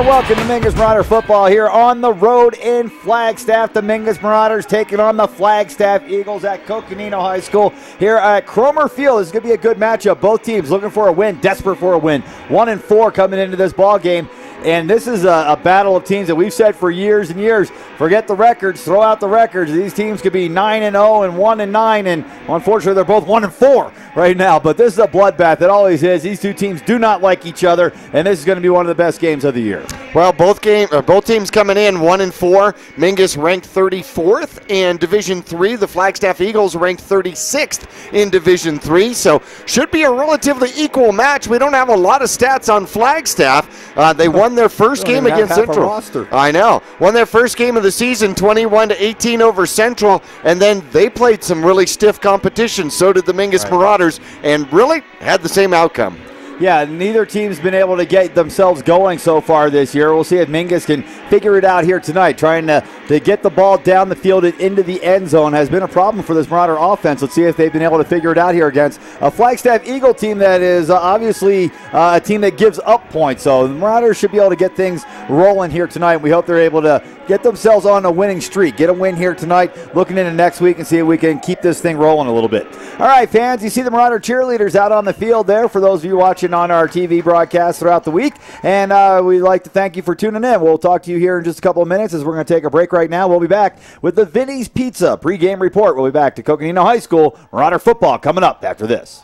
Welcome to Mingus Marauder football here on the road in Flagstaff. The Mingus Marauders taking on the Flagstaff Eagles at Coconino High School here at Cromer Field. This is going to be a good matchup. Both teams looking for a win, desperate for a win. 1-4 coming into this ball game. And this is a battle of teams that we've said for years and years. Forget the records, throw out the records. These teams could be 9-0 and 1-9, and unfortunately they're both 1-4 right now. But this is a bloodbath. It always is. These two teams do not like each other, and this is going to be one of the best games of the year. Well, both teams coming in 1-4. Mingus ranked 34th in Division III. The Flagstaff Eagles ranked 36th in Division III. So should be a relatively equal match. We don't have a lot of stats on Flagstaff. They won their first game against Central. I know. Won their first game of the season 21-18 over Central, and then they played some really stiff competition. So did the Mingus Marauders, and really had the same outcome. Yeah, neither team's been able to get themselves going so far this year. We'll see if Mingus can figure it out here tonight. Trying to get the ball down the field and into the end zone has been a problem for this Marauder offense. Let's see if they've been able to figure it out here against a Flagstaff Eagle team that is obviously a team that gives up points. So the Marauders should be able to get things rolling here tonight. We hope they're able to get themselves on a winning streak. Get a win here tonight, looking into next week and see if we can keep this thing rolling a little bit. All right, fans, you see the Marauder cheerleaders out on the field there for those of you watching action on our TV broadcast throughout the week. And we'd like to thank you for tuning in. We'll talk to you here in just a couple of minutes as we're going to take a break right now. We'll be back with the Vinny's Pizza pregame report. We'll be back to Coconino High School Marauder football coming up after this.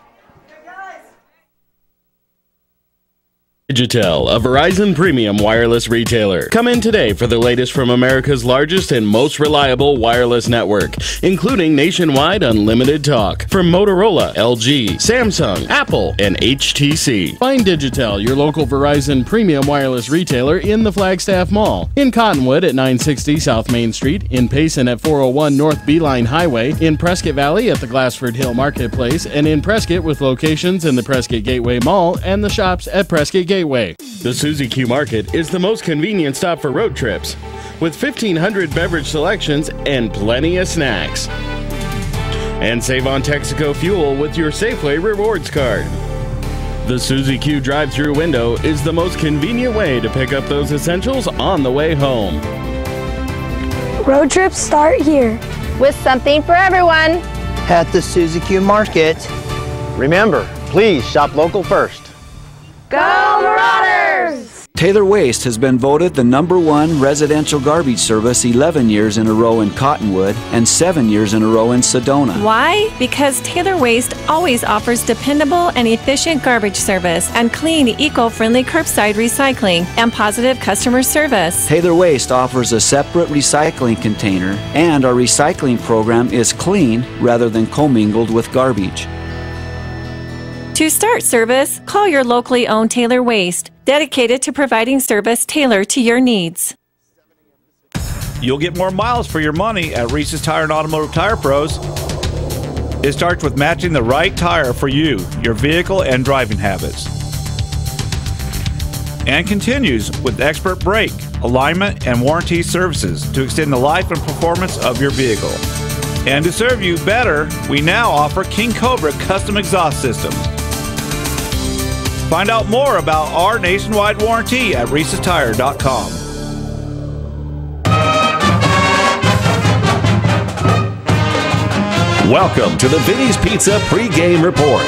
Digitel, a Verizon premium wireless retailer. Come in today for the latest from America's largest and most reliable wireless network, including nationwide unlimited talk from Motorola, LG, Samsung, Apple, and HTC. Find Digitel, your local Verizon premium wireless retailer, in the Flagstaff Mall, in Cottonwood at 960 South Main Street, in Payson at 401 North Beeline Highway, in Prescott Valley at the Glassford Hill Marketplace, and in Prescott with locations in the Prescott Gateway Mall and the shops at Prescott Gateway. The Suzy Q Market is the most convenient stop for road trips, with 1,500 beverage selections and plenty of snacks. And save on Texaco fuel with your Safeway Rewards card. The Suzy Q drive-thru window is the most convenient way to pick up those essentials on the way home. Road trips start here. With something for everyone. At the Suzy Q Market. Remember, please shop local first. Go Marauders! Taylor Waste has been voted the #1 residential garbage service 11 years in a row in Cottonwood and 7 years in a row in Sedona. Why? Because Taylor Waste always offers dependable and efficient garbage service and clean, eco-friendly curbside recycling and positive customer service. Taylor Waste offers a separate recycling container, and our recycling program is clean rather than commingled with garbage. To start service, call your locally owned Taylor Waste, dedicated to providing service tailored to your needs. You'll get more miles for your money at Reese's Tire and Automotive Tire Pros. It starts with matching the right tire for you, your vehicle, and driving habits. And continues with expert brake, alignment, and warranty services to extend the life and performance of your vehicle. And to serve you better, we now offer King Cobra custom exhaust systems. Find out more about our nationwide warranty at reesestire.com. Welcome to the Vinny's Pizza pregame report.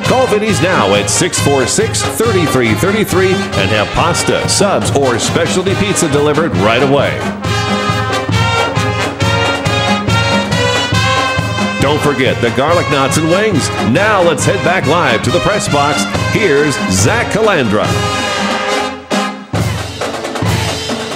Call Vinny's now at 646-3333 and have pasta, subs, or specialty pizza delivered right away. Don't forget the garlic knots and wings. Now let's head back live to the press box. Here's Zach Calandra.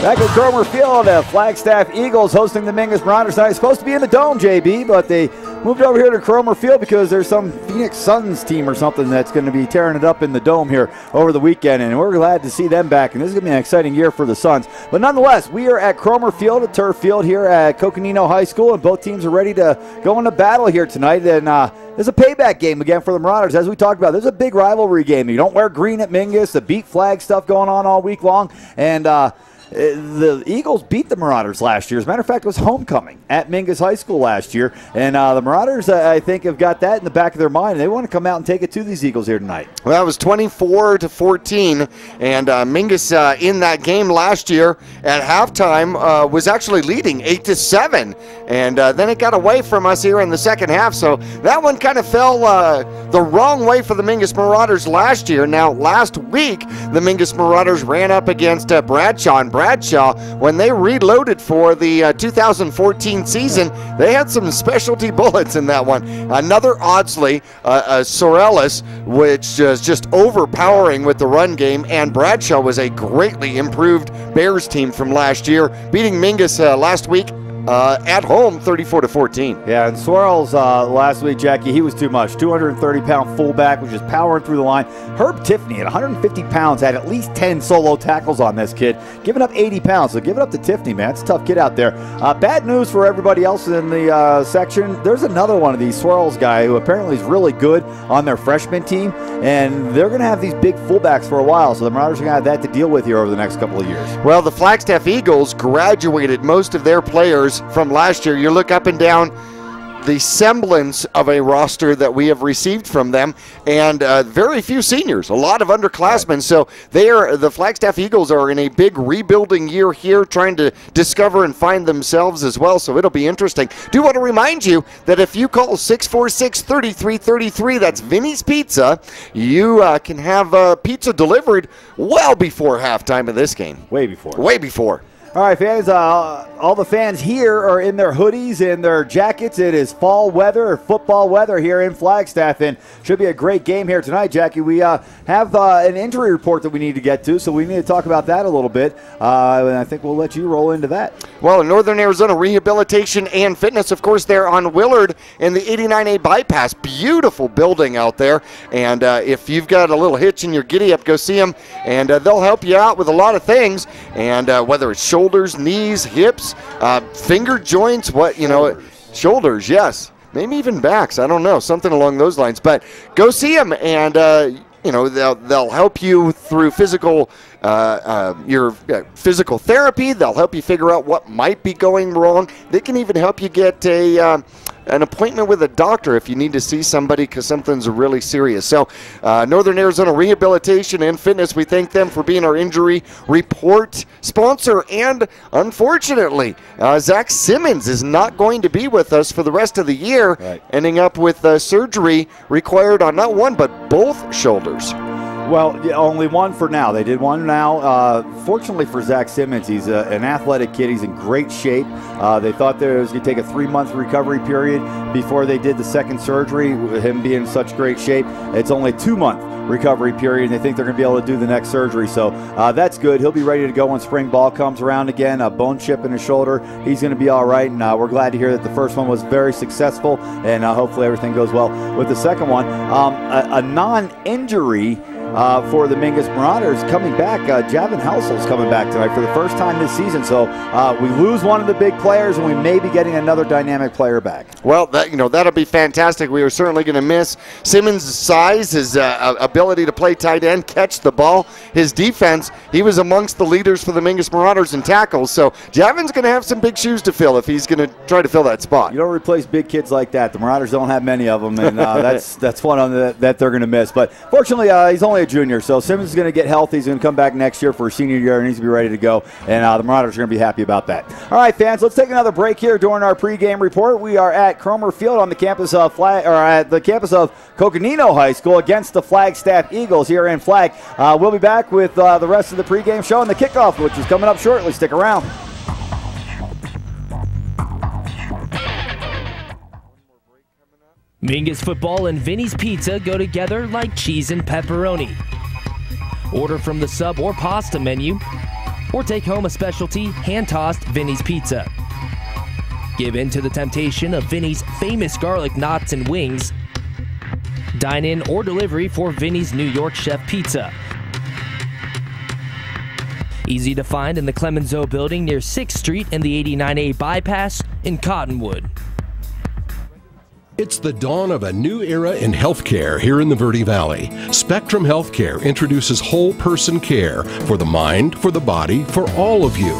Back at Cromer Field, Flagstaff Eagles hosting the Mingus Marauders tonight. It's supposed to be in the Dome, JB, but they moved over here to Cromer Field because there's some Phoenix Suns team or something that's going to be tearing it up in the Dome here over the weekend, and we're glad to see them back, and this is going to be an exciting year for the Suns. But nonetheless, we are at Cromer Field, a turf field here at Coconino High School, and both teams are ready to go into battle here tonight, and there's a payback game again for the Marauders. As we talked about, there's a big rivalry game. You don't wear green at Mingus, the beat flag stuff going on all week long, and the Eagles beat the Marauders last year. As a matter of fact, it was homecoming at Mingus High School last year. And the Marauders, I think, have got that in the back of their mind. They want to come out and take it to these Eagles here tonight. Well, it was 24-14. And Mingus in that game last year at halftime was actually leading 8-7. And then it got away from us here in the second half. So that one kind of fell the wrong way for the Mingus Marauders last year. Now, last week, the Mingus Marauders ran up against Bradshaw. And Bradshaw, when they reloaded for the 2014 season, they had some specialty bullets in that one. Another Audsley, Sorellis, which is just overpowering with the run game, and Bradshaw was a greatly improved Bears team from last year, beating Mingus last week at home 34-14. Yeah, and Swirls last week, Jackie, he was too much. 230-pound fullback, was just powering through the line. Herb Tiffany at 150 pounds had at least 10 solo tackles on this kid, giving up 80 pounds. So give it up to Tiffany, man. It's a tough kid out there. Bad news for everybody else in the section. There's another one of these Swirls guy who apparently is really good on their freshman team, and they're going to have these big fullbacks for a while. So the Marauders are going to have that to deal with here over the next couple of years. Well, the Flagstaff Eagles graduated most of their players from last year. You look up and down, the semblance of a roster that we have received from them, and very few seniors, a lot of underclassmen. So the Flagstaff Eagles are in a big rebuilding year here, trying to discover and find themselves as well. So it'll be interesting. Do want to remind you that if you call 646-3333, that's Vinny's Pizza, you can have pizza delivered well before halftime of this game. Way before. Way before. All right, fans, all the fans here are in their hoodies and their jackets. It is fall weather, or football weather here in Flagstaff, and should be a great game here tonight, Jackie. We have an injury report that we need to get to, so we need to talk about that a little bit, and I think we'll let you roll into that. Well, Northern Arizona Rehabilitation and Fitness, of course, they're on Willard in the 89A bypass. Beautiful building out there, and if you've got a little hitch in your giddy-up, go see them, and they'll help you out with a lot of things, and whether it's shoulders, knees, hips, finger joints, shoulders, yes. Maybe even backs, I don't know, something along those lines. But go see them, and they'll help you through physical therapy. They'll help you figure out what might be going wrong. They can even help you get an appointment with a doctor if you need to see somebody because something's really serious. So Northern Arizona Rehabilitation and Fitness, we thank them for being our injury report sponsor. And unfortunately, Zach Simmons is not going to be with us for the rest of the year, ending up with surgery required on not one but both shoulders. Well, only one for now. They did one now. Fortunately for Zach Simmons, he's an athletic kid. He's in great shape. They thought there was going to take a 3-month recovery period before they did the second surgery, with him being in such great shape. It's only a 2-month recovery period, and they think they're going to be able to do the next surgery. So that's good. He'll be ready to go when spring ball comes around again. A bone chip in his shoulder. He's going to be all right, and we're glad to hear that the first one was very successful, and hopefully everything goes well with the second one. A non-injury for the Mingus Marauders coming back. Javin Housel's coming back tonight for the first time this season. So we lose one of the big players, and we may be getting another dynamic player back. Well, that'll be fantastic. We are certainly going to miss Simmons' size, his ability to play tight end, catch the ball, his defense. He was amongst the leaders for the Mingus Marauders in tackles. So Javin's going to have some big shoes to fill if he's going to try to fill that spot. You don't replace big kids like that. The Marauders don't have many of them, and that's one that they're going to miss. But fortunately, he's only a junior, so Simmons is going to get healthy. He's going to come back next year for his senior year and needs to be ready to go, and the Marauders are going to be happy about that. All right, fans, let's take another break here during our pregame report. We are at Cromer Field on the campus of Coconino High School against the Flagstaff Eagles here in Flag. We'll be back with the rest of the pregame show and the kickoff, which is coming up shortly. Stick around. Mingus football and Vinny's Pizza go together like cheese and pepperoni. Order from the sub or pasta menu, or take home a specialty hand-tossed Vinny's Pizza. Give in to the temptation of Vinny's famous garlic knots and wings. Dine in or delivery for Vinny's New York Chef Pizza. Easy to find in the Clemenceau building near 6th Street and the 89A bypass in Cottonwood. It's the dawn of a new era in healthcare here in the Verde Valley. Spectrum Healthcare introduces whole person care for the mind, for the body, for all of you.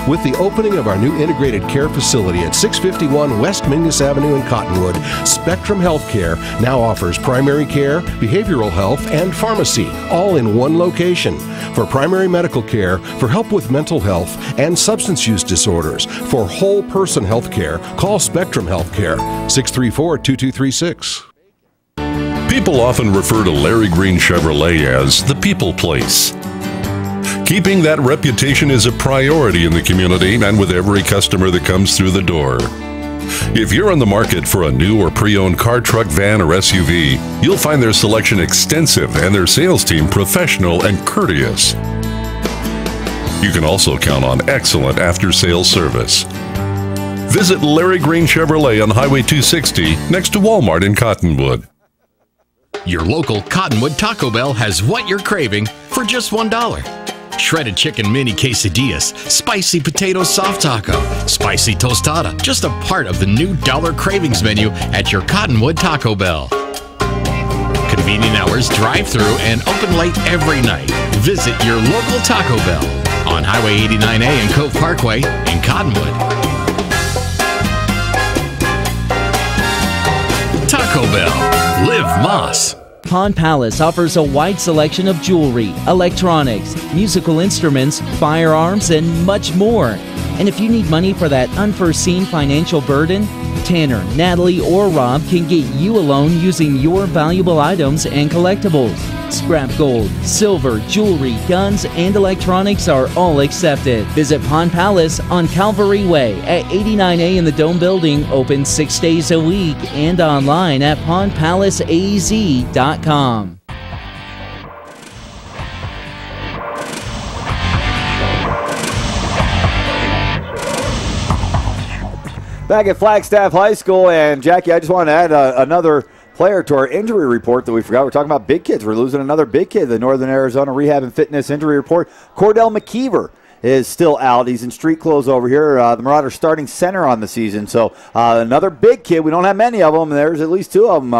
With the opening of our new integrated care facility at 651 West Mingus Avenue in Cottonwood, Spectrum Healthcare now offers primary care, behavioral health, and pharmacy, all in one location. For primary medical care, for help with mental health and substance use disorders, for whole person health care, call Spectrum Healthcare, 634-2236. People often refer to Larry Green Chevrolet as the people place. Keeping that reputation is a priority in the community and with every customer that comes through the door. If you're on the market for a new or pre-owned car, truck, van, or SUV, you'll find their selection extensive and their sales team professional and courteous. You can also count on excellent after-sales service. Visit Larry Green Chevrolet on Highway 260 next to Walmart in Cottonwood. Your local Cottonwood Taco Bell has what you're craving for just $1. Shredded chicken mini quesadillas, spicy potato soft taco, spicy tostada, just a part of the new $1 cravings menu at your Cottonwood Taco Bell. Convenient hours, drive-through, and open late every night. Visit your local Taco Bell on Highway 89A and Cove Parkway in Cottonwood. Taco Bell. Live Moss. Pond Palace offers a wide selection of jewelry, electronics, musical instruments, firearms, and much more. And if you need money for that unforeseen financial burden, Tanner, Natalie, or Rob can get you a loan using your valuable items and collectibles. Scrap gold, silver, jewelry, guns, and electronics are all accepted. Visit Pond Palace on Calvary Way at 89A in the Dome Building, open 6 days a week, and online at pondpalaceaz.com. Back at Flagstaff High School, and Jackie, I just want to add another player to our injury report that we forgot. We're talking about big kids. We're losing another big kid. The Northern Arizona Rehab and Fitness Injury Report. Cordell McKeever is still out. He's in street clothes over here. The Marauders starting center on the season. So another big kid. We don't have many of them. There's at least two of them,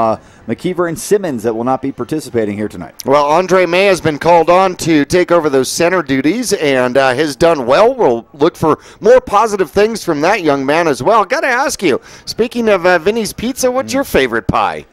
McKeever and Simmons, that will not be participating here tonight. Well, Andre May has been called on to take over those center duties and has done well. We'll look for more positive things from that young man as well. Got to ask you, speaking of Vinny's Pizza, what's your favorite pie?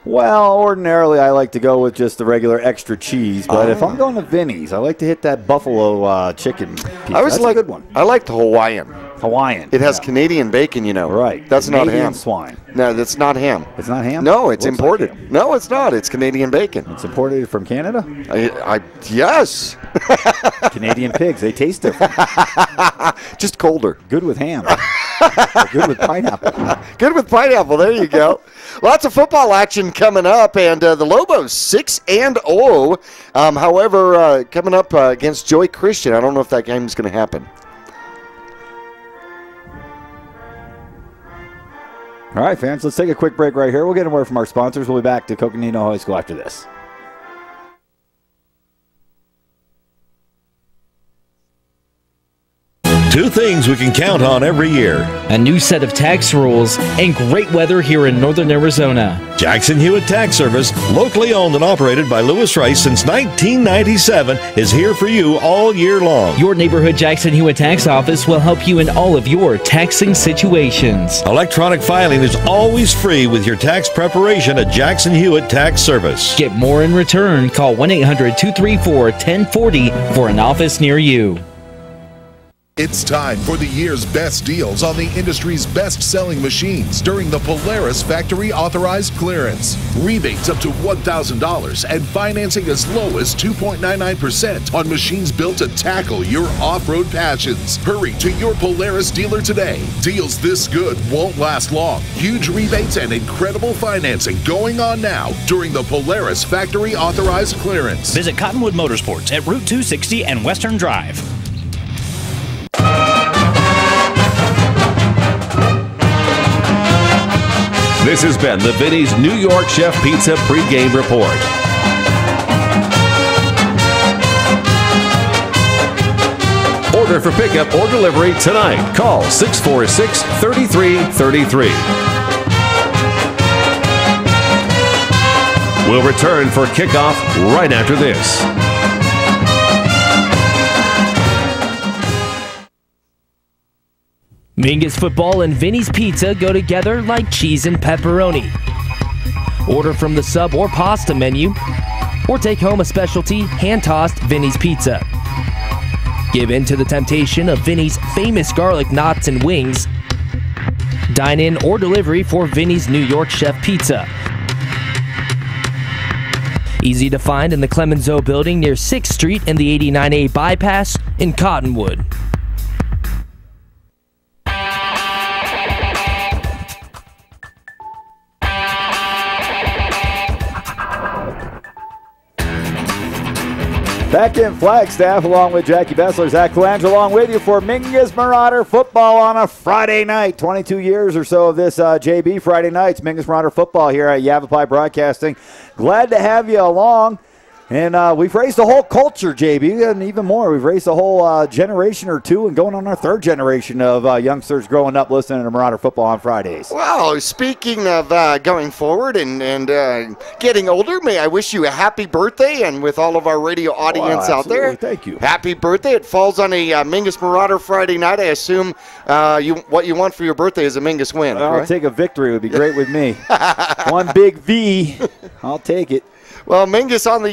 Well, ordinarily I like to go with just the regular extra cheese, but if I'm going to Vinny's, I like to hit that buffalo chicken pizza. That's a good one. I like the Hawaiian. Hawaiian. It has Canadian bacon, you know. Right. That's Canadian not ham. Swine. No, that's not ham. It's not ham? No, it's imported. Like no, it's not. It's Canadian bacon. It's imported from Canada? Yes. Canadian pigs, they taste different. Just colder. Good with ham. Good with pineapple. Good with pineapple. There you go. Lots of football action coming up, and the Lobos 6-0. However, coming up against Joy Christian, I don't know if that game is going to happen. All right, fans, let's take a quick break right here. We'll get a word from our sponsors. We'll be back to Coconino High School after this. Two things we can count on every year. A new set of tax rules and great weather here in northern Arizona. Jackson Hewitt Tax Service, locally owned and operated by Lewis Rice since 1997, is here for you all year long. Your neighborhood Jackson Hewitt Tax Office will help you in all of your taxing situations. Electronic filing is always free with your tax preparation at Jackson Hewitt Tax Service. Get more in return. Call 1-800-234-1040 for an office near you. It's time for the year's best deals on the industry's best-selling machines during the Polaris Factory Authorized Clearance. Rebates up to $1,000 and financing as low as 2.99% on machines built to tackle your off-road passions. Hurry to your Polaris dealer today. Deals this good won't last long. Huge rebates and incredible financing going on now during the Polaris Factory Authorized Clearance. Visit Cottonwood Motorsports at Route 260 and Western Drive. This has been the Vinny's New York Chef Pizza pregame report. Order for pickup or delivery tonight. Call 646-3333. We'll return for kickoff right after this. Mingus football and Vinny's Pizza go together like cheese and pepperoni. Order from the sub or pasta menu, or take home a specialty hand-tossed Vinny's Pizza. Give in to the temptation of Vinny's famous garlic knots and wings. Dine in or delivery for Vinny's New York Chef Pizza. Easy to find in the Clemenceau building near 6th Street and the 89A bypass in Cottonwood. Back in Flagstaff, along with Jackie Bessler, Zach Colangelo, along with you for Mingus Marauder football on a Friday night. 22 years or so of this JB Friday nights, Mingus Marauder football here at Yavapai Broadcasting. Glad to have you along. And we've raised a whole culture, JB, and even more. We've raised a whole generation or two and going on our third generation of youngsters growing up listening to Marauder football on Fridays. Well, speaking of going forward and getting older, may I wish you a happy birthday, and with all of our radio audience out there. Thank you. Happy birthday. It falls on a Mingus Marauder Friday night. I assume what you want for your birthday is a Mingus win. I'll take a victory. It would be great with me. One big V. I'll take it. Well, Mingus on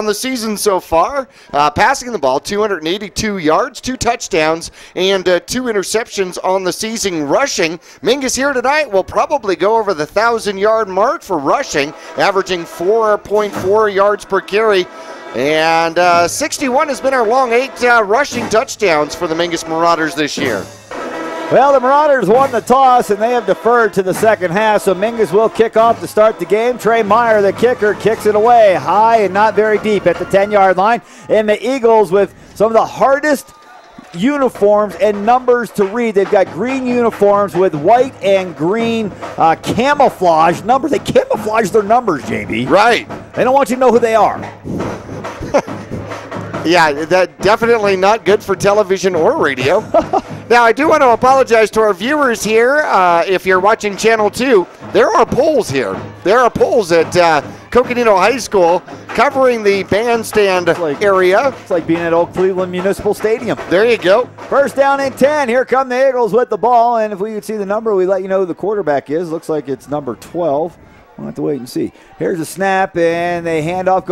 the season so far, passing the ball 282 yards, 2 touchdowns, and 2 interceptions on the season rushing. Mingus here tonight will probably go over the 1,000-yard mark for rushing, averaging 4.4 yards per carry. And 61 has been our long 8 rushing touchdowns for the Mingus Marauders this year. Well, the Marauders won the toss, and they have deferred to the second half, so Mingus will kick off to start the game. Trey Meyer, the kicker, kicks it away high and not very deep at the 10-yard line. And the Eagles, with some of the hardest uniforms and numbers to read. They've got green uniforms with white and green camouflage numbers. They camouflage their numbers, JB. Right. They don't want you to know who they are. Yeah, that definitely not good for television or radio. Now, I do want to apologize to our viewers here. If you're watching Channel 2, there are polls here. There are polls at Coconino High School covering the bandstand area. It's like being at Old Cleveland Municipal Stadium. There you go. First down and 10. Here come the Eagles with the ball. And if we could see the number, we let you know who the quarterback is. Looks like it's number 12. We'll have to wait and see. Here's a snap, and they hand off.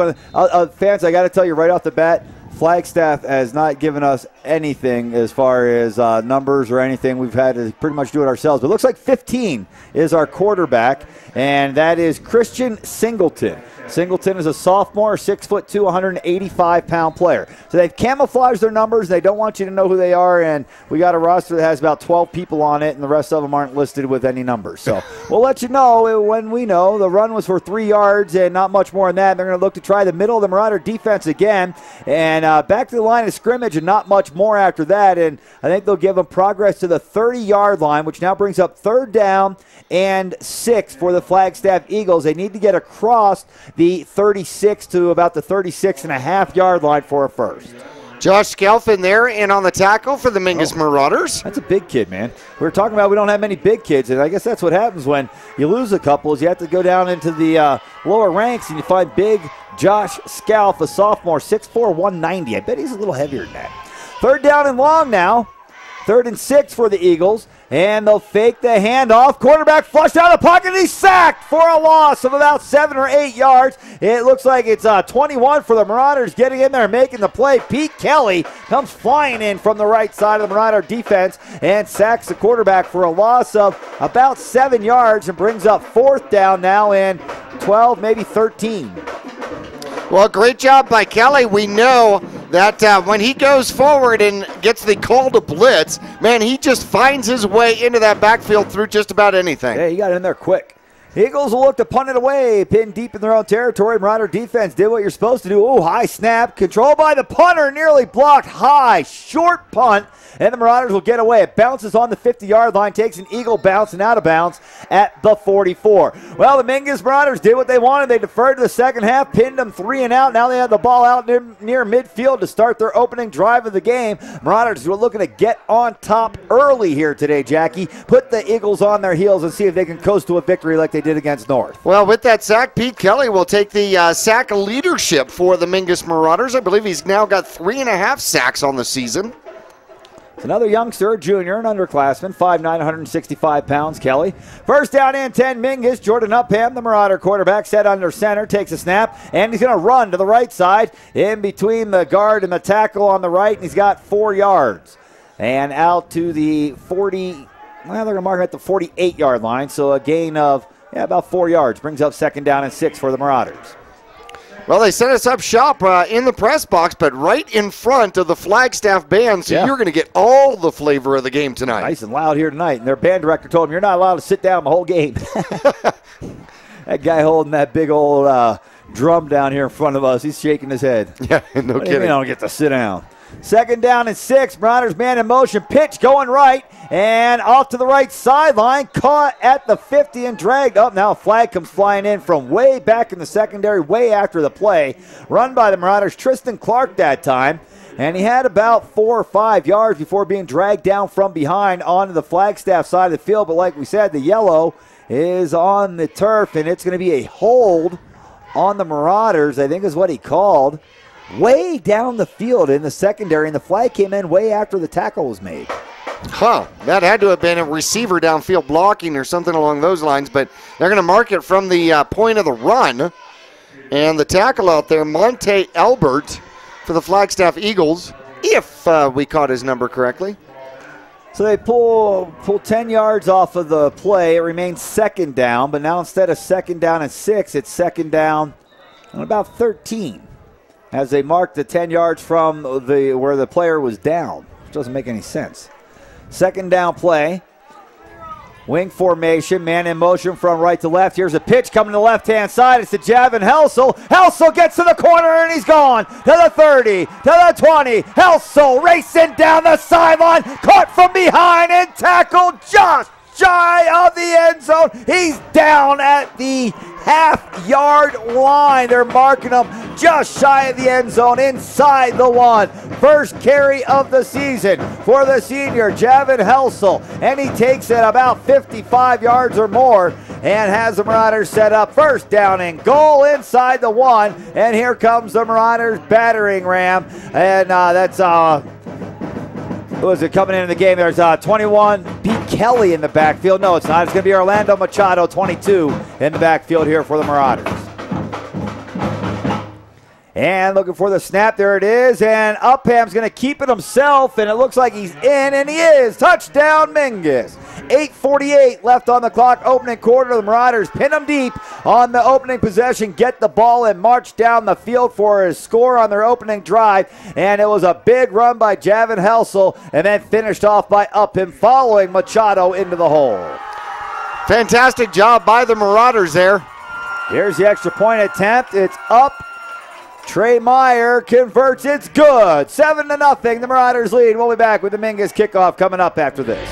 Fans, I got to tell you right off the bat, Flagstaff has not given us anything as far as numbers or anything. We've had to pretty much do it ourselves. But it looks like 15 is our quarterback, and that is Christian Singleton. Singleton is a sophomore, 6'2", 185-pound player. So they've camouflaged their numbers. They don't want you to know who they are, and we got a roster that has about 12 people on it, and the rest of them aren't listed with any numbers. So we'll let you know when we know. The run was for 3 yards and not much more than that. They're going to look to try the middle of the Marauder defense again, and back to the line of scrimmage and not much more after that. And I think they'll give them progress to the 30-yard line, which now brings up 3rd down and 6 for the Flagstaff Eagles. They need to get across the 36 to about the 36.5-yard line for a first. Josh Skelfin there, and on the tackle for the Mingus Marauders. That's a big kid, man. We were talking about we don't have many big kids, and I guess that's what happens when you lose a couple is you have to go down into the lower ranks, and you find big Josh Scalf, a sophomore, 6'4", 190. I bet he's a little heavier than that. 3rd down and long now. 3rd and 6 for the Eagles, and they'll fake the handoff. Quarterback flushed out of the pocket, and he's sacked for a loss of about 7 or 8 yards. It looks like it's 21 for the Marauders getting in there, making the play. Pete Kelly comes flying in from the right side of the Marauder defense and sacks the quarterback for a loss of about 7 yards and brings up 4th down now and 12, maybe 13. Well, great job by Kelly. We know that when he goes forward and gets the call to blitz, man, he just finds his way into that backfield through just about anything. Yeah, he got in there quick. Eagles will look to punt it away, pinned deep in their own territory. Marauder defense did what you're supposed to do. Oh, high snap, controlled by the punter, nearly blocked. High, short punt, and the Marauders will get away. It bounces on the 50-yard line, takes an Eagle bounce and out of bounds at the 44. Well, the Mingus Marauders did what they wanted. They deferred to the second half, pinned them 3 and out. Now they have the ball out near midfield to start their opening drive of the game. Marauders were looking to get on top early here today, Jackie. Put the Eagles on their heels and see if they can coast to a victory like they did against North. Well, with that sack, Pete Kelly will take the sack leadership for the Mingus Marauders. I believe he's now got 3.5 sacks on the season. It's another youngster, a junior, an underclassman, 5'9", 165 pounds, Kelly. First down and 10, Mingus. Jordan Upham, the Marauder quarterback, set under center, takes a snap, and he's going to run to the right side in between the guard and the tackle on the right, and he's got 4 yards. And out to the 40, well, they're going to mark him at the 48-yard line, so a gain of about 4 yards. Brings up 2nd down and 6 for the Marauders. Well, they set us up shop in the press box, but right in front of the Flagstaff band, so you're going to get all the flavor of the game tonight. Nice and loud here tonight, and their band director told them you're not allowed to sit down the whole game. That guy holding that big old drum down here in front of us, he's shaking his head. Yeah, no kidding. I don't get to sit down. Second down and 6. Marauders man in motion. Pitch going right and off to the right sideline. Caught at the 50 and dragged up. Now a flag comes flying in from way back in the secondary, way after the play. Run by the Marauders. Tristan Clark that time. And he had about 4 or 5 yards before being dragged down from behind onto the Flagstaff side of the field. But like we said, the yellow is on the turf, and it's going to be a hold on the Marauders, I think is what he called. Way down the field in the secondary, and the flag came in way after the tackle was made. Huh, that had to have been a receiver downfield blocking or something along those lines, but they're going to mark it from the point of the run. And the tackle out there, Monte Albert for the Flagstaff Eagles, if we caught his number correctly. So they pull 10 yards off of the play. It remains second down, but now instead of second down and 6, it's second down and about 13. As they mark the 10 yards from where the player was down, which doesn't make any sense. Second down play. Wing formation, man in motion from right to left. Here's a pitch coming to the left-hand side. It's to Javin Helsel. Helsel gets to the corner and he's gone. To the 30, to the 20. Helsel racing down the sideline. Caught from behind and tackled just shy of the end zone. He's down at the half-yard line. They're marking him just shy of the end zone, inside the 1. First carry of the season for the senior, Javin Helsel, and he takes it about 55 yards or more and has the Marauders set up first down and goal inside the 1. And here comes the Marauders battering ram, and that's who is it coming into the game? There's 21, Pete Kelly in the backfield. No, it's not. It's going to be Orlando Machado, 22, in the backfield here for the Marauders. And looking for the snap. There it is. And Upham's going to keep it himself, and it looks like he's in, and he is. Touchdown, Mingus. 8:48 left on the clock. Opening quarter. The Marauders pin them deep on the opening possession, get the ball, and march down the field for a score on their opening drive. And it was a big run by Javin Helsel, and then finished off by Upham, following Machado into the hole. Fantastic job by the Marauders there. Here's the extra point attempt. It's up. Trey Meyer converts. It's good. 7-0. The Marauders lead. We'll be back with the Mingus kickoff coming up after this.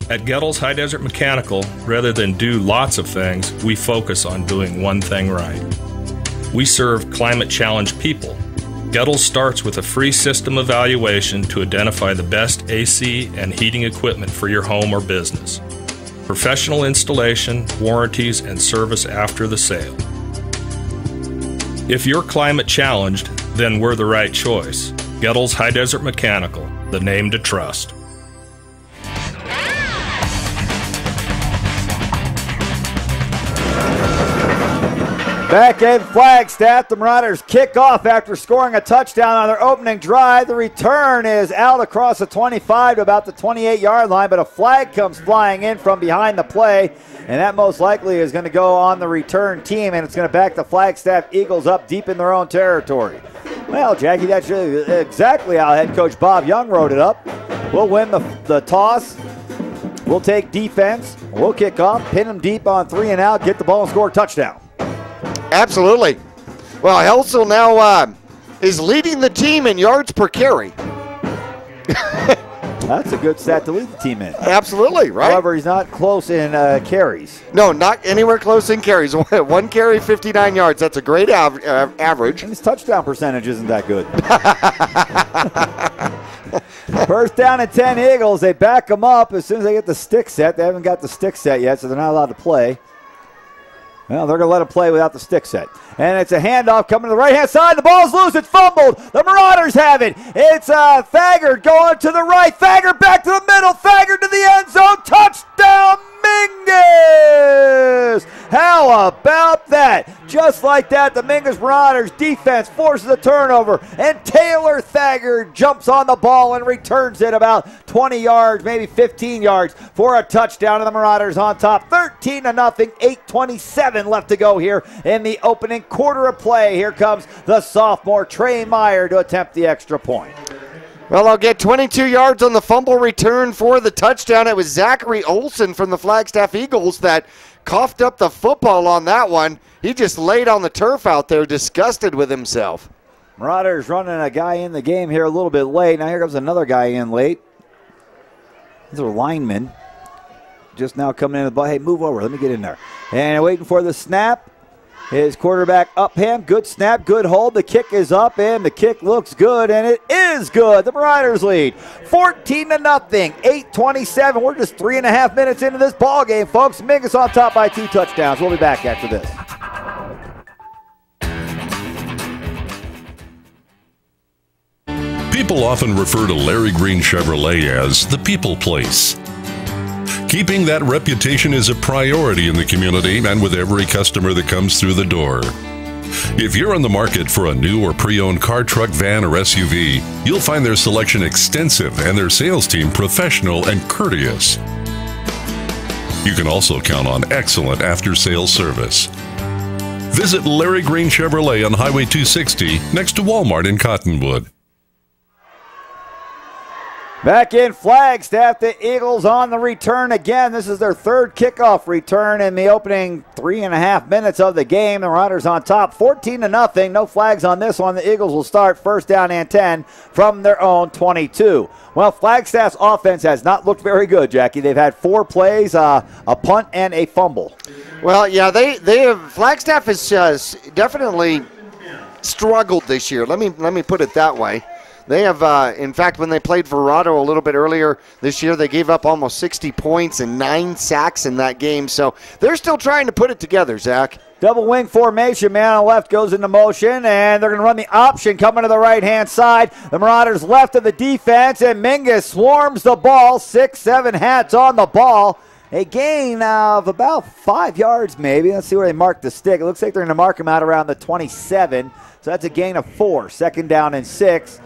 At Gettle's High Desert Mechanical, rather than do lots of things, we focus on doing one thing right. We serve climate-challenged people. Gettle's starts with a free system evaluation to identify the best AC and heating equipment for your home or business. Professional installation, warranties, and service after the sale. If you're climate challenged, then we're the right choice. Gettle's High Desert Mechanical, the name to trust. Back in Flagstaff, the Marauders kick off after scoring a touchdown on their opening drive. The return is out across the 25 to about the 28-yard line, but a flag comes flying in from behind the play, and that most likely is going to go on the return team, and it's going to back the Flagstaff Eagles up deep in their own territory. Well, Jackie, that's exactly how head coach Bob Young wrote it up. We'll win the toss. We'll take defense. We'll kick off, pin them deep on 3 and out, get the ball and score a touchdown. Absolutely. Well, Helsel now is leading the team in yards per carry. That's a good stat to lead the team in. Absolutely, right? However, he's not close in carries. No, not anywhere close in carries. 1 carry, 59 yards. That's a great average. And his touchdown percentage isn't that good. First down and 10 Eagles. They back them up as soon as they get the stick set. They haven't got the stick set yet, so they're not allowed to play. Well, they're going to let him play without the stick set. And it's a handoff coming to the right-hand side. The ball's loose. It's fumbled. The Marauders have it. It's Thagard going to the right. Thagard back to the middle. Thagard to the end zone. Touchdown, Mingus! How about that? Just like that, the Mingus Marauders defense forces a turnover, and Taylor Thagard jumps on the ball and returns it about 20 yards, maybe 15 yards for a touchdown, and the Marauders on top 13-0, 8:27 left to go here in the opening quarter of play. Here comes the sophomore Trey Meyer to attempt the extra point. Well, I'll get 22 yards on the fumble return for the touchdown. It was Zachary Olsen from the Flagstaff Eagles that coughed up the football on that one. He just laid on the turf out there, disgusted with himself. Marauders running a guy in the game here a little bit late. Now here comes another guy in late. These are linemen. Just now coming in the ball. Hey, move over. Let me get in there. And waiting for the snap. His quarterback Upham. Good snap, good hold. The kick is up, and the kick looks good, and it is good. The Marauders lead 14-0, 8:27. We're just 3.5 minutes into this ball game, folks. Mingus on top by 2 touchdowns. We'll be back after this. People often refer to Larry Green Chevrolet as the people place. Keeping that reputation is a priority in the community and with every customer that comes through the door. If you're on the market for a new or pre-owned car, truck, van, or SUV, you'll find their selection extensive and their sales team professional and courteous. You can also count on excellent after-sales service. Visit Larry Green Chevrolet on Highway 260 next to Walmart in Cottonwood. Back in Flagstaff, the Eagles on the return again. This is their third kickoff return in the opening 3.5 minutes of the game. The Marauders on top, 14-0. No flags on this one. The Eagles will start first down and 10 from their own 22. Well, Flagstaff's offense has not looked very good, Jackie. They've had 4 plays, a punt, and a fumble. Well, yeah, they have. Flagstaff has definitely struggled this year. Let me put it that way. They have, in fact, when they played Verado a little bit earlier this year, they gave up almost 60 points and 9 sacks in that game. So they're still trying to put it together, Zach. Double wing formation, man on the left goes into motion, and they're going to run the option coming to the right-hand side. The Marauders left of the defense, and Mingus swarms the ball. 6-7 hats on the ball. A gain of about 5 yards maybe. Let's see where they mark the stick. It looks like they're going to mark him out around the 27. So that's a gain of 4. Second down and 6.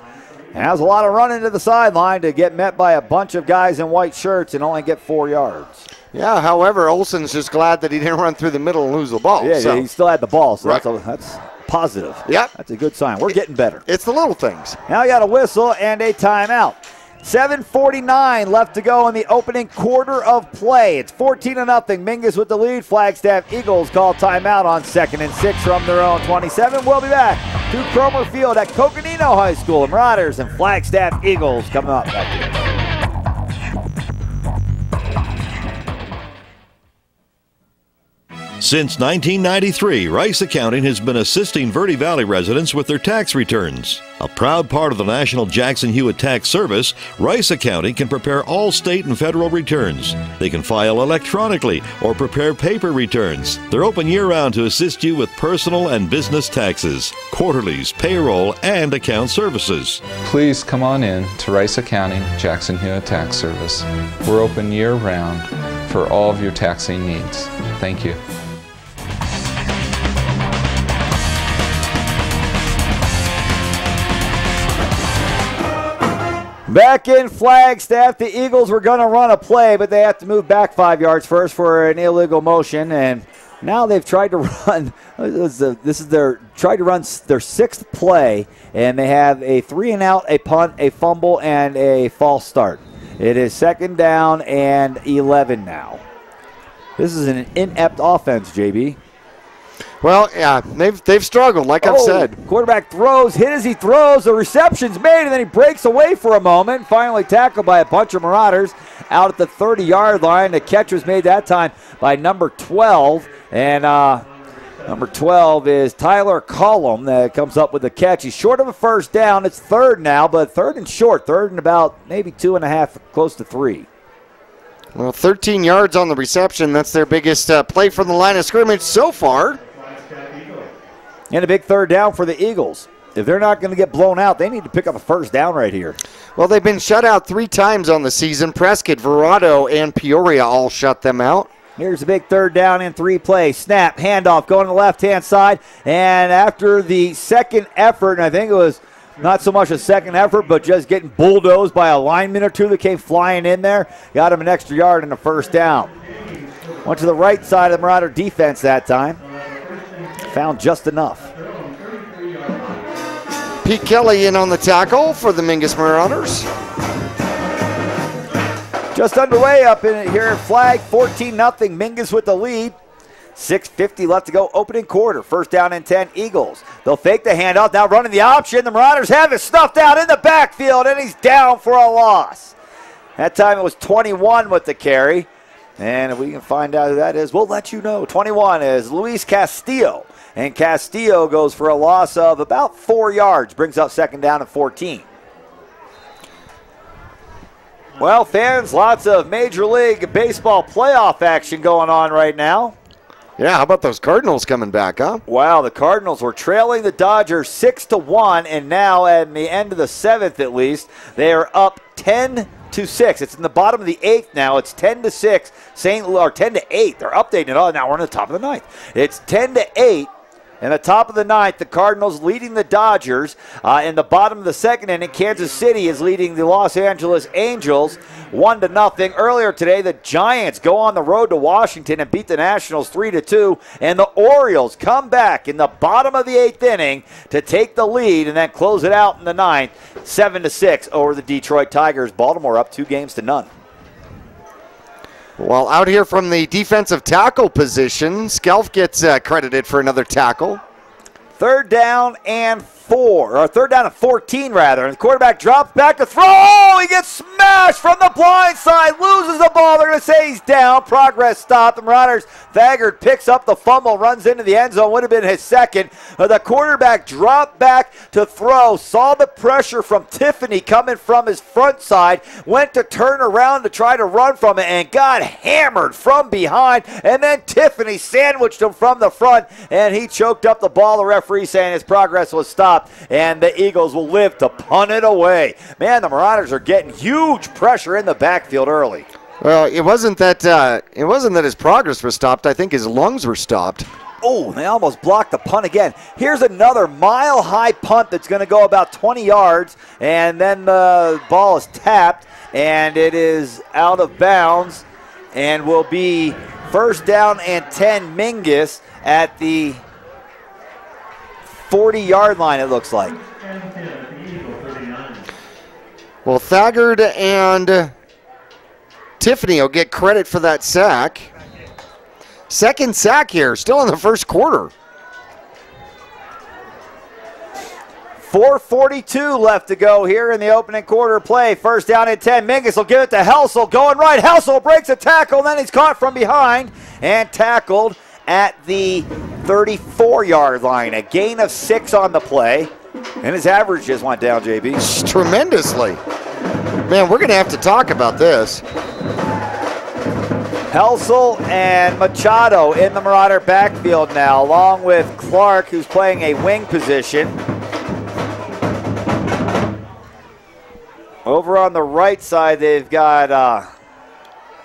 And that was a lot of running to the sideline to get met by a bunch of guys in white shirts and only get 4 yards. Yeah, however, Olsen's just glad that he didn't run through the middle and lose the ball. Yeah, he still had the ball, so right. that's positive. Yep. That's a good sign. We're getting better. It's the little things. Now we got a whistle and a timeout. 7:49 left to go in the opening quarter of play. It's 14-0. Mingus with the lead. Flagstaff Eagles call timeout on 2nd and 6 from their own 27. We'll be back to Cromer Field at Coconino High School. The Marauders and Flagstaff Eagles coming up after this. Since 1993, Rice Accounting has been assisting Verde Valley residents with their tax returns. A proud part of the National Jackson Hewitt Tax Service, Rice Accounting can prepare all state and federal returns. They can file electronically or prepare paper returns. They're open year-round to assist you with personal and business taxes, quarterlies, payroll, and account services. Please come on in to Rice Accounting Jackson Hewitt Tax Service. We're open year-round for all of your taxing needs. Thank you. Back in Flagstaff, the Eagles were going to run a play, but they have to move back 5 yards first for an illegal motion, and now they've tried to run. Tried to run their 6th play, and they have a 3-and-out, a punt, a fumble, and a false start. It is 2nd down and 11 now. This is an inept offense, JB. Well, yeah, they've struggled, like I've said. Quarterback throws, hit as he throws, the reception's made, and then he breaks away for a moment. Finally tackled by a bunch of Marauders out at the 30-yard line. The catch was made that time by number 12, and number 12 is Tyler Collum that comes up with the catch. He's short of a first down. It's 3rd now, but 3rd and short, 3rd and about maybe 2.5, close to 3. Well, 13 yards on the reception. That's their biggest play from the line of scrimmage so far. And a big 3rd down for the Eagles. If they're not going to get blown out, they need to pick up a first down right here. Well, they've been shut out 3 times on the season. Prescott, Verado, and Peoria all shut them out. Here's a big 3rd down in 3 plays. Snap, handoff, going to the left-hand side. And after the second effort, and I think it was not so much a second effort, but just getting bulldozed by a lineman or 2 that came flying in there, got him an extra yard and a first down. Went to the right side of the Marauder defense that time. Found just enough. Pete Kelly in on the tackle for the Mingus Marauders. Just underway up in here at Flag, 14-0. Mingus with the lead. 6:50 left to go, opening quarter. First down and 10, Eagles. They'll fake the handoff, now running the option. The Marauders have it snuffed out in the backfield, and he's down for a loss. That time it was 21 with the carry. And if we can find out who that is, we'll let you know. 21 is Luis Castillo. And Castillo goes for a loss of about 4 yards. Brings up second down and 14. Well, fans, lots of Major League Baseball playoff action going on right now. Yeah, how about those Cardinals coming back, huh? Wow, the Cardinals were trailing the Dodgers 6-1, and now at the end of the 7th at least, they are up 10-6. It's in the bottom of the 8th now. It's 10-6. St. Louis, or 10-8. They're updating it all. Now we're in the top of the 9th. It's 10-8. In the top of the 9th, the Cardinals leading the Dodgers. In the bottom of the 2nd inning, Kansas City is leading the Los Angeles Angels 1-0. Earlier today, the Giants go on the road to Washington and beat the Nationals 3-2. And the Orioles come back in the bottom of the 8th inning to take the lead and then close it out in the 9th, 7-6 over the Detroit Tigers. Baltimore up 2-0. Well, out here from the defensive tackle position, Skelf gets credited for another tackle. Third down and 14 rather. And the quarterback drops back to throw. Oh, he gets smashed from the blind side, loses the ball. They're going to say he's down. Progress stopped. The Marauders, Thagard picks up the fumble, runs into the end zone. Would have been his second. The quarterback dropped back to throw, saw the pressure from Tiffany coming from his front side, went to turn around to try to run from it, and got hammered from behind. And then Tiffany sandwiched him from the front, and he choked up the ball. The referee saying his progress was stopped, and the Eagles will live to punt it away. Man, the Marauders are getting huge pressure in the backfield early. Well, it wasn't that his progress was stopped. I think his lungs were stopped. Oh, they almost blocked the punt again. Here's another mile-high punt that's going to go about 20 yards, and then the ball is tapped, and it is out of bounds, and will be first down and 10 Mingus at the 40-yard line, it looks like. Well, Thagard and Tiffany will get credit for that sack. Second sack here, still in the first quarter. 4:42 left to go here in the opening quarter play. First down and 10. Mingus will give it to Helsel, going right. Helsel breaks a tackle, and then he's caught from behind and tackled at the 34-yard line. A gain of 6 on the play, and his average just went down, JB. Tremendously. Man, we're going to have to talk about this. Helsel and Machado in the Marauder backfield now, along with Clark, who's playing a wing position. Over on the right side, they've got,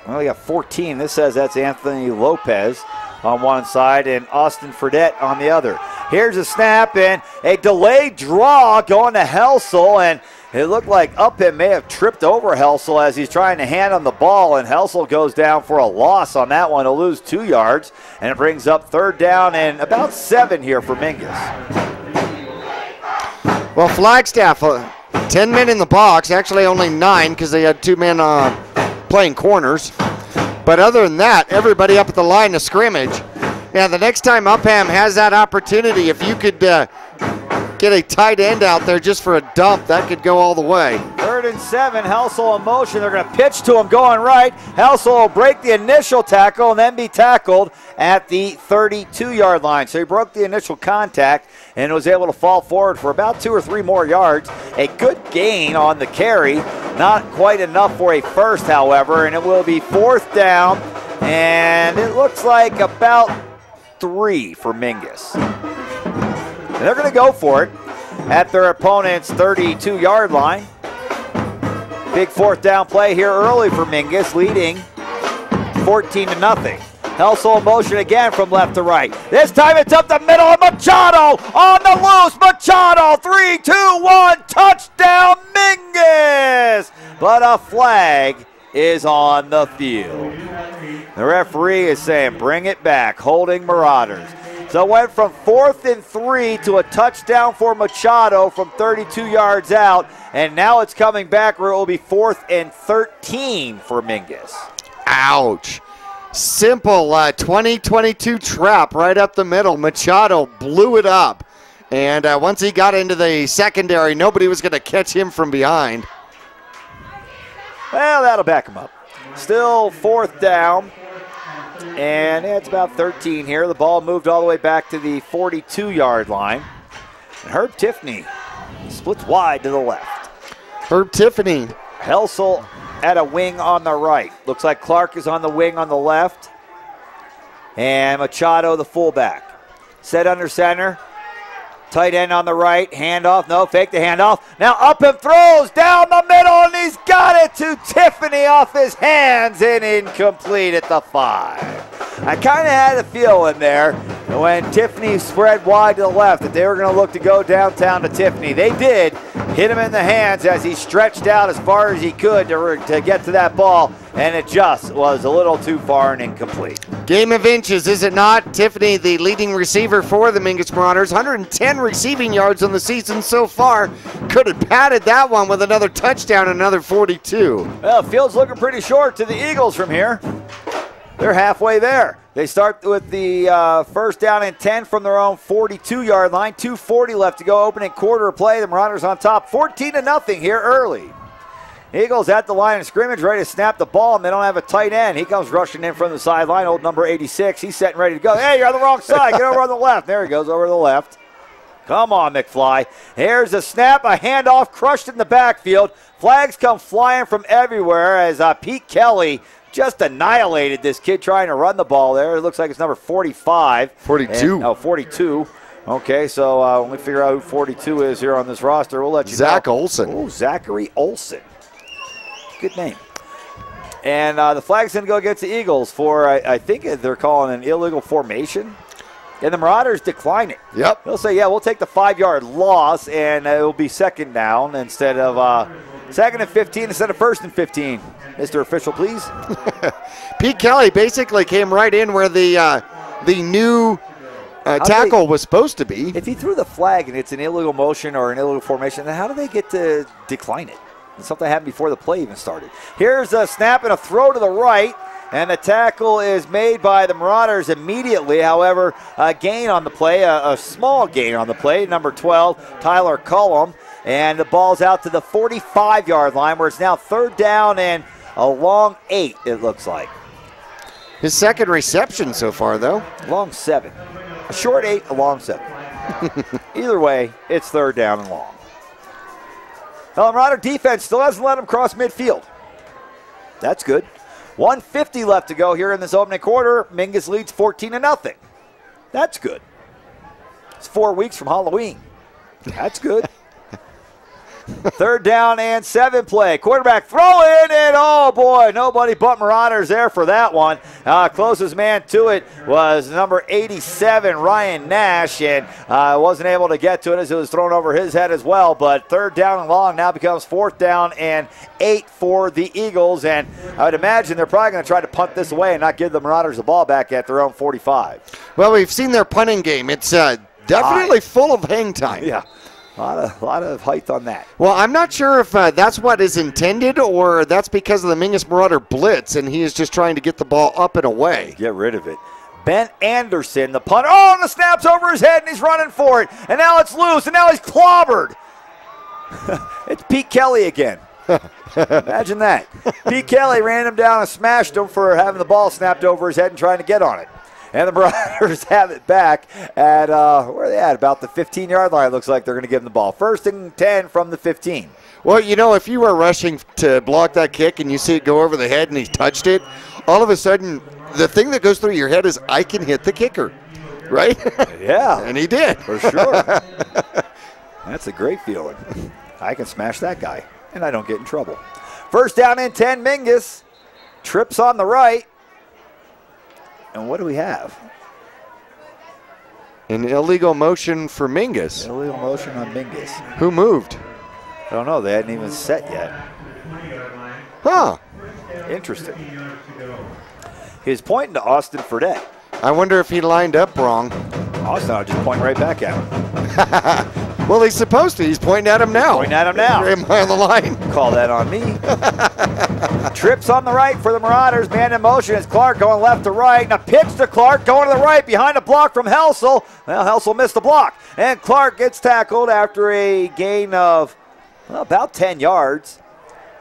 they got 14. This says that's Anthony Lopez on one side and Austin Fredette on the other. Here's a snap and a delayed draw going to Helsel, and it looked like Upham may have tripped over Helsel as he's trying to hand him the ball, and Helsel goes down for a loss on that one. He'll lose 2 yards, and it brings up third down and about 7 here for Mingus. Well, Flagstaff, 10 men in the box, actually only 9 because they had 2 men playing corners. But other than that, everybody up at the line of scrimmage. Yeah, the next time Upham has that opportunity, if you could get a tight end out there just for a dump, that could go all the way. 3rd and 7, Helsel in motion. They're going to pitch to him going right. Helsel will break the initial tackle and then be tackled at the 32-yard line. So he broke the initial contact and was able to fall forward for about 2 or 3 more yards. A good gain on the carry. Not quite enough for a first, however, and it will be 4th down, and it looks like about 3 for Mingus. And they're going to go for it at their opponent's 32-yard line. Big 4th down play here early for Mingus, leading 14-0. Helsel in motion again from left to right. This time it's up the middle, and Machado on the loose. Machado, 3, 2, 1, touchdown Mingus! But a flag is on the field. The referee is saying bring it back, holding Marauders. So it went from 4th and 3 to a touchdown for Machado from 32 yards out, and now it's coming back where it will be 4th and 13 for Mingus. Ouch. Simple 20-22 trap right up the middle. Machado blew it up. And once he got into the secondary, nobody was going to catch him from behind. Well, that'll back him up. Still 4th down. And it's about 13 here. The ball moved all the way back to the 42-yard line. And Herb Tiffany splits wide to the left. Herb Tiffany. Helsel at a wing on the right. Looks like Clark is on the wing on the left. And Machado, the fullback. Set under center. Tight end on the right. Handoff. No, fake the handoff. Now up and throws down the middle, and he's got it to Tiffany off his hands and incomplete at the 5. I kind of had a feeling there when Tiffany spread wide to the left that they were going to look to go downtown to Tiffany. They did. Hit him in the hands as he stretched out as far as he could to get to that ball, and it just was a little too far and incomplete. Game of inches, is it not? Tiffany, the leading receiver for the Mingus Marauders, 110 receiving yards on the season so far. Could have padded that one with another touchdown, another 42. Well, field's looking pretty short to the Eagles from here. They're halfway there. They start with the first down and 10 from their own 42-yard line. 2:40 left to go, opening quarter of play. The Marauders on top, 14-0 here early. Eagles at the line of scrimmage, ready to snap the ball, and they don't have a tight end. He comes rushing in from the sideline, old number 86. He's setting ready to go. Hey, you're on the wrong side. Get over on the left. There he goes, over to the left. Come on, McFly. Here's a snap, a handoff, crushed in the backfield. Flags come flying from everywhere as Pete Kelly just annihilated this kid trying to run the ball there. It looks like it's number 45. 42. And, 42. Okay, so when we figure out who 42 is here on this roster, we'll let you know. Zach Olson. Oh, Zachary Olson. Good name. And the flag's going to go against the Eagles for, I think they're calling an illegal formation. And the Marauders decline it. Yep. They'll say, yeah, we'll take the 5-yard loss, and it will be second down instead of second and 15 instead of first and 15. Mr. Official, please. Pete Kelly basically came right in where the new tackle was supposed to be. If he threw the flag and it's an illegal motion or an illegal formation, then how do they get to decline it? Something happened before the play even started. Here's a snap and a throw to the right. And the tackle is made by the Marauders immediately. However, a gain on the play, a small gain on the play, number 12, Tyler Cullum. And the ball's out to the 45-yard line where it's now 3rd down and a long 8, it looks like. His second reception so far, though. Long 7. A short 8, a long 7. Either way, it's 3rd down and long. The Marauder defense still hasn't let him cross midfield. That's good. 1:50 left to go here in this opening quarter. Mingus leads 14-0. That's good. It's 4 weeks from Halloween. That's good. 3rd down and 7 play. Quarterback throw in, and oh boy, nobody but Marauders there for that one. Closest man to it was number 87, Ryan Nash, and wasn't able to get to it as it was thrown over his head as well. But 3rd down and long now becomes 4th down and 8 for the Eagles, and I would imagine they're probably going to try to punt this away and not give the Marauders the ball back at their own 45. Well, we've seen their punting game. It's definitely full of hang time. Yeah. A lot of height on that. Well, I'm not sure if that's what is intended or that's because of the Mingus Marauder blitz and he is just trying to get the ball up and away. Get rid of it. Ben Anderson, the punter. Oh, and the snap's over his head and he's running for it. And now it's loose and now he's clobbered. It's Pete Kelly again. Imagine that. Pete Kelly ran him down and smashed him for having the ball snapped over his head and trying to get on it. And the Marauders have it back at, where are they at? About the 15-yard line. Looks like they're going to give them the ball. 1st and 10 from the 15. Well, you know, if you were rushing to block that kick and you see it go over the head and he touched it, all of a sudden the thing that goes through your head is, I can hit the kicker, right? Yeah. And he did. For sure. That's a great feeling. I can smash that guy, and I don't get in trouble. 1st down and 10, Mingus. Trips on the right. And what do we have? An illegal motion for Mingus. Illegal motion on Mingus. Who moved? I don't know. They hadn't even set yet. Huh. Interesting. He's pointing to Austin Fredette. I wonder if he lined up wrong. Austin, I'll just point right back at him. Well, he's supposed to. He's pointing at him now. Pointing at him now. Am I on the line? Call that on me. Trips on the right for the Marauders. Man in motion is Clark going left to right. And a pitch to Clark going to the right behind a block from Helsel. Well, Helsel missed the block. And Clark gets tackled after a gain of about 10 yards.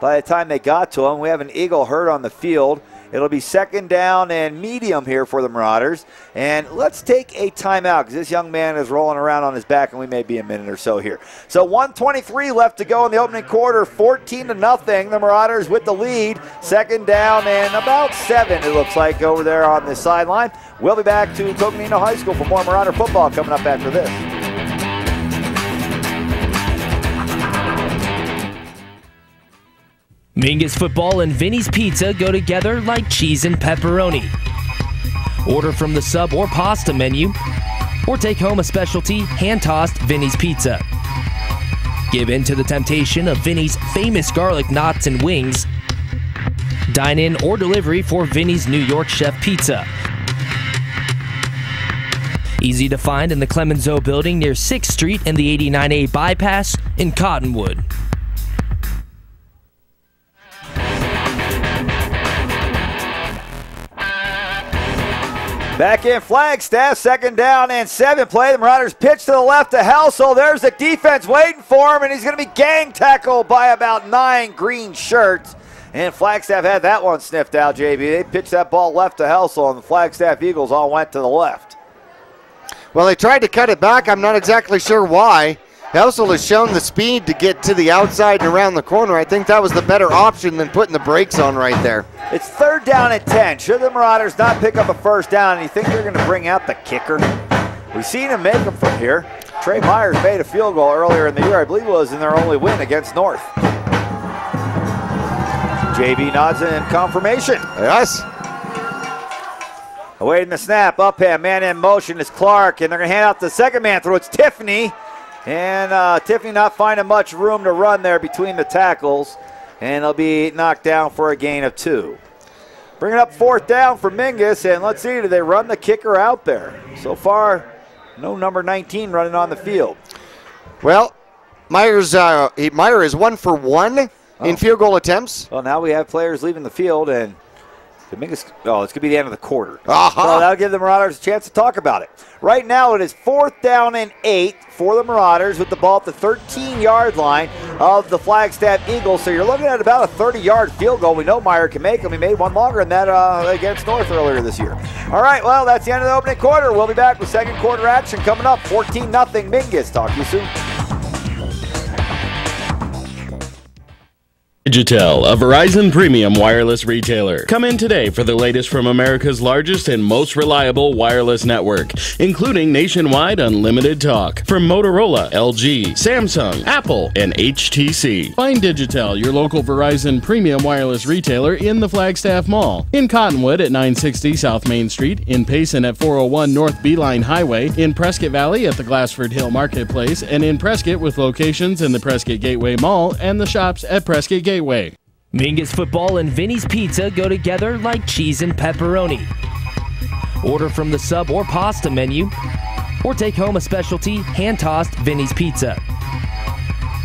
By the time they got to him, we have an Eagle hurt on the field. It'll be second down and medium here for the Marauders. And let's take a timeout because this young man is rolling around on his back and we may be a minute or so here. So 1:23 left to go in the opening quarter, 14-0. The Marauders with the lead. Second down and about 7, it looks like, over there on the sideline. We'll be back to Coconino High School for more Marauder football coming up after this. Mingus football and Vinny's Pizza go together like cheese and pepperoni. Order from the sub or pasta menu, or take home a specialty hand-tossed Vinny's Pizza. Give in to the temptation of Vinny's famous garlic knots and wings. Dine in or delivery for Vinny's New York Chef Pizza. Easy to find in the Clemenceau building near 6th Street and the 89A bypass in Cottonwood. Back in Flagstaff, second down and 7 play. The Marauders pitch to the left to Helsel. There's the defense waiting for him, and he's going to be gang tackled by about 9 green shirts. And Flagstaff had that one sniffed out, JB. They pitched that ball left to Helsel, and the Flagstaff Eagles all went to the left. Well, they tried to cut it back. I'm not exactly sure why. Helsel has shown the speed to get to the outside and around the corner. I think that was the better option than putting the brakes on right there. It's third down and 10. Should the Marauders not pick up a first down, and you think they're going to bring out the kicker? We've seen him make them from here. Trey Myers made a field goal earlier in the year. I believe it was in their only win against North. JB nods in confirmation. Yes. Awaiting the snap. Upham, man in motion is Clark, and they're going to hand out the second man through. It's Tiffany. And Tiffany not finding much room to run there between the tackles. And they'll be knocked down for a gain of 2. Bringing up fourth down for Mingus. And let's see, do they run the kicker out there? So far, no number 19 running on the field. Well, Meyer is 1 for 1 in field goal attempts. Well, now we have players leaving the field, and Mingus, it's going to be the end of the quarter. Uh-huh. So that'll give the Marauders a chance to talk about it. Right now it is 4th down and 8 for the Marauders with the ball at the 13-yard line of the Flagstaff Eagles. So you're looking at about a 30-yard field goal. We know Meyer can make them. He made one longer than that against North earlier this year. All right, well, that's the end of the opening quarter. We'll be back with second quarter action coming up. 14-0 Mingus. Talk to you soon. Digitel, a Verizon premium wireless retailer. Come in today for the latest from America's largest and most reliable wireless network, including nationwide unlimited talk from Motorola, LG, Samsung, Apple, and HTC. Find Digitel, your local Verizon premium wireless retailer, in the Flagstaff Mall, in Cottonwood at 960 South Main Street, in Payson at 401 North Beeline Highway, in Prescott Valley at the Glassford Hill Marketplace, and in Prescott with locations in the Prescott Gateway Mall and the shops at Prescott Gateway. Mingus football and Vinny's Pizza go together like cheese and pepperoni. Order from the sub or pasta menu, or take home a specialty hand-tossed Vinny's Pizza.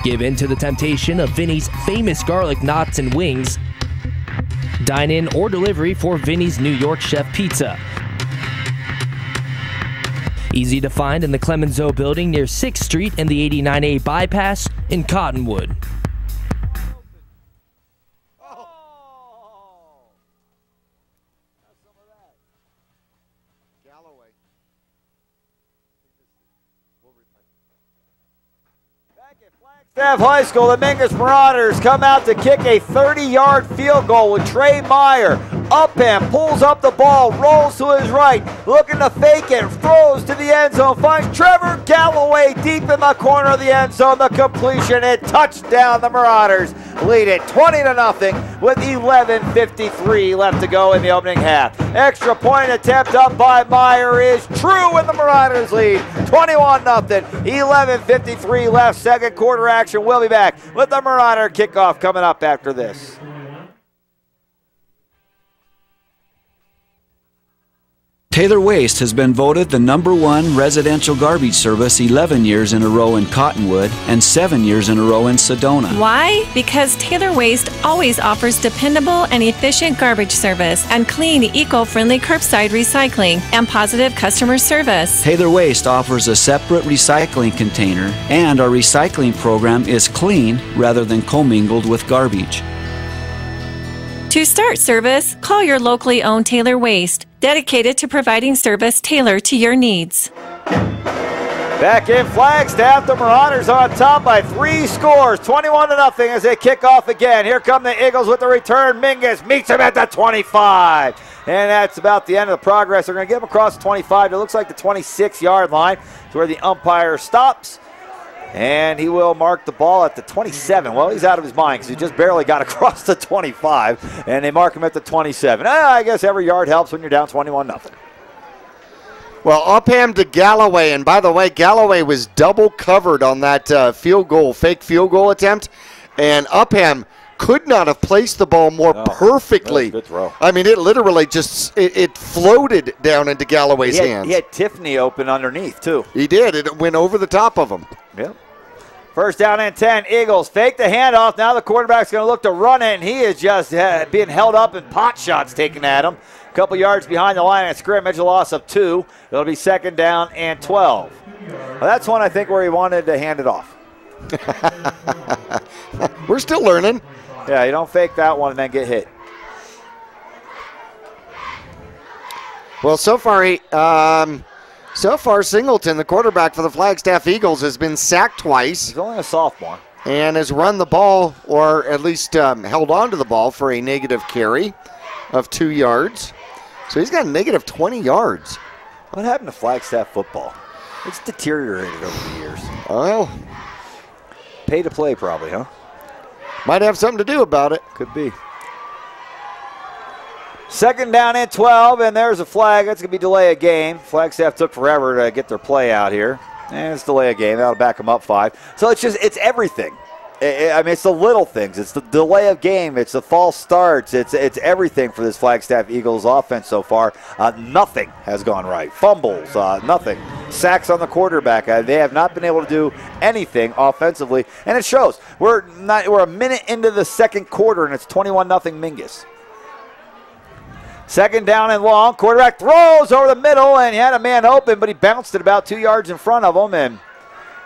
Give in to the temptation of Vinny's famous garlic knots and wings. Dine in or delivery for Vinny's New York Chef Pizza. Easy to find in the Clemenceau building near 6th Street and the 89A bypass in Cottonwood. Flagstaff High School, the Mingus Marauders come out to kick a 30-yard field goal with Trey Meyer. Upham pulls up the ball, rolls to his right, looking to fake it, throws to the end zone, finds Trevor Galloway deep in the corner of the end zone. The completion and touchdown. The Marauders lead it 20-0 with 11:53 left to go in the opening half. Extra point attempt up by Meyer is true, and the Marauders lead 21-0. 11:53 left. Second quarter action. We'll be back with the Marauder kickoff coming up after this. Taylor Waste has been voted the #1 residential garbage service 11 years in a row in Cottonwood and 7 years in a row in Sedona. Why? Because Taylor Waste always offers dependable and efficient garbage service and clean, eco-friendly curbside recycling and positive customer service. Taylor Waste offers a separate recycling container, and our recycling program is clean rather than commingled with garbage. To start service, call your locally owned Taylor Waste, dedicated to providing service tailored to your needs. Back in Flagstaff, the Marauders on top by 3 scores, 21-0 as they kick off again. Here come the Eagles with the return. Mingus meets him at the 25. And that's about the end of the progress. They're going to get him across the 25. It looks like the 26-yard line to where the umpire stops. And he will mark the ball at the 27. Well, he's out of his mind because he just barely got across the 25. And they mark him at the 27. I guess every yard helps when you're down 21-0. Well, Upham to Galloway. And by the way, Galloway was double covered on that fake field goal attempt. And Upham could not have placed the ball more perfectly. Good throw. I mean, it literally just it floated down into Galloway's hands. He had Tiffany open underneath, too. He did. It went over the top of him. Yep. First down and 10. Eagles fake the handoff. Now the quarterback's going to look to run it, and he is just being held up and pot shots taken at him. A couple yards behind the line of scrimmage, a loss of 2. It'll be second down and 12. Well, that's one, I think, where he wanted to hand it off. We're still learning. Yeah, you don't fake that one and then get hit. Well, so far, Singleton, the quarterback for the Flagstaff Eagles, has been sacked twice. He's only a sophomore. And has run the ball, or at least held on to the ball for a negative carry of 2 yards. So he's got a negative 20 yards. What happened to Flagstaff football? It's deteriorated over the years. Well, pay to play probably, huh? Might have something to do about it. Could be. Second down and 12, and there's a flag. That's going to be delay a game. Flagstaff took forever to get their play out here. And it's delay a game. That'll back them up 5. So it's everything. I mean, it's the little things. It's the delay of game. It's the false starts. It's everything for this Flagstaff Eagles offense so far. Nothing has gone right. Fumbles, nothing. Sacks on the quarterback. They have not been able to do anything offensively, and it shows. We're a minute into the second quarter, and it's 21-0 Mingus. Second down and long. Quarterback throws over the middle, and he had a man open, but he bounced it about 2 yards in front of him, and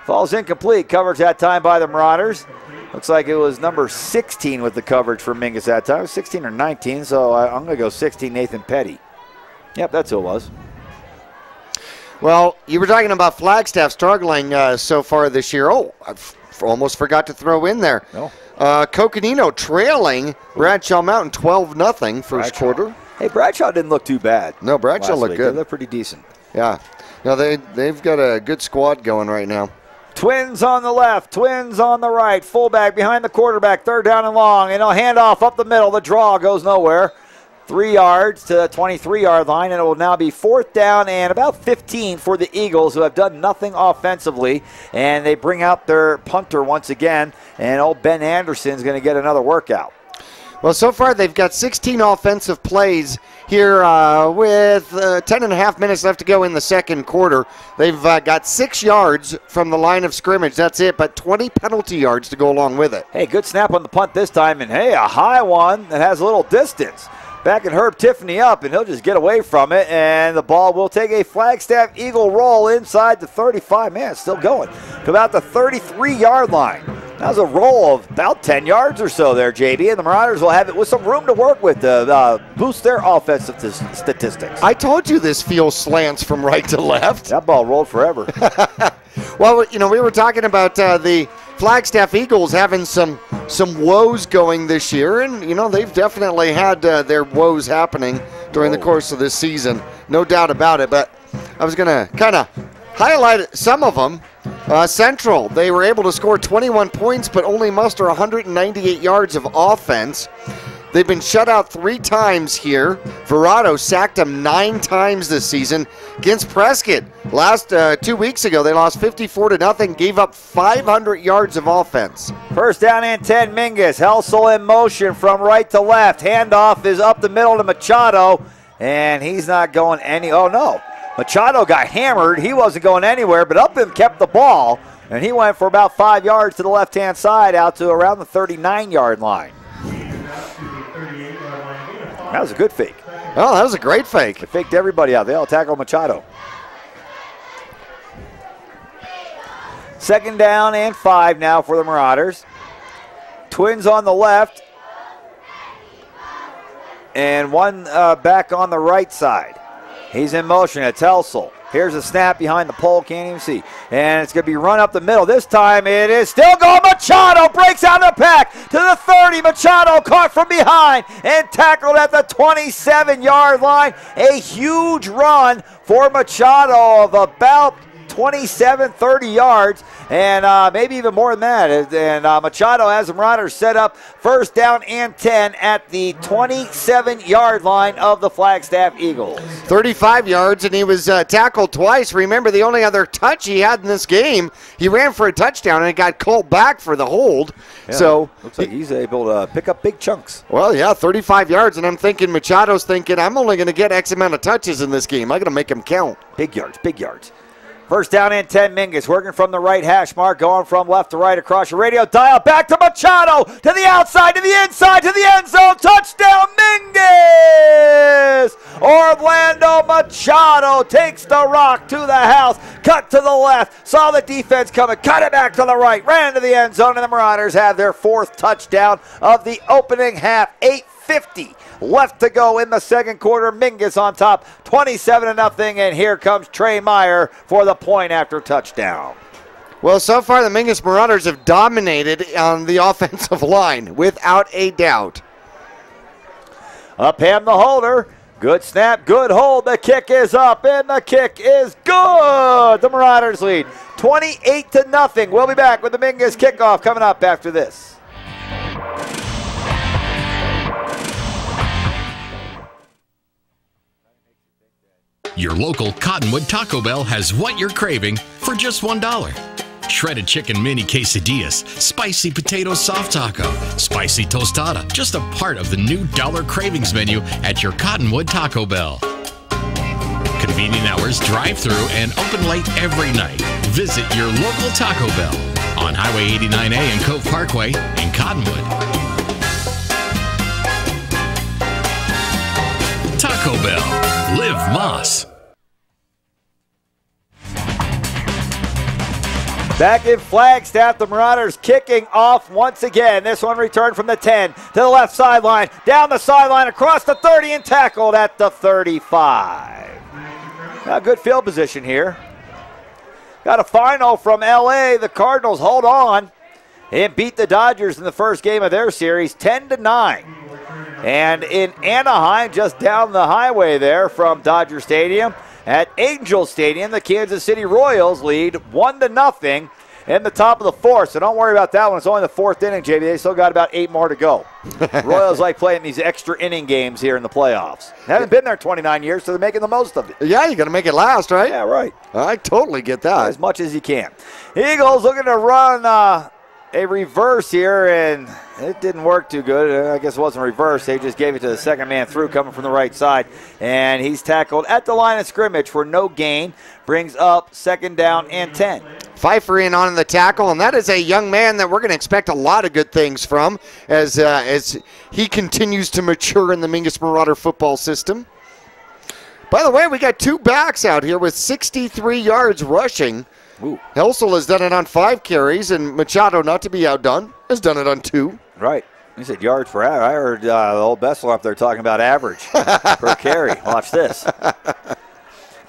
falls incomplete. Coverage that time by the Marauders. Looks like it was number 16 with the coverage for Mingus that time. It was 16 or 19, so I'm going to go 16, Nathan Petty. Yep, that's who it was. Well, you were talking about Flagstaff struggling so far this year. Oh, I almost forgot to throw in there. No. Coconino trailing Bradshaw Mountain 12-0 first quarter. Hey, Bradshaw didn't look too bad. No, Bradshaw looked good. They look pretty decent. Yeah. No, they've got a good squad going right now. Twins on the left, Twins on the right. Fullback behind the quarterback, third down and long. And a handoff up the middle. The draw goes nowhere. 3 yards to the 23-yard line, and it will now be fourth down and about 15 for the Eagles, who have done nothing offensively. And they bring out their punter once again, and old Ben Anderson's going to get another workout. Well, so far they've got 16 offensive plays here with 10 and a half minutes left to go in the second quarter. They've got 6 yards from the line of scrimmage. That's it, but 20 penalty yards to go along with it. Hey, good snap on the punt this time, and hey, a high one that has a little distance. Backing Herb Tiffany up, and he'll just get away from it, and the ball will take a Flagstaff Eagle roll inside the 35. Man, it's still going. To about the 33-yard line. That was a roll of about 10 yards or so there, JB, and the Marauders will have it with some room to work with to boost their offensive statistics. I told you this field slants from right to left. That ball rolled forever. Well, you know, we were talking about the Flagstaff Eagles having some woes going this year, and, you know, they've definitely had their woes happening during the course of this season. No doubt about it, but I was going to kind of highlight some of them. Central, they were able to score 21 points but only muster 198 yards of offense. They've been shut out 3 times here. Verado sacked them 9 times this season. Against Prescott, last 2 weeks ago, they lost 54-0, gave up 500 yards of offense. First down and 10, Mingus. Helsel in motion from right to left. Handoff is up the middle to Machado. and he's not going any. Oh, no. Machado got hammered. He wasn't going anywhere, but Upham kept the ball, and he went for about 5 yards to the left-hand side out to around the 39-yard line. That was a good fake. Oh, that was a great fake. It faked everybody out. They all tackled Machado. 2nd down and 5 now for the Marauders. Twins on the left. And one back on the right side. He's in motion. It's Helsel. Here's a snap behind the pole. Can't even see. And it's going to be run up the middle. This time it is still going. Machado breaks out of the pack to the 30. Machado caught from behind and tackled at the 27-yard line. A huge run for Machado of about 27, 30 yards, and maybe even more than that. And Machado has the Marauders set up 1st down and 10 at the 27-yard line of the Flagstaff Eagles. 35 yards, and he was tackled twice. Remember, the only other touch he had in this game, he ran for a touchdown, and it got called back for the hold. Yeah, so looks like he's able to pick up big chunks. Well, yeah, 35 yards, and I'm thinking Machado's thinking, I'm only going to get X amount of touches in this game. I'm going to make him count. Big yards, big yards. 1st down and 10, Mingus working from the right hash mark, going from left to right across your radio dial. Back to Machado, to the outside, to the inside, to the end zone. Touchdown, Mingus! Orlando Machado takes the rock to the house, cut to the left, saw the defense coming, cut it back to the right, ran to the end zone, and the Marauders have their 4th touchdown of the opening half. 8:50 left to go in the 2nd quarter. Mingus on top, 27-0, and here comes Trey Meyer for the point after touchdown. Well, so far the Mingus Marauders have dominated on the offensive line, without a doubt. Upham the holder. Good snap, good hold. The kick is up, and the kick is good. The Marauders lead 28-0. We'll be back with the Mingus kickoff coming up after this. Your local Cottonwood Taco Bell has what you're craving for just $1. Shredded chicken mini quesadillas, spicy potato soft taco, spicy tostada, just a part of the new Dollar Cravings menu at your Cottonwood Taco Bell. Convenient hours, drive-thru, and open late every night. Visit your local Taco Bell on Highway 89A and Cove Parkway in Cottonwood. Taco Bell. Live Moss. Back in Flagstaff, the Marauders kicking off once again. This one returned from the 10 to the left sideline, down the sideline, across the 30, and tackled at the 35. Now, good field position here. Got a final from L.A. The Cardinals hold on and beat the Dodgers in the first game of their series 10-9. And in Anaheim, just down the highway there from Dodger Stadium, at Angel Stadium, the Kansas City Royals lead 1-0 in the top of the 4th. So don't worry about that one. It's only the 4th inning, JB. They still got about 8 more to go. Royals like playing these extra inning games here in the playoffs. They haven't been there 29 years, so they're making the most of it. Yeah, you got to make it last, right? Yeah, right. I totally get that. As much as you can. Eagles looking to run a reverse here, and it didn't work too good. I guess it wasn't reverse. They just gave it to the second man through, coming from the right side, and he's tackled at the line of scrimmage for no gain. Brings up 2nd down and 10. Pfeiffer in on the tackle, and that is a young man that we're going to expect a lot of good things from as he continues to mature in the Mingus Marauder football system. By the way, we got 2 backs out here with 63 yards rushing. Ooh. Helsel has done it on 5 carries, and Machado, not to be outdone, has done it on 2. Right. He said yards per average. I heard the old Bessel up there talking about average per carry. Watch this.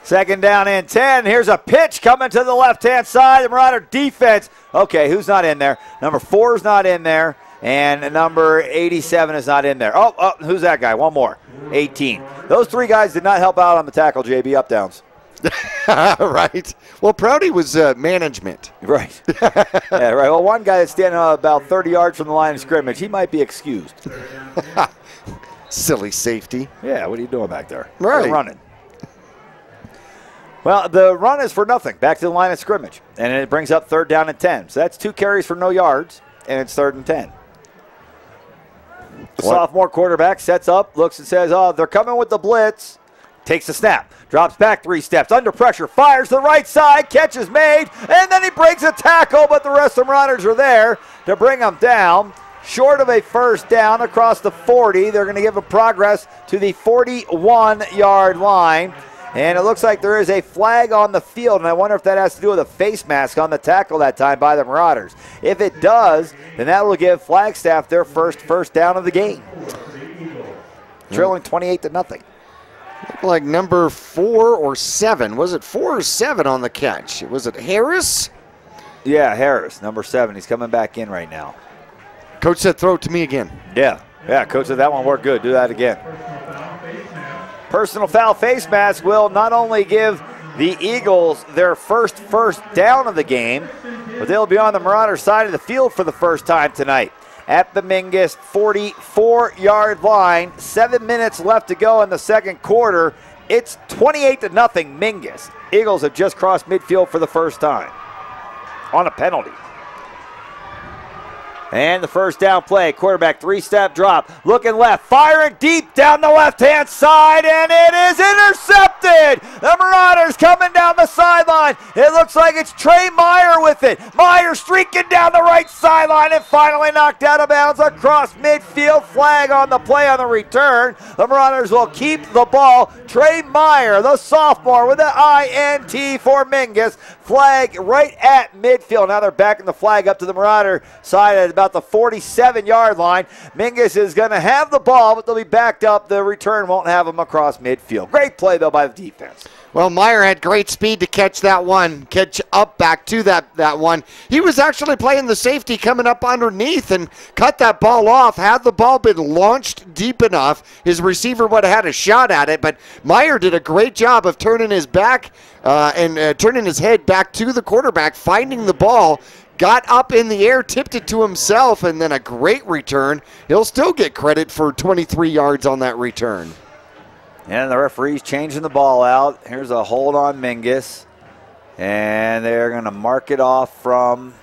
2nd down and 10. Here's a pitch coming to the left-hand side. The Marauder defense. Okay, who's not in there? Number 4 is not in there, and number 87 is not in there. Oh, who's that guy? One more. 18. Those 3 guys did not help out on the tackle, JB, up downs. Right. Well, Prouty was management. Right. Yeah, right. Well, one guy that's standing about 30 yards from the line of scrimmage, he might be excused. Silly safety. Yeah, what are you doing back there? Right. They're running. Well, the run is for nothing. Back to the line of scrimmage. And it brings up 3rd down and 10. So that's 2 carries for no yards, and it's 3rd and 10. The sophomore quarterback sets up, looks and says, oh, they're coming with the blitz. Takes the snap, drops back 3 steps, under pressure, fires to the right side, catch is made, and then he breaks a tackle, but the rest of the Marauders are there to bring him down. Short of a first down across the 40. They're going to give him progress to the 41-yard line. And it looks like there is a flag on the field, and I wonder if that has to do with a face mask on the tackle that time by the Marauders. If it does, then that will give Flagstaff their first down of the game. Trailing 28-0. Looked like number 4 or 7. Was it 4 or 7 on the catch? Was it Harris? Yeah, Harris, number 7. He's coming back in right now. Coach said throw it to me again. Yeah, Coach said that one worked good. Do that again. Personal foul face mask will not only give the Eagles their first down of the game, but they'll be on the Marauder side of the field for the first time tonight. At the Mingus 44-yard line, 7 minutes left to go in the second quarter. It's 28-0 Mingus. Eagles have just crossed midfield for the first time on a penalty. And the first down play, quarterback 3-step drop, looking left, firing deep down the left-hand side, and it is intercepted. The Marauders coming down the sideline. It looks like it's Trey Meyer with it. Meyer streaking down the right sideline and finally knocked out of bounds across midfield. Flag on the play on the return. The Marauders will keep the ball. Trey Meyer, the sophomore, with the INT for Mingus. Flag right at midfield. Now they're backing the flag up to the Marauder side at about the 47-yard line. Mingus is going to have the ball, but they'll be backed up. The return won't have them across midfield. Great play, though, by the defense. Well, Meyer had great speed to catch that one, catch up back to that one. He was actually playing the safety coming up underneath and cut that ball off. Had the ball been launched deep enough, his receiver would have had a shot at it, but Meyer did a great job of turning his back and turning his head back to the quarterback, finding the ball, got up in the air, tipped it to himself, and then a great return. He'll still get credit for 23 yards on that return. And the referee's changing the ball out. Here's a hold on Mingus. And they're going to mark it off from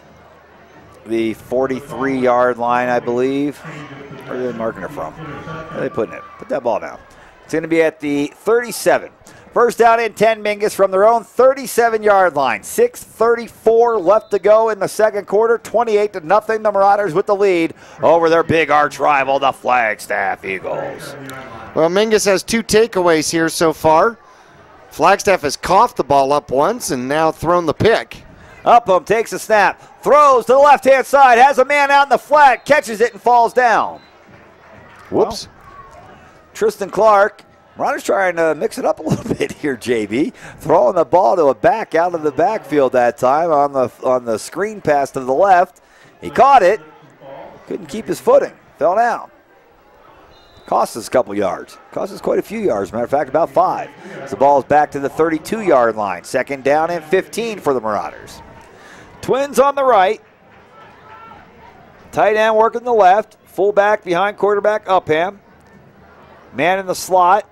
the 43-yard line, I believe. Where are they marking it from? Where are they putting it? Put that ball down. It's going to be at the 37. First down and 10, Mingus from their own 37-yard line. 6:34 left to go in the second quarter. 28-0. The Marauders with the lead over their big arch rival, the Flagstaff Eagles. Well, Mingus has 2 takeaways here so far. Flagstaff has coughed the ball up once and now thrown the pick. Upham takes a snap, throws to the left-hand side, has a man out in the flat, catches it and falls down. Whoops. Well, Tristan Clark. Marauders trying to mix it up a little bit here, JB. Throwing the ball to a back out of the backfield that time on the screen pass to the left. He caught it. Couldn't keep his footing. Fell down. Cost us a couple yards. Cost us quite a few yards. Matter of fact, about 5. As the ball is back to the 32-yard line. Second down and 15 for the Marauders. Twins on the right. Tight end working the left. Fullback behind quarterback Upham. Man in the slot.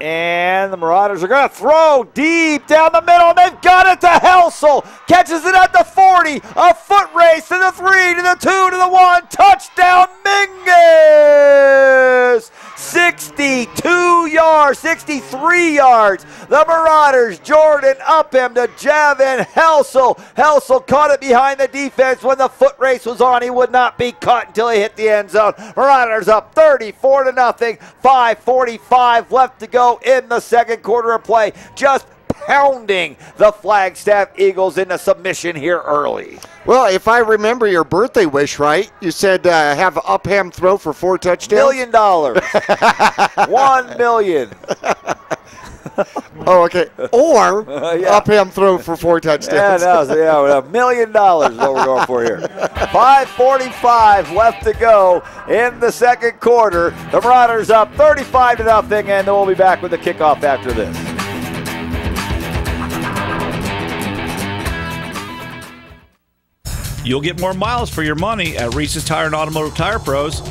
And the Marauders are going to throw deep down the middle. They've got it to Helsel. Catches it at the 40. A foot race to the 3, to the 2, to the 1. Touchdown, Mingus. 62 yards, 63 yards. The Marauders, Jordan Upham to Javin Helsel. Helsel caught it behind the defense when the foot race was on. He would not be caught until he hit the end zone. Marauders up 34-0. 5:45 left to go in the second quarter of play. Just pounding the Flagstaff Eagles into submission here early. Well, if I remember your birthday wish right, you said have Upham throw for 4 touchdowns. $1 million. $1 million. Oh, okay. Or Upham throw for 4 touchdowns. $1 million is what we're going for here. 5:45 left to go in the second quarter. The Marauders up 35-0, and we'll be back with the kickoff after this. You'll get more miles for your money at Reese's Tire and Automotive Tire Pros.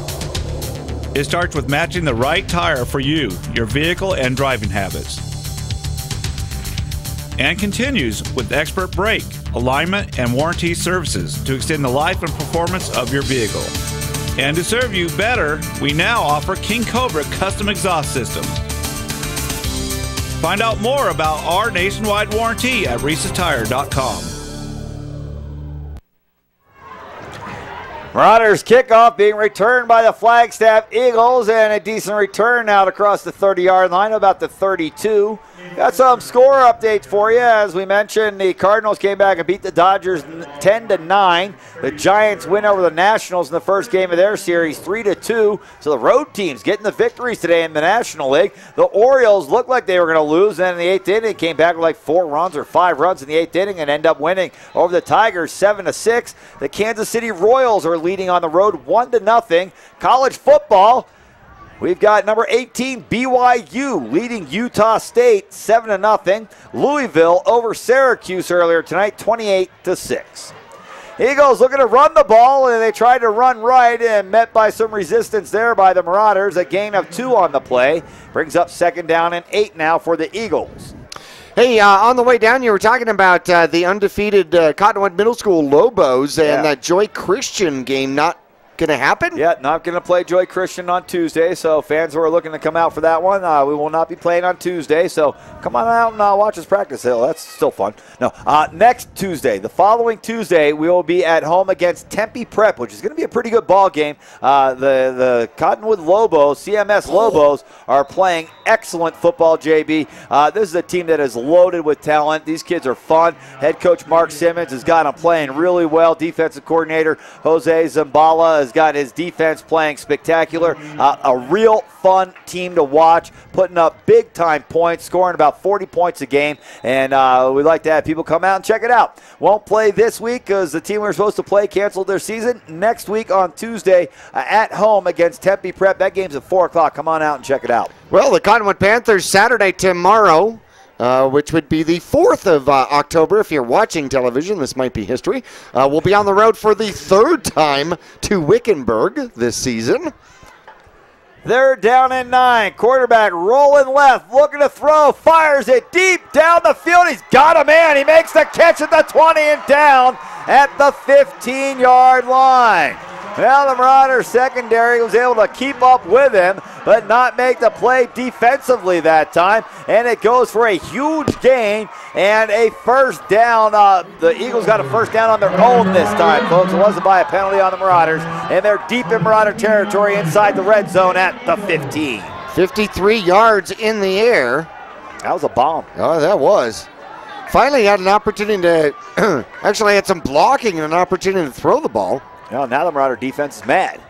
It starts with matching the right tire for you, your vehicle, and driving habits. And continues with expert brake, alignment, and warranty services to extend the life and performance of your vehicle. And to serve you better, we now offer King Cobra custom exhaust systems. Find out more about our nationwide warranty at ReeseTire.com. Marauders kickoff being returned by the Flagstaff Eagles, and a decent return out across the 30-yard line, about the 32. Got some score updates for you. As we mentioned, the Cardinals came back and beat the Dodgers 10-9. The Giants win over the Nationals in the first game of their series 3-2. So the road teams getting the victories today in the National League. The Orioles looked like they were going to lose, then in the 8th inning came back with like 4 runs or 5 runs in the 8th inning and end up winning over the Tigers 7-6. The Kansas City Royals are leading on the road 1-0. College football, we've got number 18 BYU leading Utah State 7-0. Louisville over Syracuse earlier tonight 28-6. Eagles looking to run the ball, and they tried to run right and met by some resistance there by the Marauders. A gain of 2 on the play. Brings up 2nd down and 8 now for the Eagles. Hey, on the way down, you were talking about the undefeated Cottonwood Middle School Lobos and that Joy Christian game not going to happen? Yeah, not going to play Joy Christian on Tuesday, so fans who are looking to come out for that one, we will not be playing on Tuesday, so come on out and watch us practice. That's still fun. No, next Tuesday, the following Tuesday, we will be at home against Tempe Prep, which is going to be a pretty good ball game. The Cottonwood Lobos, CMS Lobos, are playing excellent football, JB. This is a team that is loaded with talent. These kids are fun. Head coach Mark Simmons has got them playing really well. Defensive coordinator Jose Zambala has got his defense playing spectacular. A real fun team to watch, putting up big-time points, scoring about 40 points a game, and we'd like to have people come out and check it out. Won't play this week because the team we were supposed to play canceled their season. Next week on Tuesday at home against Tempe Prep. That game's at 4 o'clock. Come on out and check it out. Well, the Cottonwood Panthers Saturday tomorrow, which would be the 4th of October. If you're watching television, this might be history. We'll be on the road for the 3rd time to Wickenburg this season. They're down in 9. Quarterback rolling left, looking to throw, fires it deep down the field. He's got a man. He makes the catch at the 20 and down at the 15-yard line. Well, the Marauders secondary was able to keep up with him, but not make the play defensively that time. And it goes for a huge gain and a first down. The Eagles got a first down on their own this time, folks. It wasn't by a penalty on the Marauders. And they're deep in Marauder territory inside the red zone at the 15. 53 yards in the air. That was a bomb. Oh, that was. Finally had an opportunity to, actually had some blocking and an opportunity to throw the ball. Now the Marauder defense is mad.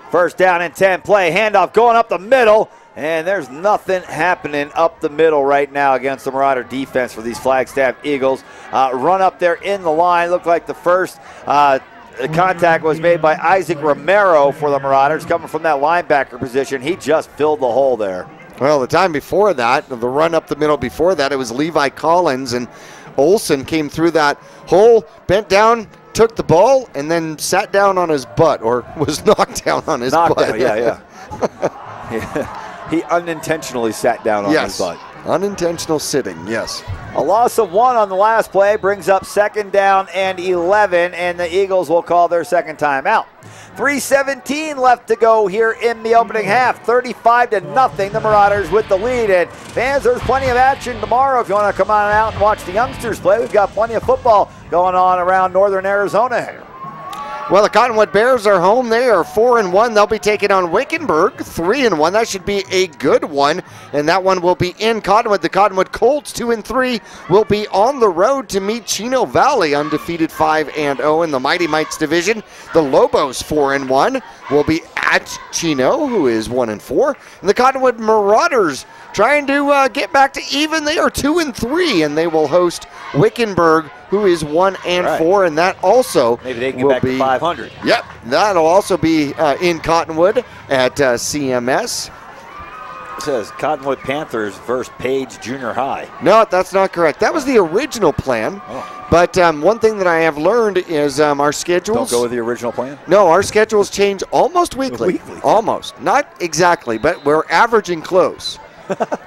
First down and 10 play. Handoff going up the middle. And there's nothing happening up the middle right now against the Marauder defense for these Flagstaff Eagles. Run up there in the line. Looked like the first contact was made by Isaac Romero for the Marauders coming from that linebacker position. He just filled the hole there. Well, the time before that, the run up the middle before that, it was Levi Collins, and Olson came through that hole, bent down, took the ball, and then sat down on his butt, or was knocked down on his butt. Down, yeah. He unintentionally sat down on his butt. Unintentional sitting, yes. A loss of 1 on the last play brings up 2nd down and 11, and the Eagles will call their second timeout. 3:17 left to go here in the opening half. 35-0, the Marauders with the lead. And fans, there's plenty of action tomorrow if you want to come on out and watch the youngsters play. We've got plenty of football going on around northern Arizona here. Well, the Cottonwood Bears are home. They are 4-1. They'll be taking on Wickenburg, 3-1. That should be a good one, and that one will be in Cottonwood. The Cottonwood Colts, 2-3, will be on the road to meet Chino Valley, undefeated 5-0 in the Mighty Mites division. The Lobos, 4-1, will be at Chino, who is 1-4. And the Cottonwood Marauders trying to get back to even. They are 2-3, and they will host Wickenburg, who is 1-4, and that also maybe they can get back to 500. Yep, that'll also be in Cottonwood at CMS. It says Cottonwood Panthers versus Page Junior High. No, that's not correct. That was the original plan. Oh. But one thing that I have learned is our schedules. Don't go with the original plan? No, our schedules change almost weekly. Almost. Not exactly, but we're averaging close.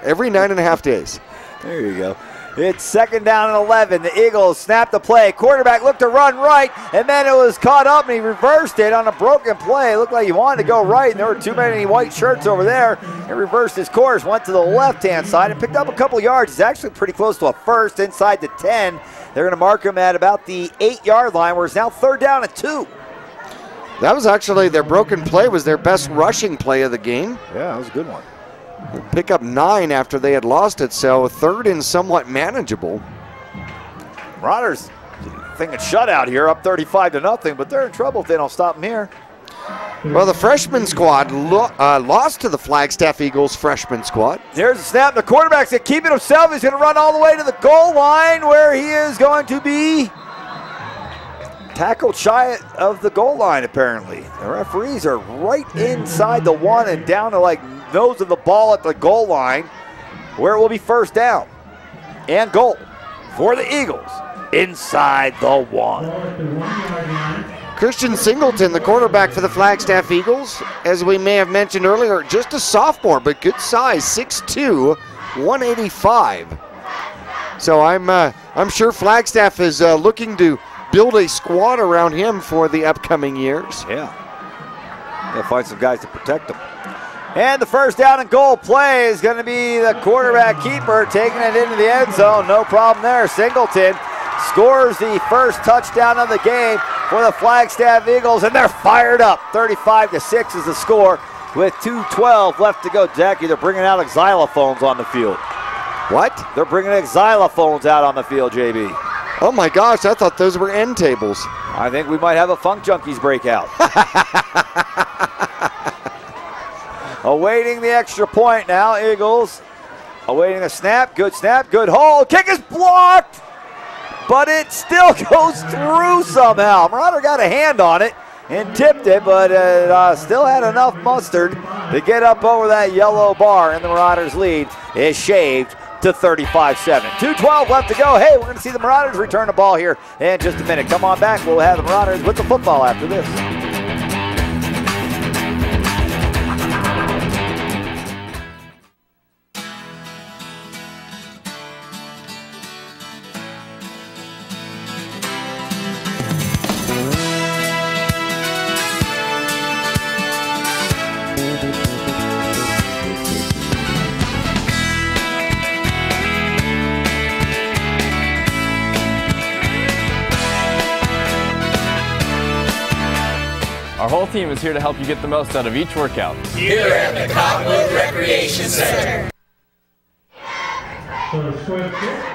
Every 9.5 days. There you go. It's 2nd down and 11. The Eagles snap the play. Quarterback looked to run right, and then it was caught up, and he reversed it on a broken play. It looked like he wanted to go right, and there were too many white shirts over there. He reversed his course, went to the left-hand side, and picked up a couple yards. He's actually pretty close to a first inside the 10. They're going to mark him at about the 8-yard line, where it's now 3rd down and 2. That was actually their broken play, was their best rushing play of the game. Yeah, that was a good one. Pick up 9 after they had lost it, so 3rd and somewhat manageable. Marauders thinking shutout here, up 35-0, but they're in trouble if they don't stop them here. Well, the freshman squad lost to the Flagstaff Eagles freshman squad. Here's the snap. The quarterback's going to keep it himself. He's going to run all the way to the goal line, where he is going to be tackled shy of the goal line, apparently. The referees are right inside the 1 and down to like nose of the ball at the goal line, where it will be 1st down and goal for the Eagles inside the 1. Christian Singleton, the quarterback for the Flagstaff Eagles, as we may have mentioned earlier, just a sophomore, but good size, 6'2", 185. So I'm sure Flagstaff is looking to build a squad around him for the upcoming years. Yeah. They'll find some guys to protect them. And the 1st down and goal play is going to be the quarterback keeper taking it into the end zone. No problem there. Singleton scores the first touchdown of the game for the Flagstaff Eagles, and they're fired up. 35-6 is the score with 2:12 left to go. Jackie, they're bringing out xylophones on the field. What? They're bringing xylophones out on the field, JB. Oh my gosh, I thought those were end tables. I think we might have a Funk Junkies breakout. Awaiting the extra point now, Eagles. Awaiting a snap, good hold. Kick is blocked, but it still goes through somehow. Marauder got a hand on it and tipped it, but it still had enough mustard to get up over that yellow bar, and the Marauders' lead is shaved to 35-7. 2:12 left to go. Hey, we're going to see the Marauders return the ball here in just a minute. Come on back. We'll have the Marauders with the football after this. Our whole team is here to help you get the most out of each workout. Here at the Cottonwood Recreation Center.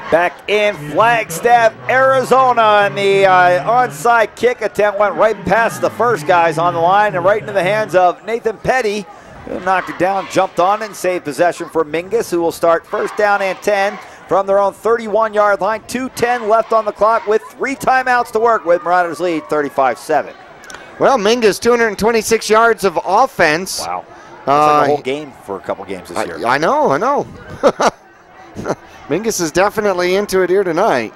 Back in Flagstaff, Arizona, and the onside kick attempt went right past the first guys on the line and right into the hands of Nathan Petty, who knocked it down, jumped on it, and saved possession for Mingus, who will start 1st down and 10 from their own 31-yard line. 2:10 left on the clock with 3 timeouts to work with. Marauders lead 35-7. Well, Mingus, 226 yards of offense. Wow. That's like a whole game for a couple games this year. I know. Mingus is definitely into it here tonight.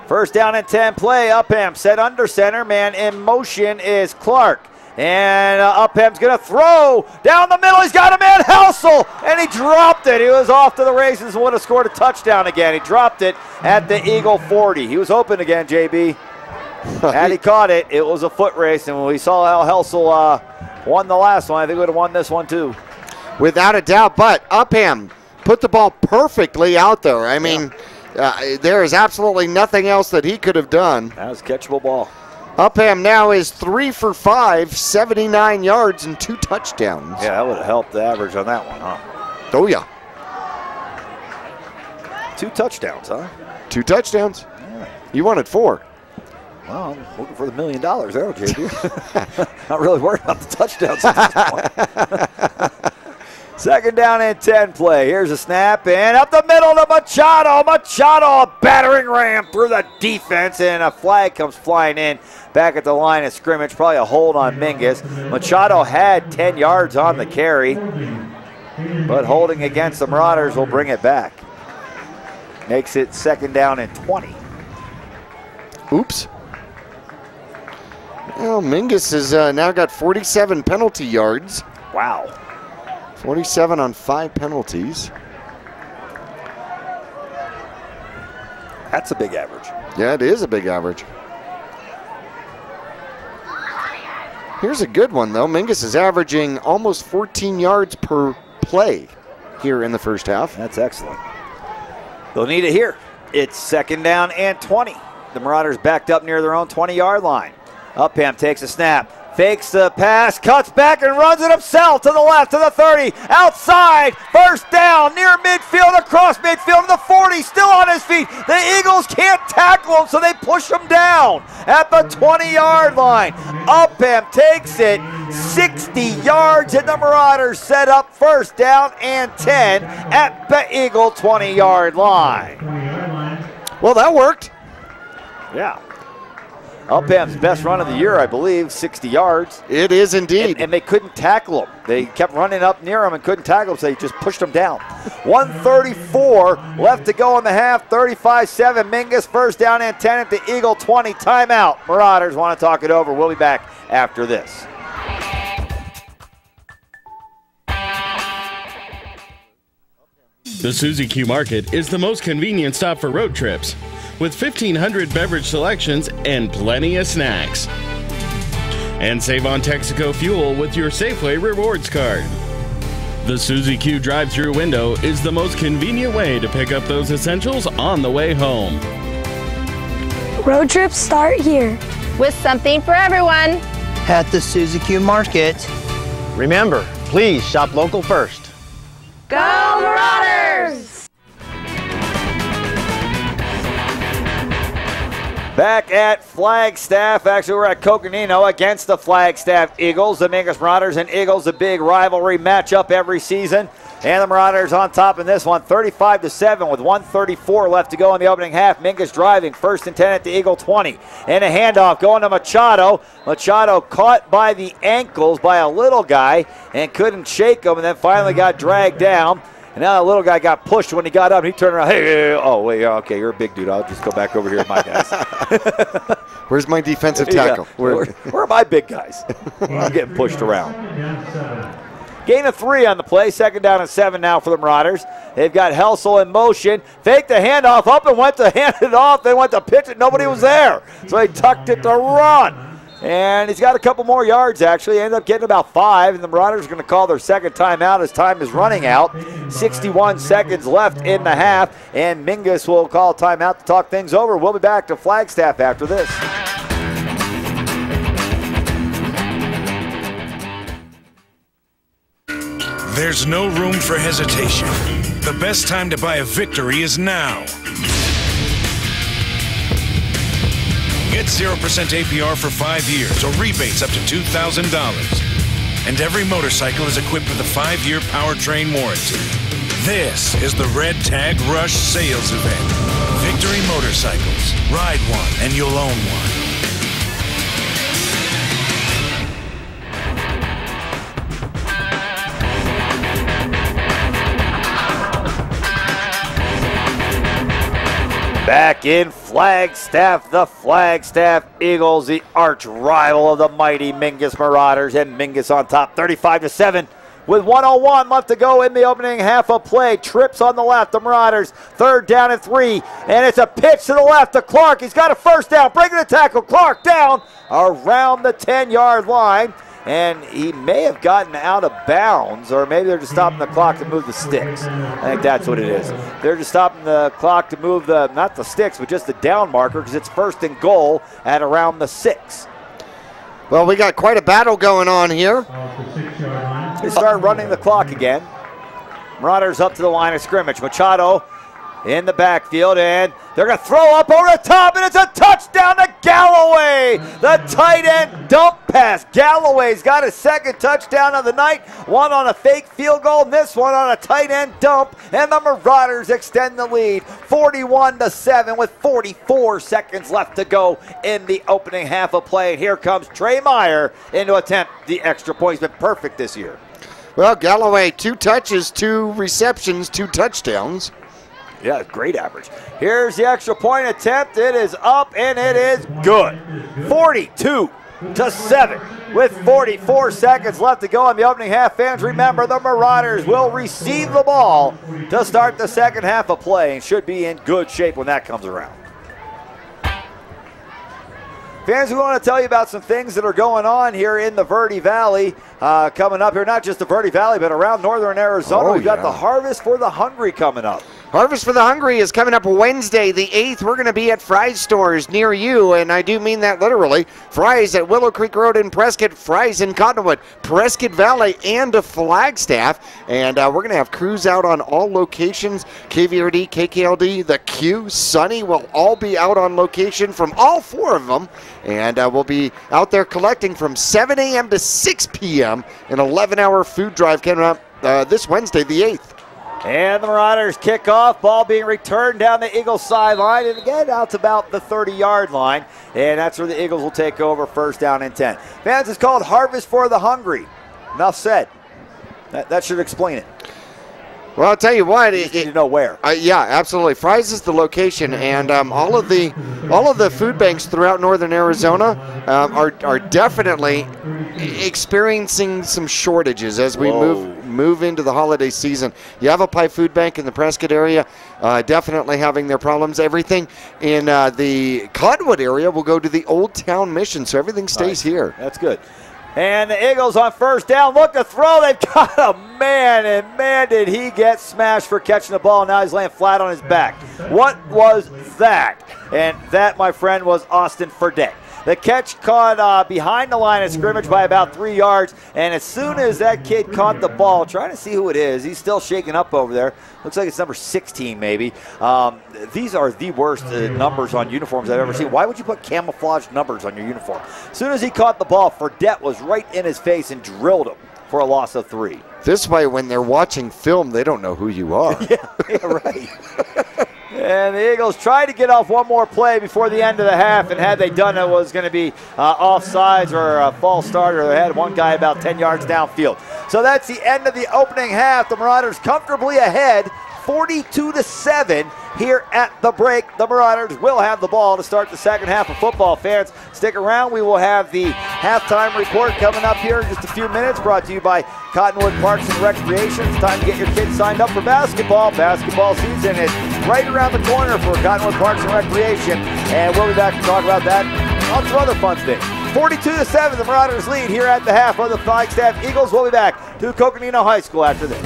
1st down and 10 play. Upham set under center. Man in motion is Clark. And Upham's going to throw down the middle. He's got a man, Helsel, and he dropped it. He was off to the races and would have scored a touchdown again. He dropped it at the Eagle 40. He was open again, JB. Had he caught it, it was a foot race, and when we saw how Helsel won the last one, I think we would have won this one too. Without a doubt, but Upham put the ball perfectly out there. I mean, there is absolutely nothing else that he could have done. That was a catchable ball. Upham now is 3 for 5, 79 yards and 2 touchdowns. Yeah, that would have helped the average on that one, huh? Oh, yeah. 2 touchdowns, huh? 2 touchdowns. Yeah. You wanted 4. Well, I'm looking for the $1 million there, JB. Not really worried about the touchdowns at this point. 2nd down and 10 play. Here's a snap, and up the middle to Machado. Machado, a battering ram through the defense, and a flag comes flying in back at the line of scrimmage. Probably a hold on Mingus. Machado had 10 yards on the carry, but holding against the Marauders will bring it back. Makes it 2nd down and 20. Oops. Well, Mingus has now got 47 penalty yards. Wow. 47 on 5 penalties. That's a big average. Yeah, it is a big average. Here's a good one, though. Mingus is averaging almost 14 yards per play here in the first half. That's excellent. They'll need it here. It's 2nd down and 20. The Marauders backed up near their own 20-yard line. Upham takes a snap. Fakes the pass, cuts back and runs it himself to the left, to the 30, outside, first down, near midfield, across midfield to the 40, still on his feet. The Eagles can't tackle him, so they push him down at the 20-yard line. Upham takes it 60 yards, and the Marauders set up 1st down and 10 at the Eagle 20-yard line. Well, that worked. Yeah. Upham's best run of the year, I believe, 60 yards. It is indeed. And they couldn't tackle him. They kept running up near him and couldn't tackle him, so they just pushed him down. 1:34 left to go in the half, 35-7. Mingus, 1st down and 10 at the Eagle 20. Timeout. Marauders want to talk it over. We'll be back after this. The Suzy Q Market is the most convenient stop for road trips, with 1,500 beverage selections and plenty of snacks. And save on Texaco fuel with your Safeway Rewards card. The Suzy Q drive-thru window is the most convenient way to pick up those essentials on the way home. Road trips start here. With something for everyone. At the Suzy Q Market. Remember, please shop local first. Go Marauders! Back at Flagstaff. Actually, we're at Coconino against the Flagstaff Eagles. The Mingus Marauders and Eagles, a big rivalry matchup every season. And the Marauders on top in this one, 35-7 with 1:34 left to go in the opening half. Mingus driving, 1st and 10 at the Eagle 20. And a handoff going to Machado. Machado caught by the ankles by a little guy and couldn't shake him, and then finally got dragged down. And now the little guy got pushed when he got up. And he turned around. Hey, oh, wait, yeah, okay, you're a big dude. I'll just go back over here with my guys. Where's my defensive tackle? Yeah. Where are my big guys? I'm getting pushed around. Gain of 3 on the play. 2nd down and 7 now for the Marauders. They've got Helsel in motion. Faked the handoff up and went to hand it off. They went to pitch it. Nobody was there. So they tucked it to run. And he's got a couple more yards, actually. Ended up getting about 5. And the Marauders are going to call their 2nd timeout as time is running out. 61 seconds left in the half. And Mingus will call timeout to talk things over. We'll be back to Flagstaff after this. There's no room for hesitation. The best time to buy a victory is now. Get 0% APR for 5 years or rebates up to $2,000. And every motorcycle is equipped with a 5-year powertrain warranty. This is the Red Tag Rush Sales Event. Victory Motorcycles. Ride one and you'll own one. Back in Flagstaff, the Flagstaff Eagles, the arch rival of the mighty Mingus Marauders, and Mingus on top, 35-7. With 1:01 left to go in the opening half of play. Trips on the left, the Marauders, 3rd down and 3. And it's a pitch to the left to Clark. He's got a 1st down, breaking the tackle. Clark down around the 10-yard line. And he may have gotten out of bounds, or maybe they're just stopping the clock to move the sticks. I think that's what it is. They're just stopping the clock to move not the sticks, but just the down marker, because it's 1st and goal at around the 6. Well, we got quite a battle going on here. They start running the clock again. Marauders up to the line of scrimmage. Machado in the backfield, and they're going to throw up over the top, and it's a touchdown to Galloway. The tight end dump pass. Galloway's got his 2nd touchdown of the night, one on a fake field goal, and this one on a tight end dump, and the Marauders extend the lead 41-7 with 44 seconds left to go in the opening half of play. And here comes Trey Meyer in to attempt the extra point. He's been perfect this year. Well, Galloway, 2 touches, 2 receptions, 2 touchdowns. Yeah, great average. Here's the extra point attempt. It is up, and it is good. 42-7 with 44 seconds left to go in the opening half. Fans, remember, the Marauders will receive the ball to start the 2nd half of play and should be in good shape when that comes around. Fans, we want to tell you about some things that are going on here in the Verde Valley. Coming up here, not just the Verde Valley, but around northern Arizona. We've got the Harvest for the Hungry coming up. Harvest for the Hungry is coming up Wednesday, the 8th. We're going to be at Fry's stores near you, and I do mean that literally. Fry's at Willow Creek Road in Prescott, Fry's in Cottonwood, Prescott Valley, and Flagstaff. And we're going to have crews out on all locations. KVRD, KKLD, The Q, Sunny will all be out on location from all 4 of them. And we'll be out there collecting from 7 a.m. to 6 p.m. an 11-hour food drive coming up this Wednesday, the 8th. And the Marauders kick off, ball being returned down the Eagles sideline, and again out to about the 30-yard line, and that's where the Eagles will take over, first down and 10. Fans, it's called Harvest for the Hungry. Enough said. That should explain it. Well, I'll tell you what. You need to know where. Yeah, absolutely. Fry's is the location, and all of the food banks throughout northern Arizona are definitely experiencing some shortages as we move into the holiday season. Yavapai Food Bank in the Prescott area definitely having their problems. Everything in the Cottonwood area will go to the Old Town Mission, so everything stays here. That's good. And the Eagles on first down look to throw. They've got a man, and man, did he get smashed for catching the ball. Now he's laying flat on his back. What was that? And that, my friend, was Austin Fredette. The catch caught behind the line of scrimmage by about 3 yards, and as soon as that kid caught the ball, trying to see who it is, he's still shaking up over there. Looks like it's number 16 maybe. These are the worst numbers on uniforms I've ever seen. Why would you put camouflage numbers on your uniform? As soon as he caught the ball, Fredette was right in his face and drilled him for a loss of 3. This way, when they're watching film, they don't know who you are. Yeah, right. And the Eagles tried to get off one more play before the end of the half, and had they done it, was going to be offsides or a false start, or they had one guy about 10 yards downfield. So that's the end of the opening half. The Marauders comfortably ahead, 42-7 here at the break. The Marauders will have the ball to start the second half of football. Fans, stick around. We will have the halftime report coming up here in just a few minutes, brought to you by Cottonwood Parks and Recreation. It's time to get your kids signed up for basketball. Basketball season is right around the corner for Cottonwood Parks and Recreation, and we'll be back to talk about that on some other fun things. 42-7, the Marauders lead here at the half of the Flagstaff Eagles. We'll be back to Coconino High School after this.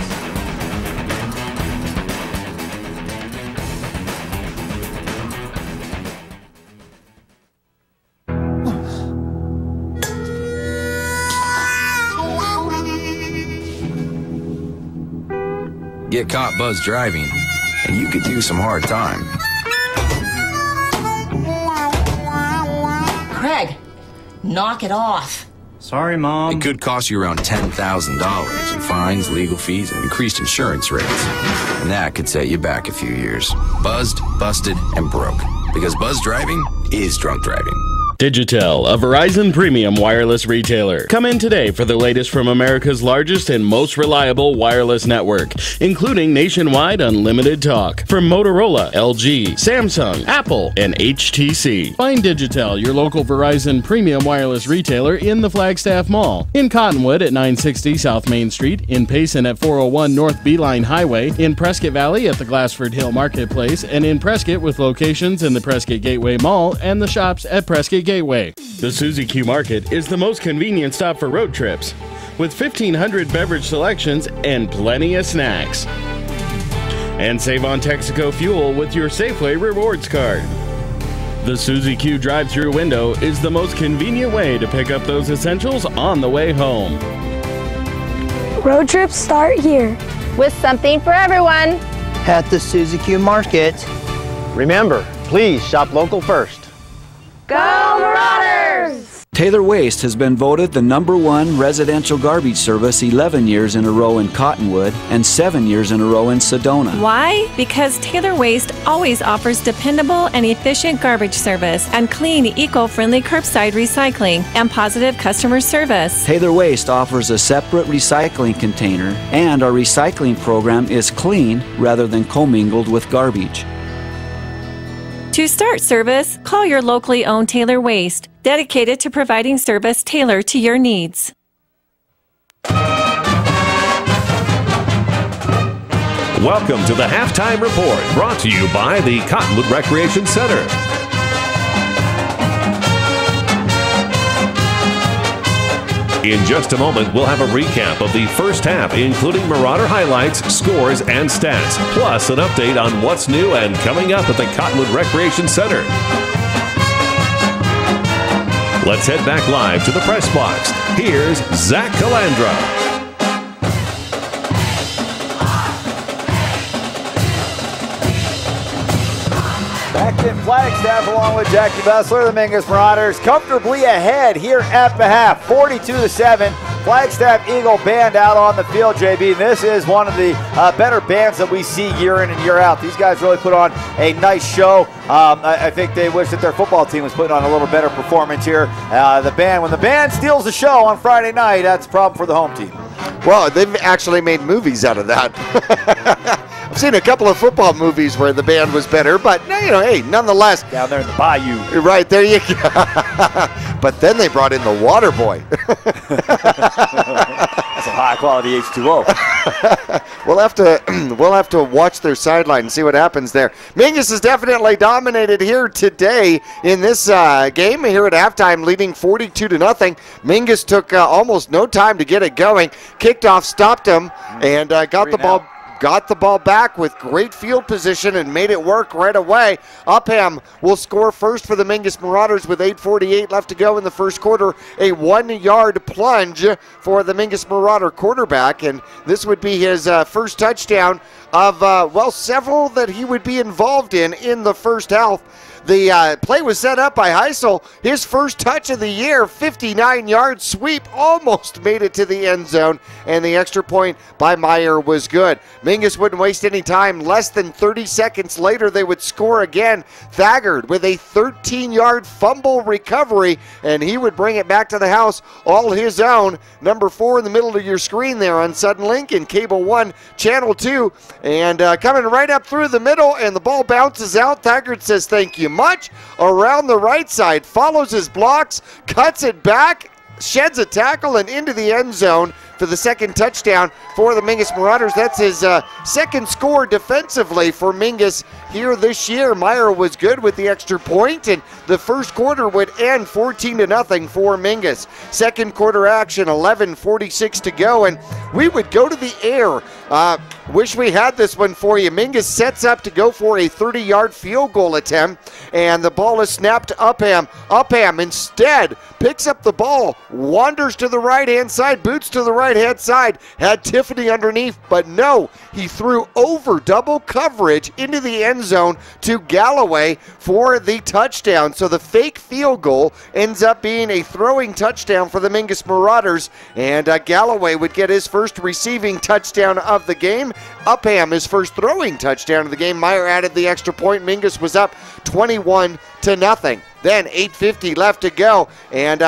Get caught buzz driving, and you could do some hard time. Craig, knock it off. Sorry, Mom. It could cost you around $10,000 in fines, legal fees, and increased insurance rates. And that could set you back a few years. Buzzed, busted, and broke. Because buzz driving is drunk driving. Digitel, a Verizon premium wireless retailer. Come in today for the latest from America's largest and most reliable wireless network, including nationwide unlimited talk from Motorola, LG, Samsung, Apple, and HTC. Find Digitel, your local Verizon premium wireless retailer, in the Flagstaff Mall, in Cottonwood at 960 South Main Street, in Payson at 401 North Beeline Highway, in Prescott Valley at the Glassford Hill Marketplace, and in Prescott with locations in the Prescott Gateway Mall and the shops at Prescott Gateway. The Suzy Q Market is the most convenient stop for road trips, with 1,500 beverage selections and plenty of snacks. And save on Texaco fuel with your Safeway Rewards card. The Suzy Q drive-thru window is the most convenient way to pick up those essentials on the way home. Road trips start here. With something for everyone. At the Suzy Q Market. Remember, please shop local first. Go Marauders! Taylor Waste has been voted the #1 residential garbage service 11 years in a row in Cottonwood and 7 years in a row in Sedona. Why? Because Taylor Waste always offers dependable and efficient garbage service and clean, eco-friendly curbside recycling and positive customer service. Taylor Waste offers a separate recycling container, and our recycling program is clean rather than commingled with garbage. To start service, call your locally owned Taylor Waste, dedicated to providing service tailored to your needs. Welcome to the Halftime Report, brought to you by the Cottonwood Recreation Center. In just a moment, we'll have a recap of the first half, including Marauder highlights, scores, and stats, plus an update on what's new and coming up at the Cottonwood Recreation Center. Let's head back live to the press box. Here's Zach Calandra. Back in Flagstaff along with Jackie Bessler, the Mingus Marauders comfortably ahead here at the half, 42-7. Flagstaff Eagle band out on the field, JB. This is one of the better bands that we see year in and year out. These guys really put on a nice show. I think they wish that their football team was putting on a little better performance here. When the band steals the show on Friday night, that's a problem for the home team. Well, they've actually made movies out of that. I've seen a couple of football movies where the band was better, but hey, nonetheless. Down there in the bayou. Right, there you go. But then they brought in the Water Boy. That's a high quality H2O. We'll have to watch their sideline and see what happens there. Mingus has definitely dominated here today in this game here at halftime, leading 42-0. Mingus took almost no time to get it going. Kicked off, stopped him, and got the ball back with great field position and made it work right away. Upham will score first for the Mingus Marauders with 8:48 left to go in the first quarter. A 1-yard plunge for the Mingus Marauder quarterback, and this would be his first touchdown of, several that he would be involved in the first half. The play was set up by Heisel. His first touch of the year, 59-yard sweep, almost made it to the end zone, and the extra point by Meyer was good. Mingus wouldn't waste any time. Less than 30 seconds later, they would score again. Thagard with a 13-yard fumble recovery, and he would bring it back to the house all his own. Number 4 in the middle of your screen there on Sudden Link and Cable 1, Channel 2, and coming right up through the middle, and the ball bounces out. Thagard says, "Thank you much," around the right side, follows his blocks, cuts it back, sheds a tackle, and into the end zone for the second touchdown for the Mingus Marauders. That's his second score defensively for Mingus here this year. Meyer was good with the extra point, and the first quarter would end 14-0 for Mingus. Second quarter action, 11:46 to go, and we would go to the air. Wish we had this one for you. Mingus sets up to go for a 30-yard field goal attempt, and the ball is snapped to Upham. Upham instead picks up the ball, wanders to the right-hand side, boots to the right-hand side, had Tiffany underneath, but no, he threw over double coverage into the end zone to Galloway for the touchdown. So the fake field goal ends up being a throwing touchdown for the Mingus Marauders, and Galloway would get his first receiving touchdown of the game. Upham his first throwing touchdown of the game. Meyer added the extra point. Mingus was up 21-0. Then 8:50 left to go, and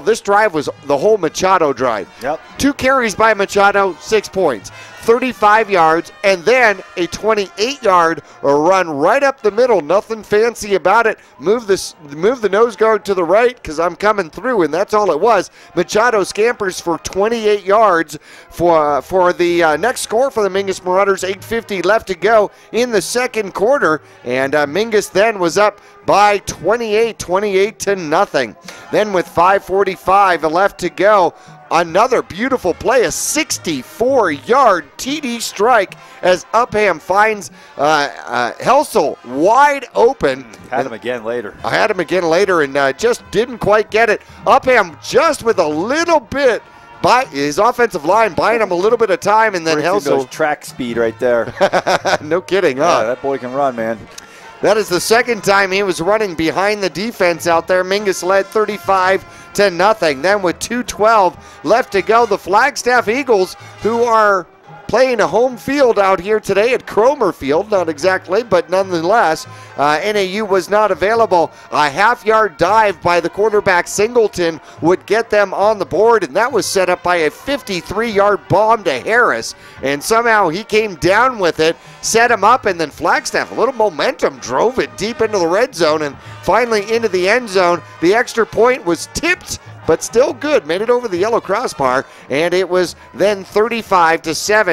this drive was the whole Machado drive. Yep. 2 carries by Machado, 6 points, 35 yards, and then a 28-yard run right up the middle. Nothing fancy about it. Move the nose guard to the right because I'm coming through, and that's all it was. Machado scampers for 28 yards for the next score for the Mingus Marauders. 8:50 left to go in the second quarter, and Mingus then was up by 28-0. Then with 5:45 left to go, another beautiful play, a 64-yard TD strike as Upham finds Helsel wide open. Had him again later. I had him again later and just didn't quite get it. Upham just with a little bit by his offensive line, buying him a little bit of time, and then Helsel. Track speed right there. No kidding, huh? Yeah, that boy can run, man. That is the second time he was running behind the defense out there. Mingus led 35-0. Then with 2:12 left to go, the Flagstaff Eagles, who are playing a home field out here today at Cromer Field, not exactly, but nonetheless, NAU was not available. A half-yard dive by the quarterback Singleton would get them on the board, and that was set up by a 53-yard bomb to Harris, and somehow he came down with it, set him up, and then Flagstaff, a little momentum, drove it deep into the red zone and finally into the end zone. The extra point was tipped but still good. Made it over the yellow crossbar, and it was then 35-7.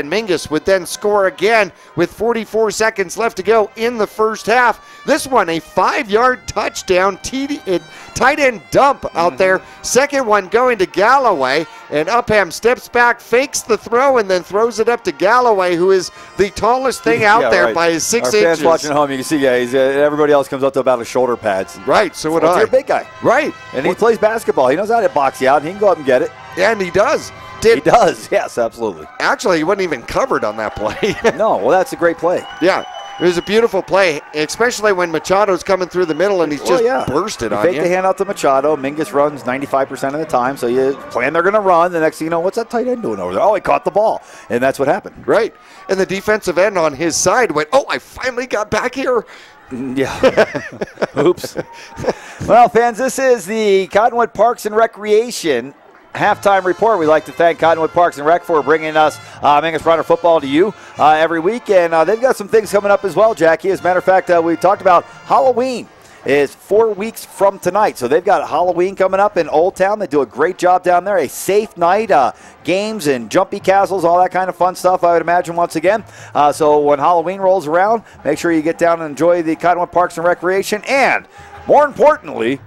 Mingus would then score again with 44 seconds left to go in the first half. This one, a 5-yard touchdown tight end dump out there. Second one going to Galloway, and Upham steps back, fakes the throw, and then throws it up to Galloway, who is the tallest thing out there by his 6 inches. Our fans watching at home, you can see, he's, everybody else comes up to about his shoulder pads. Right, so would I. You're a big guy. Right. And he plays basketball. He knows how to box you out, and he can go up and get it. And he does. He does, yes, absolutely. Actually, he wasn't even covered on that play. No, well, that's a great play. Yeah. It was a beautiful play, especially when Machado's coming through the middle and he's just bursted on you. Fake the hand out to Machado. Mingus runs 95% of the time, so you plan they're going to run. The next thing you know, what's that tight end doing over there? Oh, he caught the ball, and that's what happened. Right, and the defensive end on his side went, oh, I finally got back here. Yeah. Oops. Well, fans, this is the Cottonwood Parks and Recreation halftime report. We'd like to thank Cottonwood Parks and Rec for bringing us Mingus Marauder football to you every week. And they've got some things coming up as well, Jackie. As a matter of fact, we talked about Halloween is 4 weeks from tonight. So they've got Halloween coming up in Old Town. They do a great job down there. A safe night, games and jumpy castles, all that kind of fun stuff, I would imagine, once again. So when Halloween rolls around, make sure you get down and enjoy the Cottonwood Parks and Recreation. And more importantly,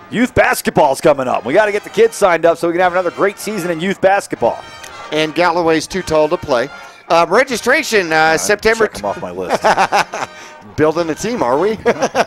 youth basketball's coming up. We got to get the kids signed up so we can have another great season in youth basketball. And Galloway's too tall to play. Registration September. Check them off my list. Building a team, are we?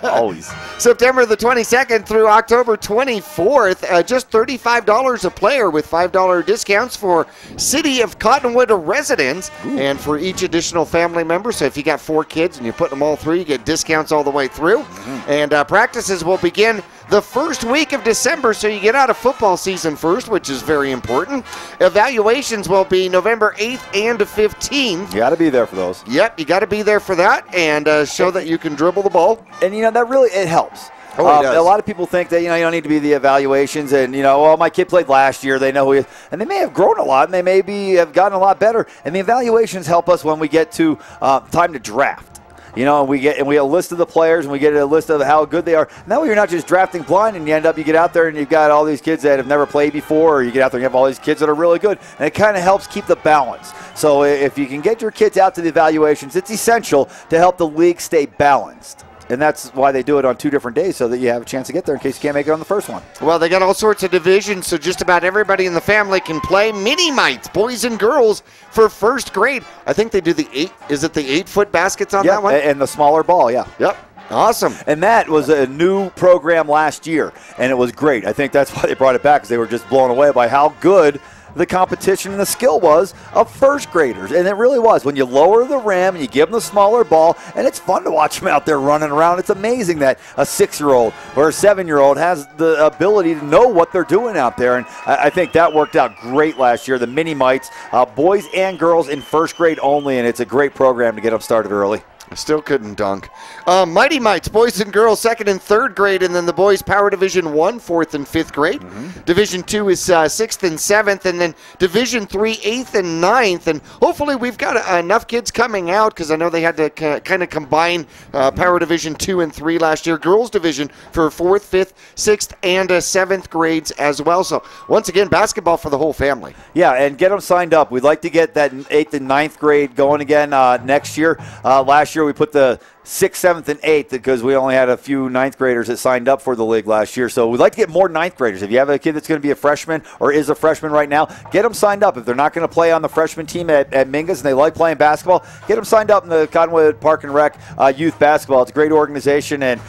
Always. September the 22nd through October 24th, just $35 a player with $5 discounts for City of Cottonwood residents. Ooh. And for each additional family member. So if you got 4 kids and you put them all through, you get discounts all the way through. Mm-hmm. And practices will begin the first week of December, so you get out of football season first, which is very important. Evaluations will be November 8th and 15th. You got to be there for those. Yep, you got to be there for that and show that you can dribble the ball. And, that really, it helps. Oh, it does. A lot of people think that, you don't need to be the evaluations and, well, my kid played last year. They know who he is. And they may have grown a lot, and they maybe have gotten a lot better. And the evaluations help us when we get to time to draft. And we get a list of the players, and we get a list of how good they are. And that way, you're not just drafting blind, and you get out there and you've got all these kids that have never played before, or you get out there and you have all these kids that are really good, and it kind of helps keep the balance. So if you can get your kids out to the evaluations, it's essential to help the league stay balanced. And that's why they do it on 2 different days, so that you have a chance to get there in case you can't make it on the first one. Well, they got all sorts of divisions, so just about everybody in the family can play. Mini-mites, boys and girls, for first grade. I think they do the 8-foot baskets on that one? And the smaller ball, yeah. Yep. Awesome. And that was a new program last year, and it was great. I think that's why they brought it back, because they were just blown away by how good the competition and the skill was of first graders. And it really was. When you lower the rim and you give them the smaller ball, and it's fun to watch them out there running around. It's amazing that a 6-year-old or a 7-year-old has the ability to know what they're doing out there. And I think that worked out great last year. The mini-mites, boys and girls in first grade only, and it's a great program to get them started early. I still couldn't dunk. Mighty Mites, boys and girls, 2nd and 3rd grade, and then the boys Power Division 1, 4th and 5th grade. Mm-hmm. Division 2 is 6th and 7th, and then Division 3, 8th and 9th. And hopefully we've got enough kids coming out, because I know they had to kind of combine Power Division 2 and 3 last year. Girls Division for 4th, 5th, 6th, and 7th grades as well. So once again, basketball for the whole family. Yeah, and get them signed up. We'd like to get that 8th and 9th grade going again next year. Last year we put the 6th, 7th, and 8th because we only had a few 9th graders that signed up for the league last year. So we'd like to get more 9th graders. If you have a kid that's going to be a freshman or is a freshman right now, get them signed up. If they're not going to play on the freshman team at Mingus and they like playing basketball, get them signed up in the Cottonwood Park and Rec Youth Basketball. It's a great organization, and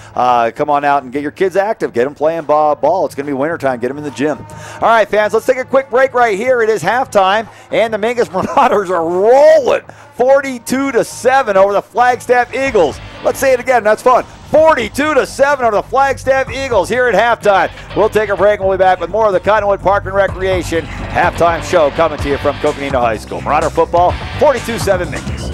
come on out and get your kids active. Get them playing ball. It's going to be wintertime. Get them in the gym. All right, fans, let's take a quick break right here. It is halftime, and the Mingus Marauders are rolling 42-7 over the Flagstaff Eagles. Let's say it again. That's fun. 42-7 over the Flagstaff Eagles here at halftime. We'll take a break and we'll be back with more of the Cottonwood Park and Recreation halftime show coming to you from Coconino High School. Marauder football, 42-7 Mingus.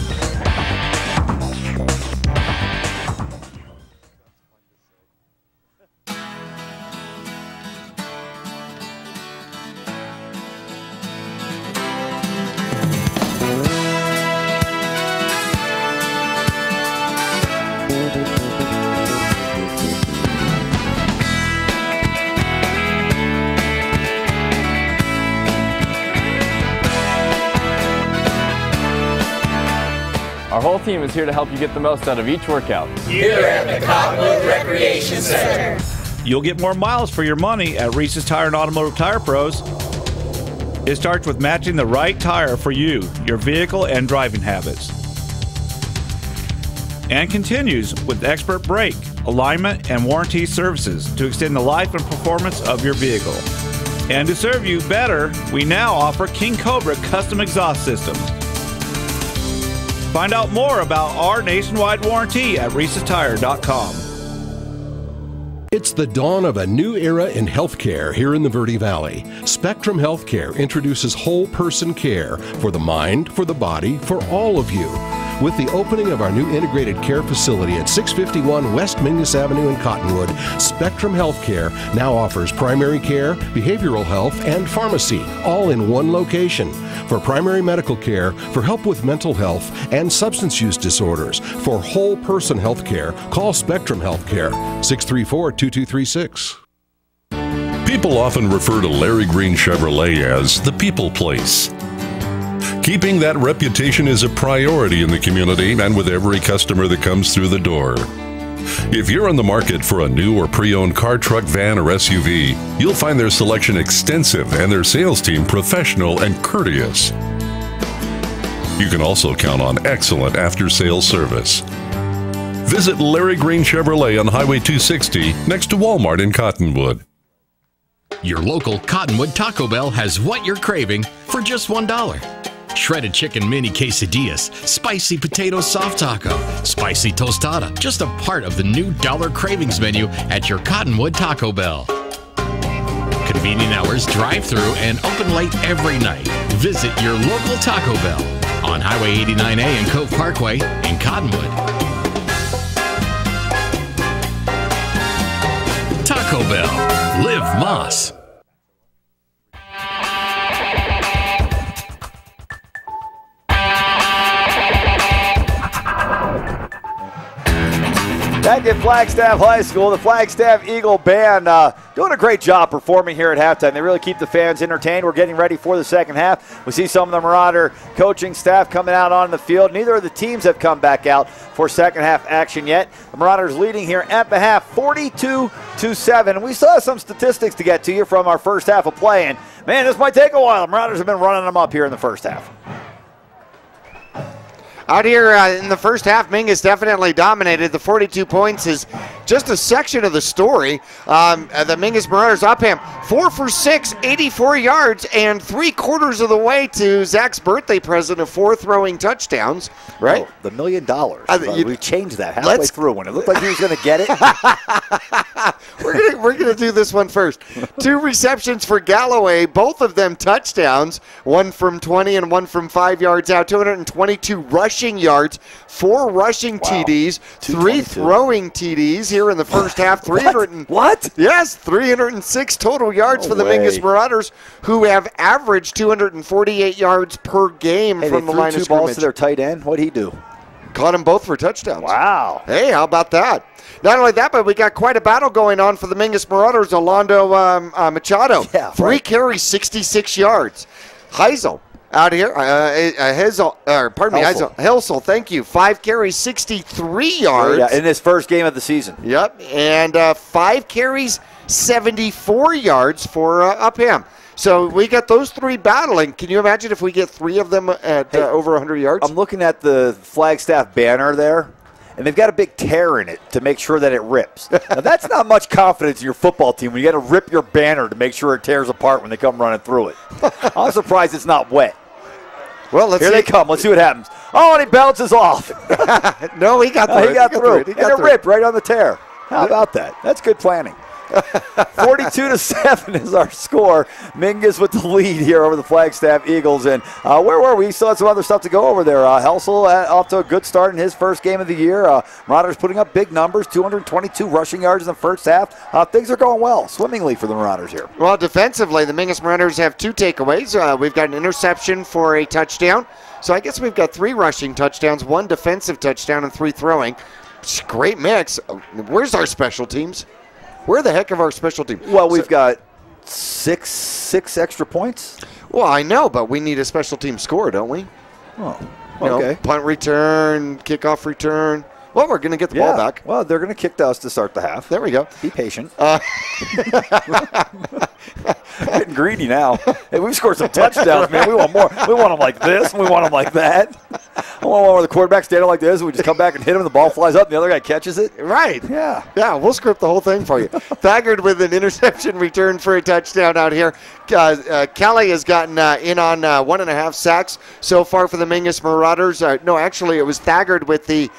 Our whole team is here to help you get the most out of each workout. Here at the Cottonwood Recreation Center. You'll get more miles for your money at Reese's Tire and Automotive Tire Pros. It starts with matching the right tire for you, your vehicle, and driving habits. And continues with expert brake, alignment, and warranty services to extend the life and performance of your vehicle. And to serve you better, we now offer King Cobra custom exhaust systems. Find out more about our nationwide warranty at reesestire.com. It's the dawn of a new era in healthcare here in the Verde Valley. Spectrum Healthcare introduces whole person care for the mind, for the body, for all of you. With the opening of our new integrated care facility at 651 West Mingus Avenue in Cottonwood, Spectrum Healthcare now offers primary care, behavioral health, and pharmacy, all in one location. For primary medical care, for help with mental health and substance use disorders, for whole person health care, call Spectrum Healthcare, 634-2236. People often refer to Larry Green Chevrolet as the people place. Keeping that reputation is a priority in the community and with every customer that comes through the door. If you're on the market for a new or pre-owned car, truck, van, or SUV, you'll find their selection extensive and their sales team professional and courteous. You can also count on excellent after-sales service. Visit Larry Green Chevrolet on Highway 260 next to Walmart in Cottonwood. Your local Cottonwood Taco Bell has what you're craving for just $1. Shredded chicken mini quesadillas, spicy potato soft taco, spicy tostada, just a part of the new $1 cravings menu at your Cottonwood Taco Bell. Convenient hours, drive-through, and open late every night. Visit your local Taco Bell on Highway 89A and Cove Parkway in Cottonwood. Taco Bell. Live Moss. Back at Flagstaff High School, the Flagstaff Eagle Band doing a great job performing here at halftime. They really keep the fans entertained. We're getting ready for the second half. We see some of the Marauder coaching staff coming out on the field. Neither of the teams have come back out for second half action yet. The Marauders leading here at the half 42-7. And we still have some statistics to get to you from our first half of play. And man, this might take a while. The Marauders have been running them up here in the first half. Out here in the first half, Mingus definitely dominated. The 42 points is just a section of the story. The Mingus Marauders Upham, 4 for 6, 84 yards, and 3/4 of the way to Zach's birthday present of 4 throwing touchdowns. Right? Oh, the $1 million. We changed that halfway through when it looked like he was going to get it. We're gonna do this one first. 2 receptions for Galloway, both of them touchdowns. 1 from 20 and 1 from 5 yards out. 222 rushing yards, 4 rushing TDs, 3 throwing TDs here in the first half. 300 What? Yes, 306 total yards for the Mingus Marauders, who have averaged 248 yards per game from the line of scrimmage. They threw 2 balls to their tight end. What'd he do? Caught them both for touchdowns. Wow. Hey, how about that? Not only that, but we got quite a battle going on for the Mingus Marauders. Orlando Machado, 3 carries, 66 yards. Heisel out here, Helsel, thank you. 5 carries, 63 yards. Yeah, in his first game of the season. Yep, and 5 carries, 74 yards for Upham. So we got those 3 battling. Can you imagine if we get 3 of them at over 100 yards? I'm looking at the Flagstaff banner there, and they've got a big tear in it to make sure that it rips. Now, that's not much confidence in your football team when you got to rip your banner to make sure it tears apart when they come running through it. I'm surprised it's not wet. Well, let's Here they come. Let's see what happens. Oh, and he bounces off. No, he got through. He got through. And it ripped right on the tear. How about that? That's good planning. 42-7 is our score. Mingus with the lead here over the Flagstaff Eagles. And where were we? Still had some other stuff to go over there. Helsel off to a good start in his first game of the year. Marauders putting up big numbers, 222 rushing yards in the first half. Things are going well, swimmingly for the Marauders here. Well, defensively, the Mingus Marauders have 2 takeaways. We've got an interception for a touchdown. So I guess we've got 3 rushing touchdowns, 1 defensive touchdown, and 3 throwing. It's a great mix. Where's our special teams? Where the heck are our special teams? Well, we've got six extra points. Well, I know, but we need a special team score, don't we? Oh. punt return, kickoff return. Well, we're going to get the ball back. Well, they're going to kick to us to start the half. There we go. Be patient. Getting greedy now. Hey, we've scored some touchdowns, man. We want more. We want them like this. We want them like that. I want one where the quarterback's standing like this. We just come back and hit him, and the ball flies up, and the other guy catches it. Right. Yeah. Yeah, we'll script the whole thing for you. Thagard with an interception return for a touchdown out here. Kelly has gotten in on 1.5 sacks so far for the Mingus Marauders. No, actually, it was Thagard with the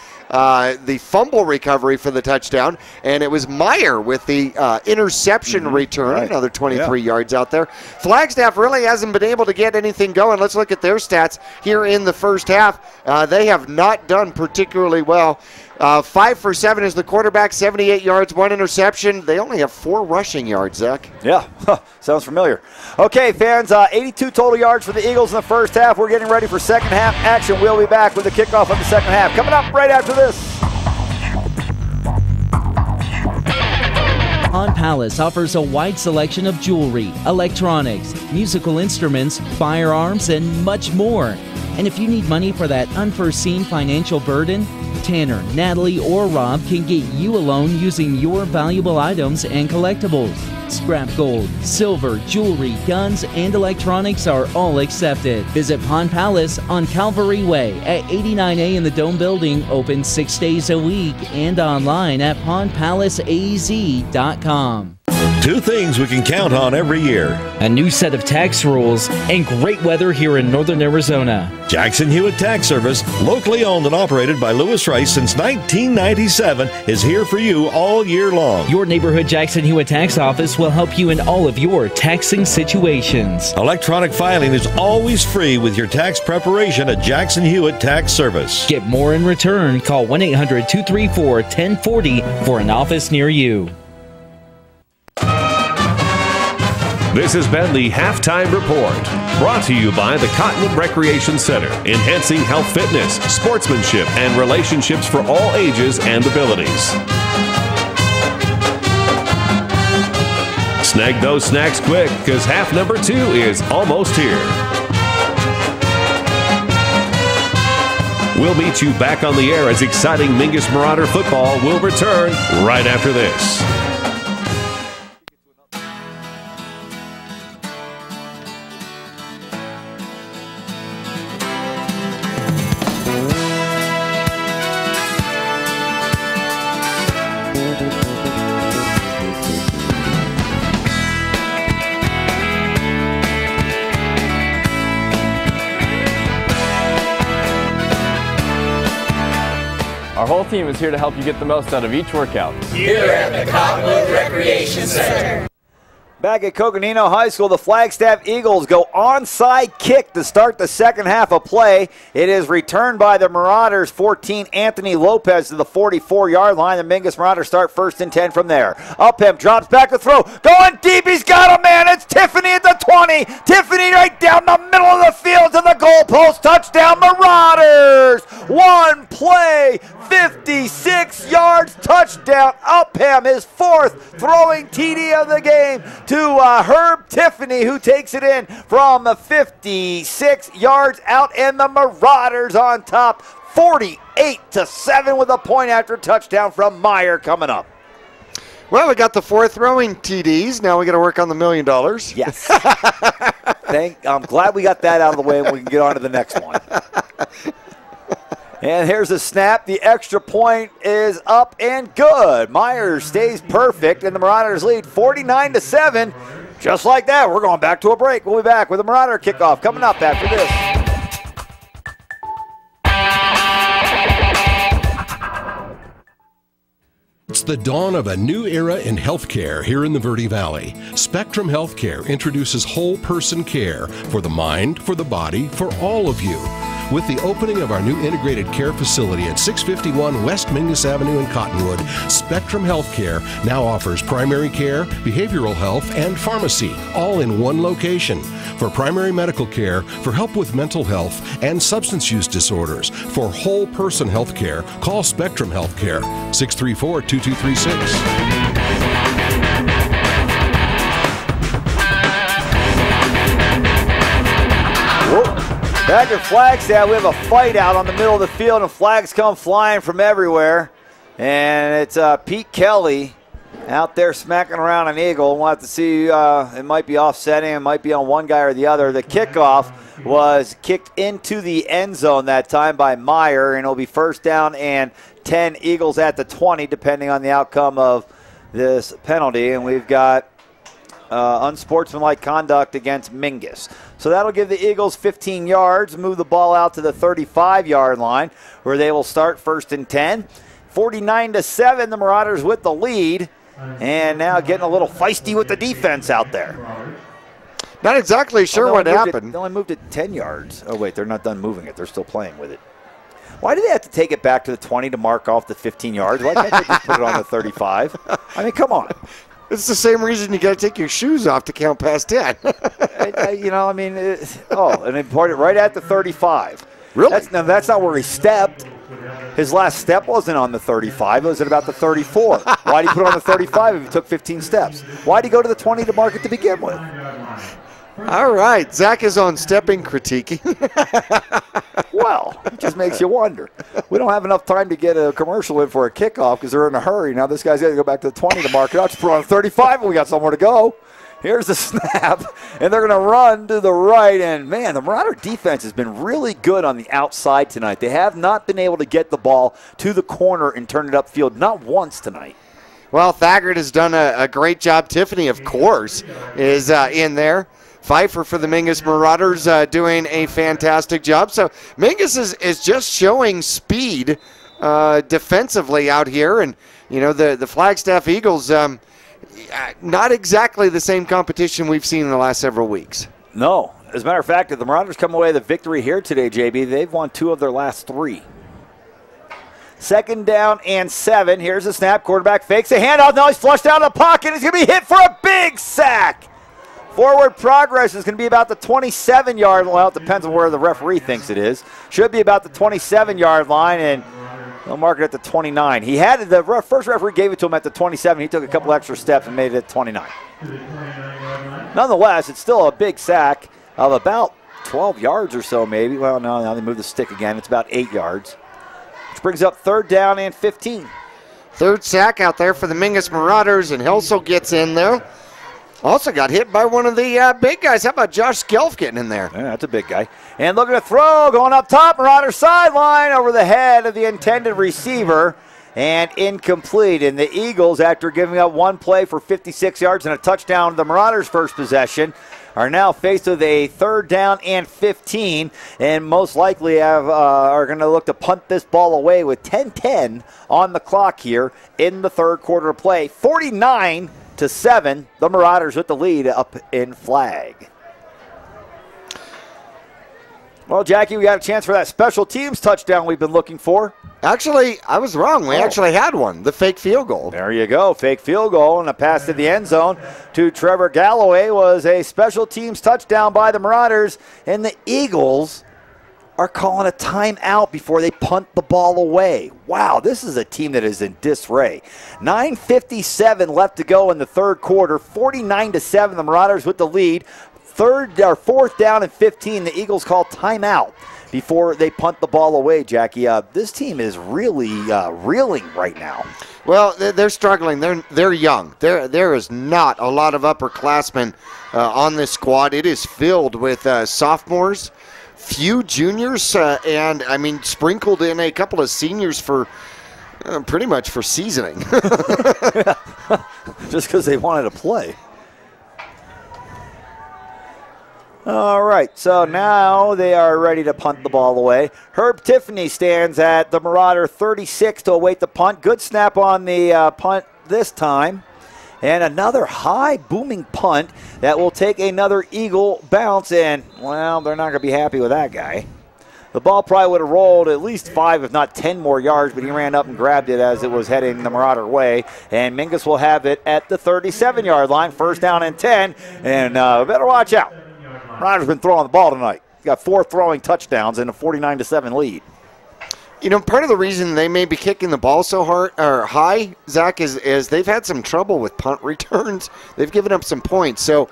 fumble recovery for the touchdown, and it was Meyer with the interception return, another 23 yards out there. Flagstaff really hasn't been able to get anything going. Let's look at their stats here in the first half. They have not done particularly well. 5 for 7 is the quarterback, 78 yards, 1 interception. They only have 4 rushing yards, Zach. Yeah, sounds familiar. Okay, fans, 82 total yards for the Eagles in the first half. We're getting ready for second half action. We'll be back with the kickoff of the second half. Coming up right after this. Pawn Palace offers a wide selection of jewelry, electronics, musical instruments, firearms, and much more. And if you need money for that unforeseen financial burden, Tanner, Natalie, or Rob can get you a loan using your valuable items and collectibles. Scrap gold, silver, jewelry, guns, and electronics are all accepted. Visit Pawn Palace on Calvary Way at 89A in the Dome Building, open 6 days a week, and online at pawnpalaceaz.com. 2 things we can count on every year: a new set of tax rules and great weather here in northern Arizona. Jackson Hewitt Tax Service, locally owned and operated by Lewis Rice since 1997, is here for you all year long. Your neighborhood Jackson Hewitt Tax Office will help you in all of your taxing situations. Electronic filing is always free with your tax preparation at Jackson Hewitt Tax Service. Get more in return. Call 1-800-234-1040 for an office near you. This has been the Halftime Report, brought to you by the Cottonwood Recreation Center, enhancing health, fitness, sportsmanship, and relationships for all ages and abilities. Snag those snacks quick, because half number 2 is almost here. We'll meet you back on the air as exciting Mingus Marauder football will return right after this. Our whole team is here to help you get the most out of each workout. Here at the Cottonwood Recreation Center. Back at Coconino High School, the Flagstaff Eagles go onside kick to start the second half of play. It is returned by the Marauders, 14, Anthony Lopez to the 44-yard line. The Mingus Marauders start 1st and 10 from there. Upham drops back to throw. Going deep, he's got a man. It's Tiffany at the 20. Tiffany right down the middle of the field to the goalpost. Touchdown, Marauders. One play, 56 yards, touchdown. Upham, his 4th throwing TD of the game to Herb Tiffany, who takes it in from the 56 yards out, and the Marauders on top, 48-7 with a point after touchdown from Meyer coming up. Well, we got the 4 throwing TDs. Now we got to work on the $1 million. Yes. I'm glad we got that out of the way, and we can get on to the next one. And here's a snap. The extra point is up and good. Myers stays perfect, and the Marauders lead 49-7. Just like that, we're going back to a break. We'll be back with the Marauder kickoff coming up after this. It's the dawn of a new era in healthcare here in the Verde Valley. Spectrum Healthcare introduces whole person care for the mind, for the body, for all of you. With the opening of our new integrated care facility at 651 West Mingus Avenue in Cottonwood, Spectrum Healthcare now offers primary care, behavioral health, and pharmacy, all in one location. For primary medical care, for help with mental health and substance use disorders, for whole person health care, call Spectrum Healthcare, 634-2236. Back in Flagstaff, we have a fight out on the middle of the field, and flags come flying from everywhere. And it's Pete Kelly out there smacking around an eagle. We'll have to see. It might be offsetting. It might be on one guy or the other. The kickoff was kicked into the end zone that time by Meyer, and it'll be first down and 10, Eagles at the 20, depending on the outcome of this penalty. And we've got unsportsmanlike conduct against Mingus. So that'll give the Eagles 15 yards, move the ball out to the 35-yard line, where they will start first and 10. 49-7, the Marauders with the lead, and now getting a little feisty with the defense out there. Not exactly sure what happened. They only moved it 10 yards. Oh, wait, they're not done moving it. They're still playing with it. Why do they have to take it back to the 20 to mark off the 15 yards? Why can't they just put it on the 35? I mean, come on. It's the same reason you got to take your shoes off to count past 10. And they put it right at the 35. Really? That's not where he stepped. His last step wasn't on the 35. It was at about the 34. Why did he put it on the 35 if he took 15 steps? Why did he go to the 20 to mark it to begin with? All right. Zach is on stepping critiquing. Well, it just makes you wonder. We don't have enough time to get a commercial in for a kickoff because they're in a hurry. Now this guy's got to go back to the 20 to mark it out. Just put it on the 35 and we got somewhere to go. Here's the snap, and they're going to run to the right. And, man, the Marauder defense has been really good on the outside tonight. They have not been able to get the ball to the corner and turn it upfield, not once tonight. Well, Thaggart has done a great job. Tiffany, of course, is in there. Pfeiffer for the Mingus Marauders doing a fantastic job. So Mingus is just showing speed defensively out here. And, the Flagstaff Eagles, not exactly the same competition we've seen in the last several weeks. No. As a matter of fact, if the Marauders come away with a victory here today, JB, they've won 2 of their last 3. Second down and 7. Here's the snap. Quarterback fakes a handoff. Now he's flushed out of the pocket. He's going to be hit for a big sack. Forward progress is going to be about the 27-yard line. Well, it depends on where the referee thinks it is. Should be about the 27-yard line, and they'll mark it at the 29. He had it, the first referee gave it to him at the 27. He took a couple extra steps and made it at 29. Nonetheless, it's still a big sack of about 12 yards or so, maybe. Well, no, now they move the stick again. It's about 8 yards, which brings up third down and 15. Third sack out there for the Mingus Marauders, and Helsel gets in there. Also got hit by one of the big guys. How about Josh Skelf getting in there? Yeah, that's a big guy. And looking to throw, going up top, Marauder sideline over the head of the intended receiver, and incomplete. And the Eagles, after giving up one play for 56 yards and a touchdown, the Marauders' first possession, are now faced with a third down and 15, and most likely are going to look to punt this ball away with 10-10 on the clock here in the third quarter of play. 49-7, the Marauders with the lead up in Flag. Well, Jackie, we got a chance for that special teams touchdown we've been looking for. Actually, I was wrong. We actually had one, the fake field goal. There you go, fake field goal, and a pass to the end zone to Trevor Galloway was a special teams touchdown by the Marauders, and the Eagles are calling a timeout before they punt the ball away. Wow, this is a team that is in disarray. 9:57 left to go in the third quarter, 49-7, the Marauders with the lead. Fourth down and 15, the Eagles call timeout before they punt the ball away, Jackie. This team is really reeling right now. Well, they're struggling. They're young. There is not a lot of upperclassmen on this squad. It is filled with sophomores, few juniors, and, I mean, sprinkled in a couple of seniors for pretty much for seasoning. Just because they wanted to play. All right, so now they are ready to punt the ball away. Herb Tiffany stands at the Marauder 36 to await the punt. Good snap on the punt this time. And another high booming punt that will take another Eagle bounce. And, well, they're not going to be happy with that guy. The ball probably would have rolled at least 5, if not 10 more yards, but he ran up and grabbed it as it was heading the Marauder way. And Mingus will have it at the 37-yard line, first down and 10. And better watch out. Marauders been throwing the ball tonight. He's got 4 throwing touchdowns and a 49-7 lead. You know, part of the reason they may be kicking the ball so hard or high, Zach, is they've had some trouble with punt returns. They've given up some points. So,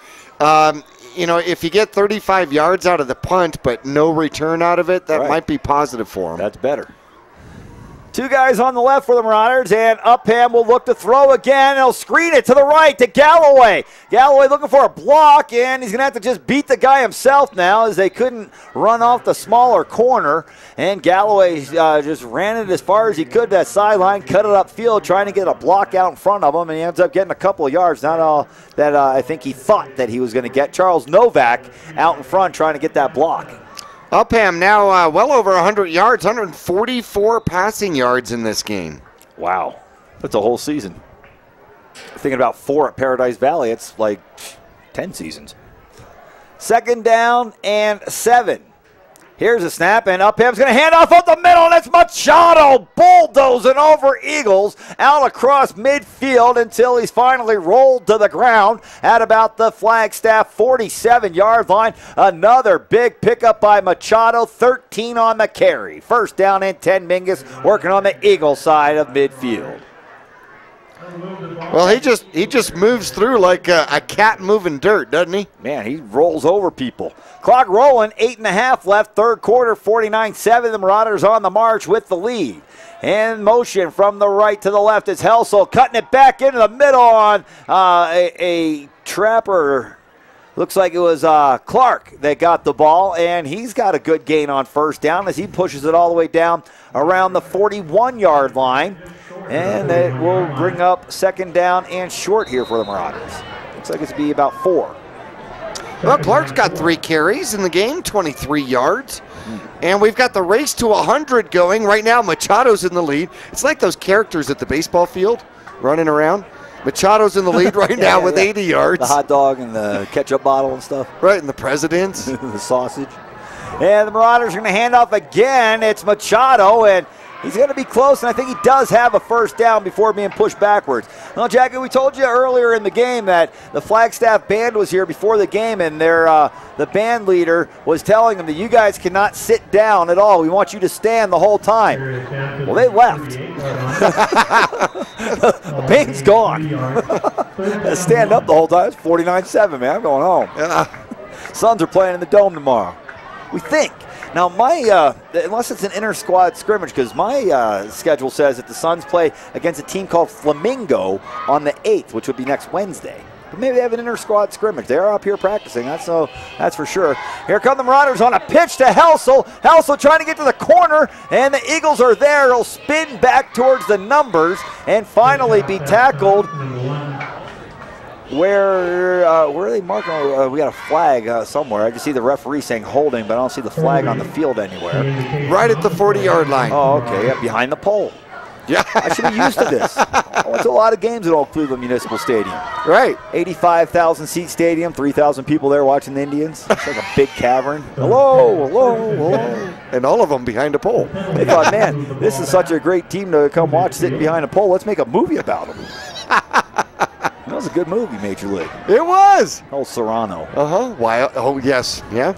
you know, if you get 35 yards out of the punt but no return out of it, that might be positive for him. That's better. 2 guys on the left for the Marauders, and Upham will look to throw again. He'll screen it to the right to Galloway. Galloway looking for a block, and he's going to have to just beat the guy himself now as they couldn't run off the smaller corner. And Galloway just ran it as far as he could to that sideline, cut it upfield, trying to get a block out in front of him, and he ends up getting a couple of yards. Not all that I think he thought that he was going to get. Charles Novak out in front trying to get that block. Upham now well over 100 yards, 144 passing yards in this game. Wow. That's a whole season. Thinking about 4 at Paradise Valley, it's like 10 seasons. 2nd down and 7. Here's a snap, and Upham's going to hand off up the middle, and it's Machado bulldozing over Eagles out across midfield until he's finally rolled to the ground at about the Flagstaff 47-yard line. Another big pickup by Machado, 13 on the carry. 1st down and 10, Mingus working on the Eagle side of midfield. Well, he just moves through like a cat moving dirt, doesn't he? Man, he rolls over people. Clock rolling, 8.5 left, 3rd quarter, 49-7. The Marauders on the march with the lead. And motion from the right to the left is Helsel cutting it back into the middle on a trapper. Looks like it was Clark that got the ball, and he's got a good gain on 1st down as he pushes it all the way down around the 41-yard line. And it will bring up 2nd down and short here for the Marauders. Looks like it's be about 4. Well, Clark's got 3 carries in the game, 23 yards. And we've got the race to 100 going. Right now, Machado's in the lead. It's like those characters at the baseball field running around. Machado's in the lead right now with 80 yards. The hot dog and the ketchup bottle and stuff. Right, and the presidents. The sausage. And the Marauders are going to hand off again. It's Machado, and he's going to be close, and I think he does have a 1st down before being pushed backwards. Well, Jackie, we told you earlier in the game that the Flagstaff band was here before the game, and the band leader was telling them that you guys cannot sit down at all. We want you to stand the whole time. Well, they left. The band's gone. Stand up the whole time. It's 49-7, man. I'm going home. Suns are playing in the Dome tomorrow. We think. Now, unless it's an inter-squad scrimmage, because my schedule says that the Suns play against a team called Flamingo on the 8th, which would be next Wednesday. But maybe they have an inter-squad scrimmage. They are up here practicing, that's for sure. Here come the Marauders on a pitch to Helsel. Helsel trying to get to the corner, and the Eagles are there. It'll spin back towards the numbers and finally be tackled. Where are they marking? We got a flag somewhere. I can see the referee saying holding, but I don't see the flag on the field anywhere. Right at the 40-yard line. Oh, okay. Yeah, behind the pole. Yeah. I should be used to this. I went to a lot of games at Old Cleveland Municipal Stadium. Right. 85,000-seat stadium, 3,000 people there watching the Indians. It's like a big cavern. Hello, hello, hello. And all of them behind a pole. They thought, man, this is such a great team to come watch sitting behind a pole. Let's make a movie about them. That was a good movie, Major League. It was. Old Serrano. Wild. Oh, yes. Yeah.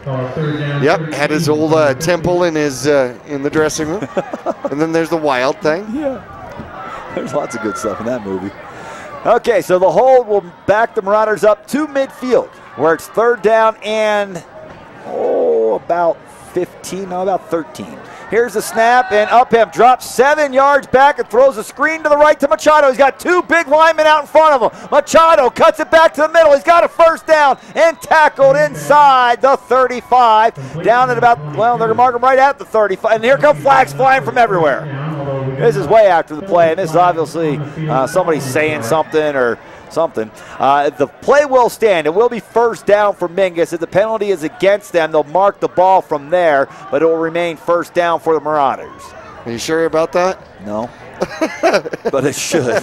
Yep. Had his old temple in his in the dressing room. And then there's the Wild thing. Yeah. There's lots of good stuff in that movie. Okay, so the hold will back the Marauders up to midfield, where it's 3rd down and, about 15, no, about 13. Here's the snap, and Upham drops 7 yards back and throws a screen to the right to Machado. He's got 2 big linemen out in front of him. Machado cuts it back to the middle. He's got a 1st down and tackled inside the 35. Down at about, well, they're going to mark him right at the 35. And here come flags flying from everywhere. This is way after the play, and this is obviously somebody saying something or something. The play will stand. It will be 1st down for Mingus. If the penalty is against them, they'll mark the ball from there, but it will remain 1st down for the Marauders. Are you sure about that? No. But it should.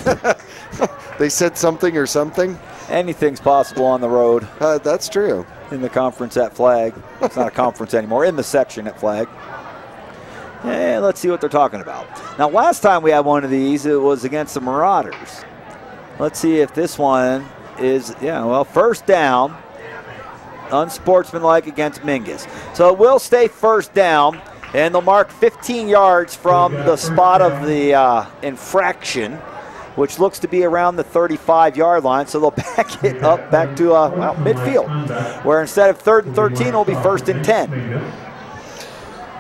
They said something or something? Anything's possible on the road. That's true. In the conference at Flag. It's not a conference anymore. In the section at Flag. And let's see what they're talking about. Now, last time we had one of these, it was against the Marauders. Let's see if this one is, 1st down, unsportsmanlike against Mingus. So it will stay 1st down, and they'll mark 15 yards from the spot of the infraction. which looks to be around the 35-yard line. So they'll back it up back to midfield, where instead of 3rd and 13, it'll be 1st and 10.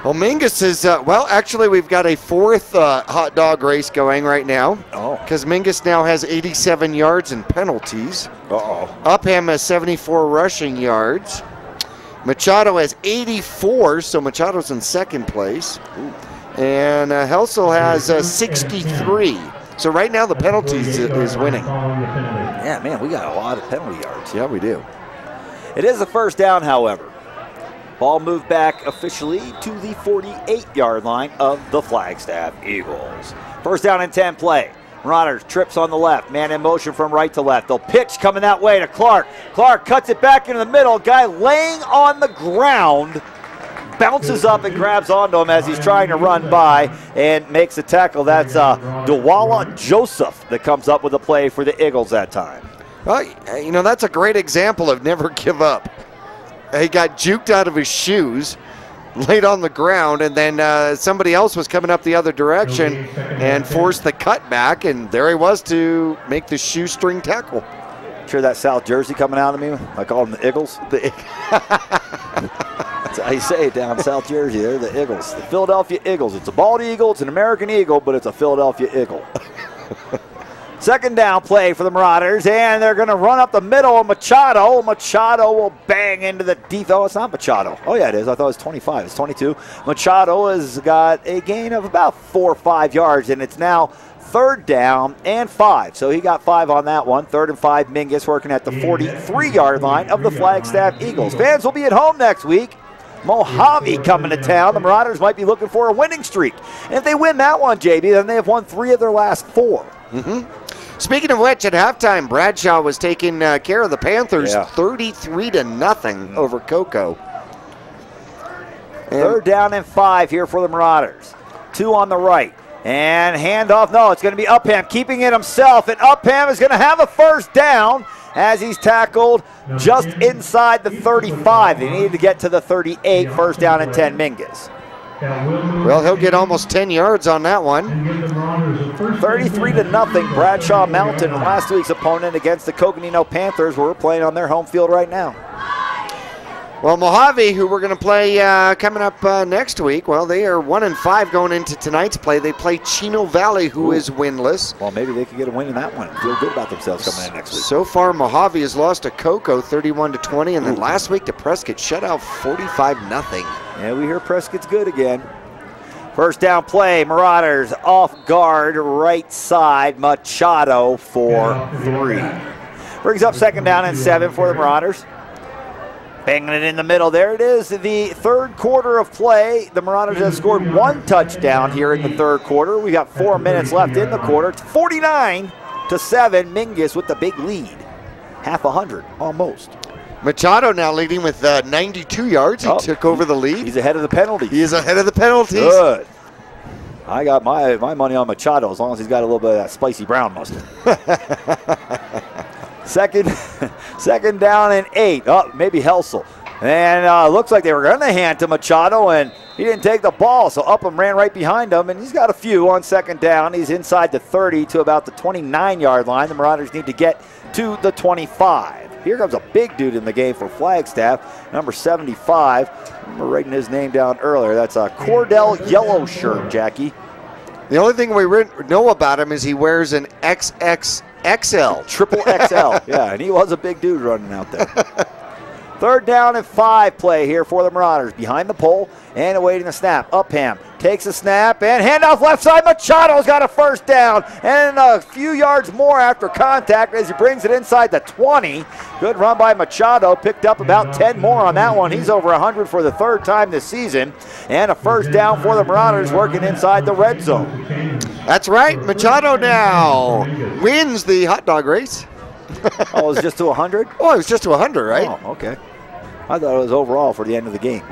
Well, Mingus is, actually we've got a 4th hot dog race going right now. Oh. Because Mingus now has 87 yards in penalties. Uh-oh. Upham has 74 rushing yards. Machado has 84, so Machado's in 2nd place. Ooh. And Helsel has 63. So right now the penalties is winning. Yeah, man, we got a lot of penalty yards. Yeah, we do. It is a 1st down, however. Ball moved back officially to the 48-yard line of the Flagstaff Eagles. 1st down and 10 play. Marauders trips on the left. Man in motion from right to left. They'll pitch coming that way to Clark. Clark cuts it back into the middle. Guy laying on the ground bounces up and grabs onto him as he's trying to run by and makes the tackle. That's Dawala Joseph that comes up with a play for the Eagles that time. Well, you know, that's a great example of never give up. He got juked out of his shoes, laid on the ground, and then somebody else was coming up the other direction and forced the cutback, and there he was to make the shoestring tackle. Sure that South Jersey coming out of me? I call them the Eagles. That's how you say it down South Jersey. They're the Eagles. The Philadelphia Eagles. It's a bald eagle. It's an American eagle, but it's a Philadelphia Eagle. 2nd down play for the Marauders, and they're going to run up the middle of Machado. Machado will bang into the deep. Oh, it's not Machado. Oh, yeah, it is. I thought it was 25. It's 22. Machado has got a gain of about 4 or 5 yards, and it's now 3rd down and 5. So he got 5 on that one. 3rd and 5, Mingus working at the 43-yard line of the Flagstaff Eagles. Fans will be at home next week. Mojave coming to town. The Marauders might be looking for a winning streak. And if they win that one, JB, then they have won 3 of their last 4. Mm-hmm. Speaking of which, at halftime, Bradshaw was taking care of the Panthers 33-0 over Cocoa. 3rd down and 5 here for the Marauders. 2 on the right. And handoff. No, it's going to be Upham keeping it himself. And Upham is going to have a 1st down as he's tackled just inside the 35. They needed to get to the 38. 1st down and 10, Mingus. Well, he'll get almost 10 yards on that one. 33-0, Bradshaw Mountain, last week's opponent against the Coconino Panthers. We're playing on their home field right now. Well, Mojave, who we're going to play coming up next week, well, they are 1-5 going into tonight's play. They play Chino Valley, who is winless. Well, maybe they could get a win in that one. Feel good about themselves coming in next week. So far, Mojave has lost to Cocoa 31-20, and then last week to Prescott shut out 45-0. Yeah, we hear Prescott's good again. 1st down play, Marauders off guard, right side, Machado for 3. Brings up 2nd down and 7 for the Marauders. Banging it in the middle. There it is, the 3rd quarter of play. The Marauders have scored 1 touchdown here in the 3rd quarter. We got 4 minutes left in the quarter. It's 49-7, Mingus with the big lead. Half 100, almost. Machado now leading with 92 yards. He took over the lead. He's ahead of the penalties. He is ahead of the penalties. Good. I got my money on Machado as long as he's got a little bit of that spicy brown mustard. Second down and 8. Oh, maybe Helsel. And looks like they were going to hand to Machado, and he didn't take the ball, so Upham ran right behind him, and he's got a few on 2nd down. He's inside the 30 to about the 29-yard line. The Marauders need to get to the 25. Here comes a big dude in the game for Flagstaff, number 75. I remember writing his name down earlier. That's a Cordell yellow shirt, Jackie. The only thing we know about him is he wears an XXXL. Triple XL, yeah, and he was a big dude running out there. 3rd down and 5 play here for the Marauders. Behind the pole and awaiting the snap. Upham takes a snap and handoff left side. Machado's got a 1st down and a few yards more after contact as he brings it inside the 20. Good run by Machado. Picked up about 10 more on that one. He's over 100 for the 3rd time this season. And a 1st down for the Marauders working inside the red zone. That's right. Machado now wins the hot dog race. Oh, it was just to 100? Oh, it was just to 100, right? Oh, okay. I thought it was overall for the end of the game.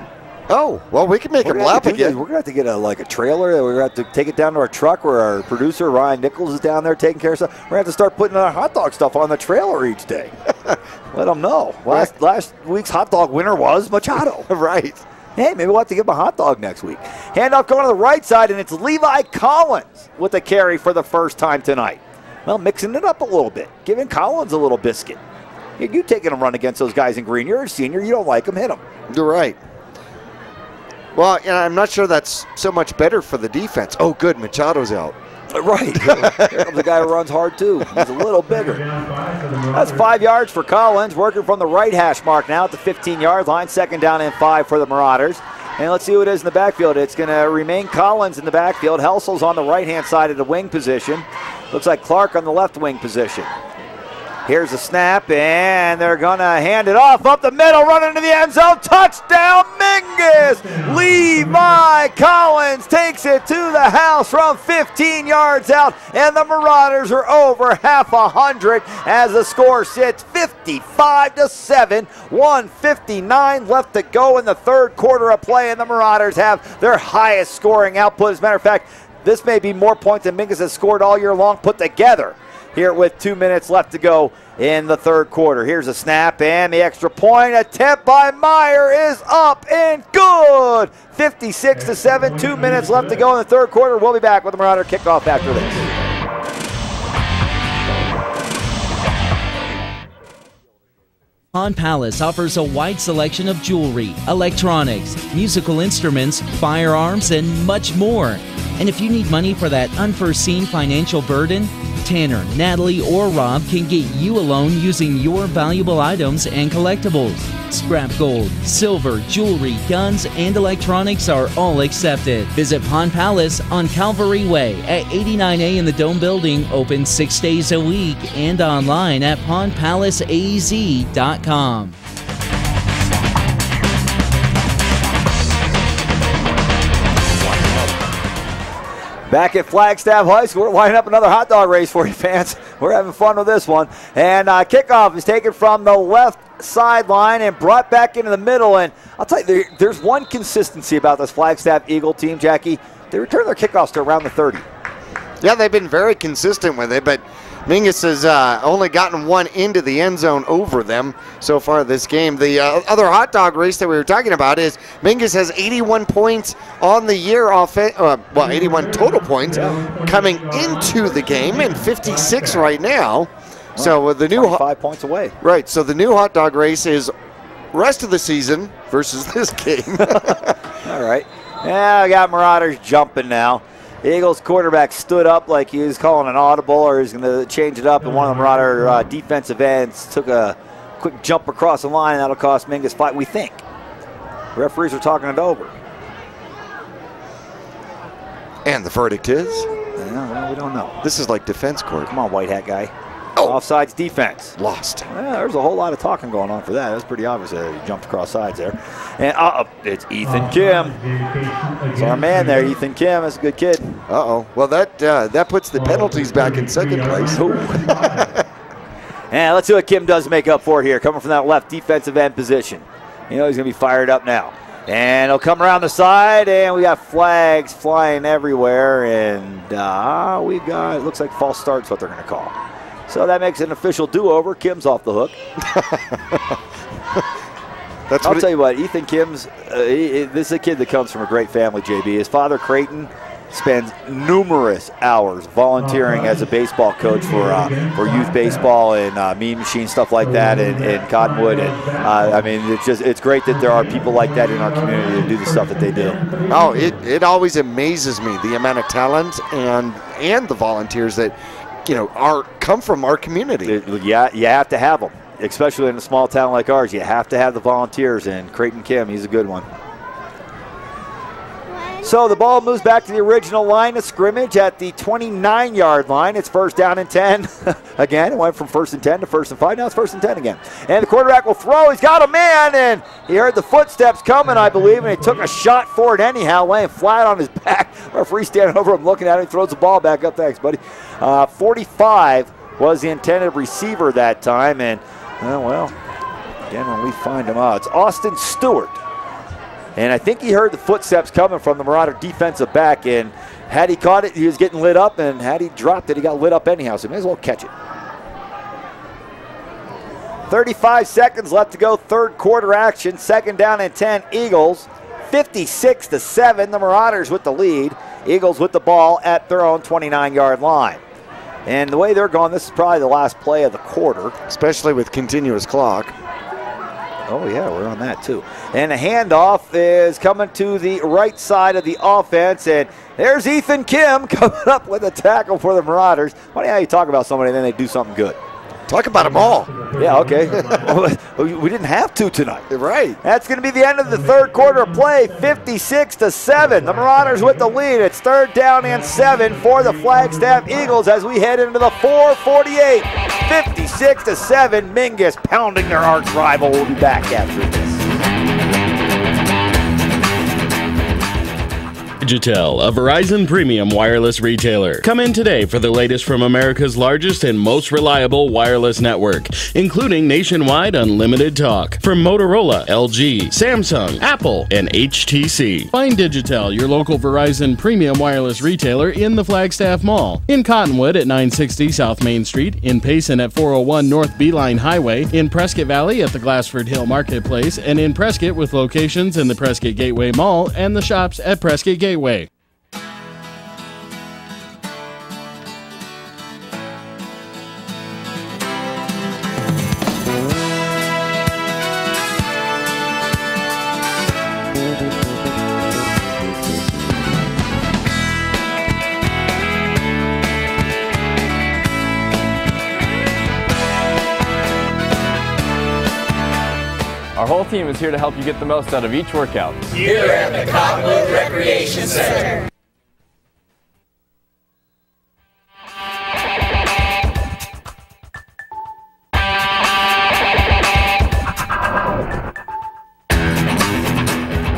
Oh, well, we can make him lap again. We're going to have to get a trailer. We're going to have to take it down to our truck where our producer, Ryan Nichols, is down there taking care of stuff. We're going to have to start putting our hot dog stuff on the trailer each day. Let them know. Last week's hot dog winner was Machado. Right. Hey, maybe we'll have to give him a hot dog next week. Handoff going to the right side, and it's Levi Collins with the carry for the 1st time tonight. well, mixing it up a little bit, giving Collins a little biscuit. You taking a run against those guys in green. You're a senior. You don't like them. Hit them. You're right. Well, I'm not sure that's so much better for the defense. Oh, good. Machado's out. Right. Here comes a guy who runs hard, too. He's a little bigger. That's 5 yards for Collins, working from the right hash mark now at the 15-yard line. 2nd down and 5 for the Marauders. And let's see who it is in the backfield. It's going to remain Collins in the backfield. Helsel's on the right-hand side of the wing position. Looks like Clark on the left wing position. Here's a snap, and they're going to hand it off up the middle, running into the end zone. Touchdown, Mingus! Levi Collins takes it to the house from 15 yards out, and the Marauders are over half 100 as the score sits 55-7. 1:59 left to go in the third quarter of play, and the Marauders have their highest scoring output. As a matter of fact, this may be more points than Mingus has scored all year long put together. Here with 2 minutes left to go in the third quarter. Here's a snap, and the extra point attempt by Meyer is up and good. 56-7, 2 minutes left to go in the third quarter. We'll be back with the Marauder kickoff after this. Pond Palace offers a wide selection of jewelry, electronics, musical instruments, firearms, and much more. And if you need money for that unforeseen financial burden, Tanner, Natalie, or Rob can get you a loan using your valuable items and collectibles. Scrap gold, silver, jewelry, guns, and electronics are all accepted. Visit Pond Palace on Calvary Way at 89A in the Dome Building, open 6 days a week, and online at pondpalaceaz.com. Back at Flagstaff High School, we're lining up another hot dog race for you fans. We're having fun with this one. And kickoff is taken from the left sideline and brought back into the middle. And I'll tell you, there's one consistency about this Flagstaff Eagle team, Jackie. They return their kickoffs to around the 30. Yeah, they've been very consistent with it, but Mingus has only gotten one into the end zone over them so far this game. The other hot dog race that we were talking about is Mingus has 81 points on the year, 81 total points coming into the game, and 56 right now. So the new 5 points away. Right. So the new hot dog race is rest of the season versus this game. All right. Yeah, I got Marauders jumping now. The Eagles quarterback stood up like he was calling an audible, or he's going to change it up, and one of the Marauder defensive ends took a quick jump across the line. That'll cost Mingus 5, we think. Referees are talking it over. And the verdict is? Yeah, well, we don't know. This is like defense court. Come on, white hat guy. Oh. Offsides defense. Lost. Yeah, there's a whole lot of talking going on for that. That's pretty obvious. He jumped across sides there. And it's Ethan Kim. It's our man there, Ethan Kim. That's a good kid. Well, that puts the penalties back in second place. And let's see what Kim does make up for here, coming from that left defensive end position. You know he's going to be fired up now. And he'll come around the side, and we got flags flying everywhere. And we've got, it looks like false start's what they're going to call. So that makes it an official do-over. Kim's off the hook. I'll tell you what, Ethan Kim's, this is a kid that comes from a great family, JB. His father, Creighton, spends numerous hours volunteering as a baseball coach for youth baseball and Mean Machine, stuff like that, and Cottonwood. And I mean, it's great that there are people like that in our community that do the stuff that they do. Oh, it always amazes me, the amount of talent and the volunteers that come from our community. Yeah, you have to have them, especially in a small town like ours. You have to have the volunteers, and Creighton Kim, he's a good one. So the ball moves back to the original line of scrimmage at the 29-yard line. It's 1st down and 10. Again, it went from 1st and 10 to 1st and 5. Now it's 1st and 10 again. And the quarterback will throw. He's got a man, and he heard the footsteps coming, I believe, and he took a shot for it anyhow, laying flat on his back. Referee standing over him looking at him. He throws the ball back up. Thanks, buddy. 45 was the intended receiver that time. And, again, when we find him out, it's Austin Stewart. And I think he heard the footsteps coming from the Marauder defensive back, and had he caught it, he was getting lit up, and had he dropped it, he got lit up anyhow, so he may as well catch it. 35 seconds left to go, third quarter action, 2nd down and 10, Eagles. 56-7, the Marauders with the lead. Eagles with the ball at their own 29-yard line. And the way they're going, this is probably the last play of the quarter. Especially with continuous clock. Oh, yeah, we're on that, too. And the handoff is coming to the right side of the offense, and there's Ethan Kim coming up with a tackle for the Marauders. Funny how you talk about somebody and then they do something good. Talk about them all. Yeah, okay. We didn't have to tonight. Right. That's going to be the end of the third quarter of play, 56-7. The Marauders with the lead. It's 3rd down and 7 for the Flagstaff Eagles as we head into the 4:48. 56-7. Mingus pounding their arch rival. We'll be back after this. Digitel, a Verizon premium wireless retailer. Come in today for the latest from America's largest and most reliable wireless network, including nationwide unlimited talk from Motorola, LG, Samsung, Apple, and HTC. Find Digitel, your local Verizon premium wireless retailer, in the Flagstaff Mall, in Cottonwood at 960 South Main Street, in Payson at 401 North Beeline Highway, in Prescott Valley at the Glassford Hill Marketplace, and in Prescott with locations in the Prescott Gateway Mall and the shops at Prescott Gateway. Our whole team is here to help you get the most out of each workout. Here at the Cottonwood Recreation Center.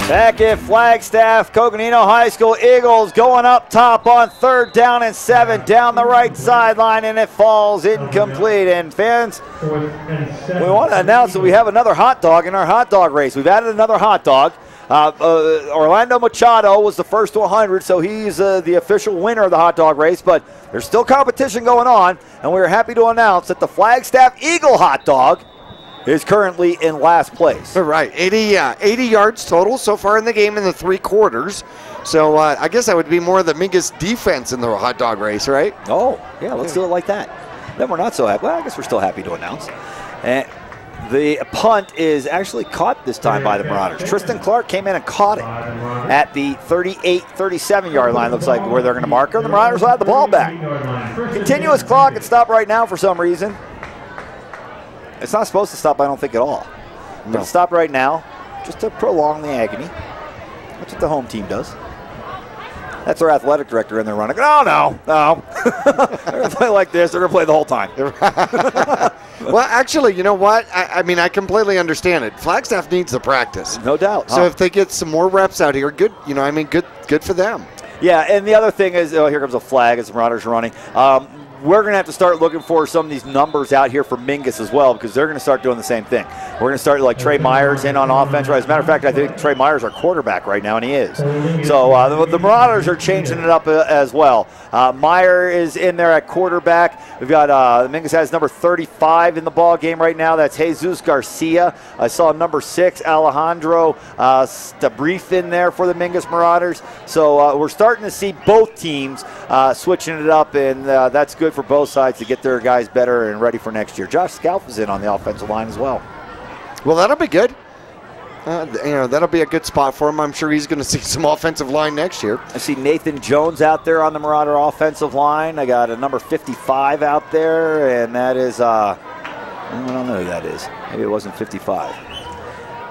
Back at Flagstaff, Coconino High School, Eagles going up top on 3rd down and 7 down the right sideline, and it falls incomplete. And fans, we want to announce that we have another hot dog in our hot dog race. We've added another hot dog. Orlando Machado was the first to 100, so he's the official winner of the hot dog race, but there's still competition going on, and we're happy to announce that the Flagstaff Eagle hot dog is currently in last place. Right, 80 yards total so far in the game in the 3 quarters. So I guess that would be more the Mingus defense in the hot dog race, right? Oh, yeah, let's do it like that. Then we're not so happy. Well, I guess we're still happy to announce. And the punt is actually caught this time by the Marauders. Tristan Clark came in and caught it at the 38-37 yard line. Looks like where they're going to mark her. The Marauders will have the ball back. Continuous clock. It stopped right now for some reason. It's not supposed to stop, I don't think, at all. But it stopped right now just to prolong the agony. That's what the home team does. That's our athletic director in there running. Oh, no. They're going to play like this. They're going to play the whole time. Well, actually, you know what? I mean, I completely understand it. Flagstaff needs the practice. No doubt. So if they get some more reps out here, good, good for them. Yeah, and the other thing is, here comes a flag as the Marauders are running. We're going to have to start looking for some of these numbers out here for Mingus as well, because they're going to start doing the same thing. We're going to start like Trey Myers in on offense. Right? As a matter of fact, I think Trey Myers is our quarterback right now, and he is. So the Marauders are changing it up as well. Meyer is in there at quarterback. We've got Mingus has number 35 in the ball game right now. That's Jesus Garcia. I saw number 6, Alejandro Stabrief in there for the Mingus Marauders. So we're starting to see both teams switching it up, and that's good for both sides to get their guys better and ready for next year. Josh Scalf is in on the offensive line as well. Well, that'll be good. That'll be a good spot for him. I'm sure he's going to see some offensive line next year. I see Nathan Jones out there on the Marauder offensive line. I got a number 55 out there, and that is, I don't know who that is. Maybe it wasn't 55.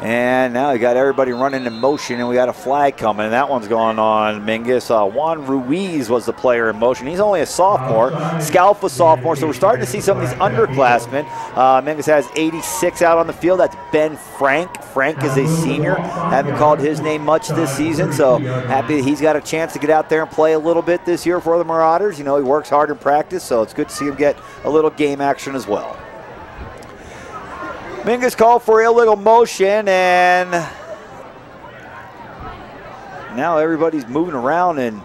And now we got everybody running in motion, and we got a flag coming, and that one's going on Mingus. Juan Ruiz was the player in motion. He's only a sophomore. Scalf was sophomore, so we're starting to see some of these underclassmen. Mingus has 86 out on the field. That's Ben Frank. Frank is a senior. Haven't called his name much this season, so happy that he's got a chance to get out there and play a little bit this year for the Marauders. You know, he works hard in practice, so it's good to see him get a little game action as well. Mingus called for illegal motion, and now everybody's moving around, and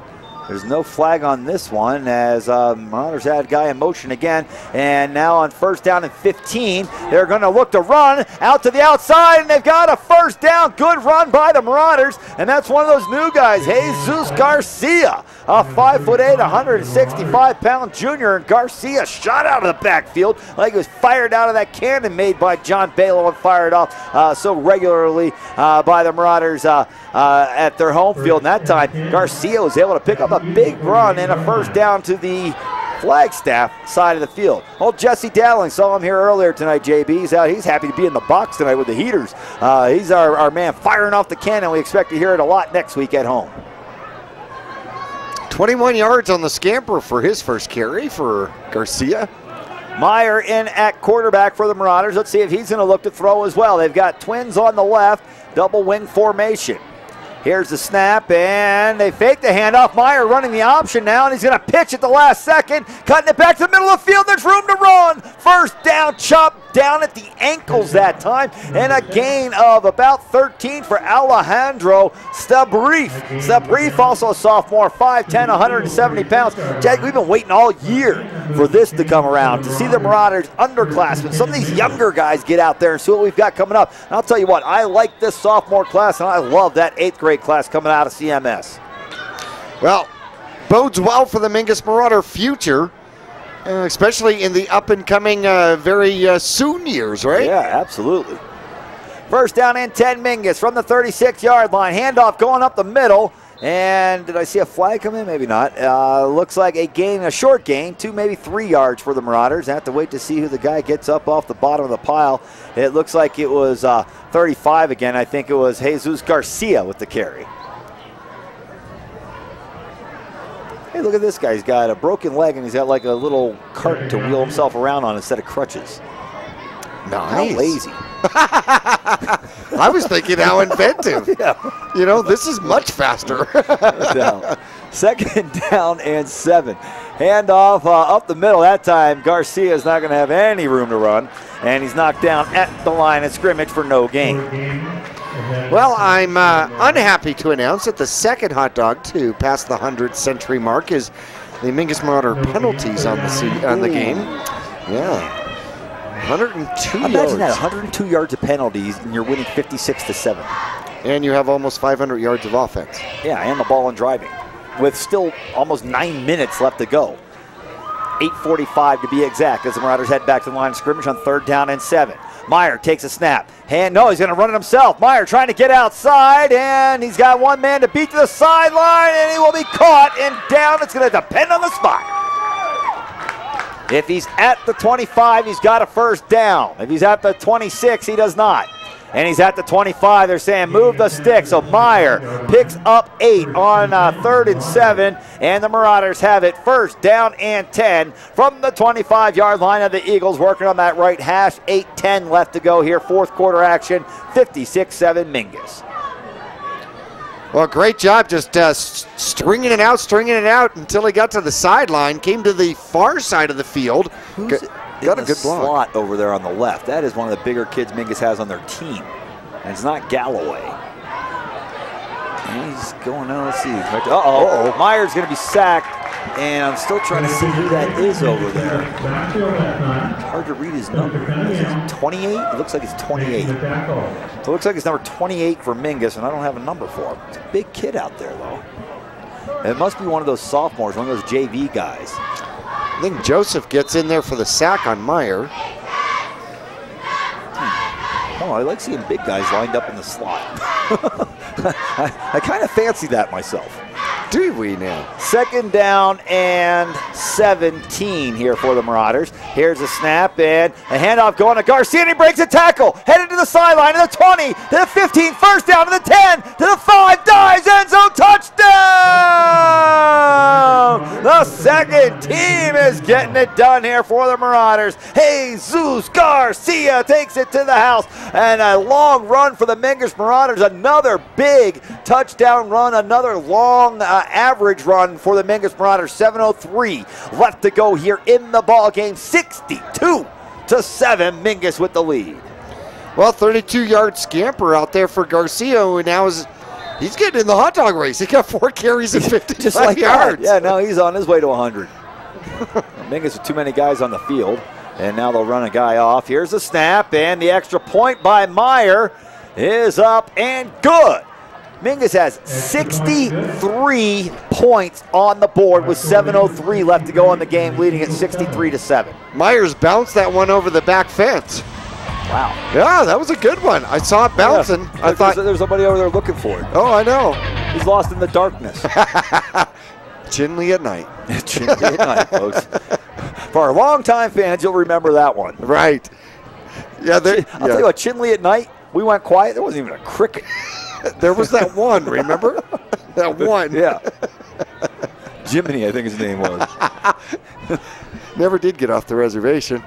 There's no flag on this one as Marauders had a guy in motion again. And now on first down and 15, they're going to look to run out to the outside, and they've got a first down. Good run by the Marauders, and that's one of those new guys, Jesus Garcia, a 5'8", 165-pound junior. And Garcia shot out of the backfield like he was fired out of that cannon made by John Balo and fired off so regularly by the Marauders at their home field. And that time, Garcia was able to pick up a big run and a first down to the Flagstaff side of the field. Old Jesse Dowling, saw him here earlier tonight, JB. He's out. He's happy to be in the box tonight with the Heaters. He's our man firing off the cannon. We expect to hear it a lot next week at home. 21 yards on the scamper for his first carry for Garcia. Meyer in at quarterback for the Marauders. Let's see if he's going to look to throw as well. They've got twins on the left, double wing formation. Here's the snap, and they fake the handoff. Meyer running the option now, and he's going to pitch at the last second, cutting it back to the middle of the field. There's room to run. First down, chop down at the ankles that time, and a gain of about 13 for Alejandro Stabrief. Stabrief, also a sophomore, 5'10", 170 pounds. Jack, we've been waiting all year for this to come around, to see the Marauders underclassmen, some of these younger guys get out there and see what we've got coming up. And I'll tell you what, I like this sophomore class, and I love that 8th grade class coming out of CMS. Well, bodes well for the Mingus Marauder future, especially in the up-and-coming very soon years, right? Yeah, absolutely. First down and 10 Mingus from the 36-yard line. Handoff going up the middle. And did I see a flag come in? Maybe not. Looks like a short gain, 2, maybe 3 yards for the Marauders. I have to wait to see who the guy gets up off the bottom of the pile. It looks like it was 35 again. I think it was Jesus Garcia with the carry. Hey, look at this guy. He's got a broken leg, and he's got like a little cart to wheel himself around on instead of crutches. Nice. How lazy. I was thinking how inventive. Yeah. You know, this is much faster. Second down and 7. Handoff up the middle. That time, Garcia is not going to have any room to run, and he's knocked down at the line of scrimmage for no gain. Well, I'm unhappy to announce that the second hot dog to pass the 100th century mark is the Mingus Marauder penalties on the game. Yeah. 102 yards. Imagine that, 102 yards of penalties, and you're winning 56-7. And you have almost 500 yards of offense. Yeah, and the ball and driving, with still almost 9 minutes left to go. 8:45 to be exact, as the Marauders head back to the line of scrimmage on third down and 7. Meyer takes a snap. No, he's going to run it himself. Meyer trying to get outside, and he's got one man to beat to the sideline, and he will be caught and down. It's going to depend on the spot. If he's at the 25, he's got a first down. If he's at the 26, he does not. And he's at the 25. They're saying move the stick. So Meyer picks up 8 on 3rd and 7. And the Marauders have it first down and 10 from the 25-yard line of the Eagles, working on that right hash. 8:10 left to go here. Fourth quarter action. 56-7 Mingus. Well, great job just stringing it out until he got to the sideline, came to the far side of the field. Got a good block. Slot over there on the left. That is one of the bigger kids Mingus has on their team. And it's not Galloway. And he's going out. Let's see. Uh-oh. Meyer's going to be sacked. And I'm still trying to see who that is over there. It's hard to read his number. Is it 28? It looks like it's 28. So it looks like it's number 28 for Mingus, and I don't have a number for him. It's a big kid out there, though. And it must be one of those sophomores, one of those JV guys. I think Joseph gets in there for the sack on Meyer. Oh, I like seeing big guys lined up in the slot. I kind of fancy that myself. Do we now? Second down and 17 here for the Marauders. Here's a snap and a handoff going to Garcia, and he breaks a tackle. Headed to the sideline, to the 20, to the 15, first down, to the 10, to the 5, dives, end zone, touchdown! The second team is getting it done here for the Marauders. Jesus Garcia takes it to the house, and a long run for the Mingus Marauders. Another big touchdown run, another long average run for the Mingus Marauders. 7:03 left to go here in the ball game. 62-7, Mingus with the lead. Well, 32-yard scamper out there for Garcia, who now is He's getting in the hot dog race. He got 4 carries and 55 Just like yards. That. Yeah, no, he's on his way to 100. Mingus with too many guys on the field, and now they'll run a guy off. Here's the snap, and the extra point by Meyer is up and good. Mingus has 63 points on the board with 7:03 left to go in the game, leading at 63-7. Myers bounced that one over the back fence. Wow. Yeah, that was a good one. I saw it bouncing. Yeah. I thought there's somebody over there looking for it. Oh, I know. He's lost in the darkness. Chinley at night. Chinley at night, folks. For our longtime fans, you'll remember that one. Right. Yeah, I'll tell you what, Chinley at night, we went quiet. There wasn't even a cricket. There was that one, remember? That one. Yeah. Jiminy, I think his name was. Never did get off the reservation.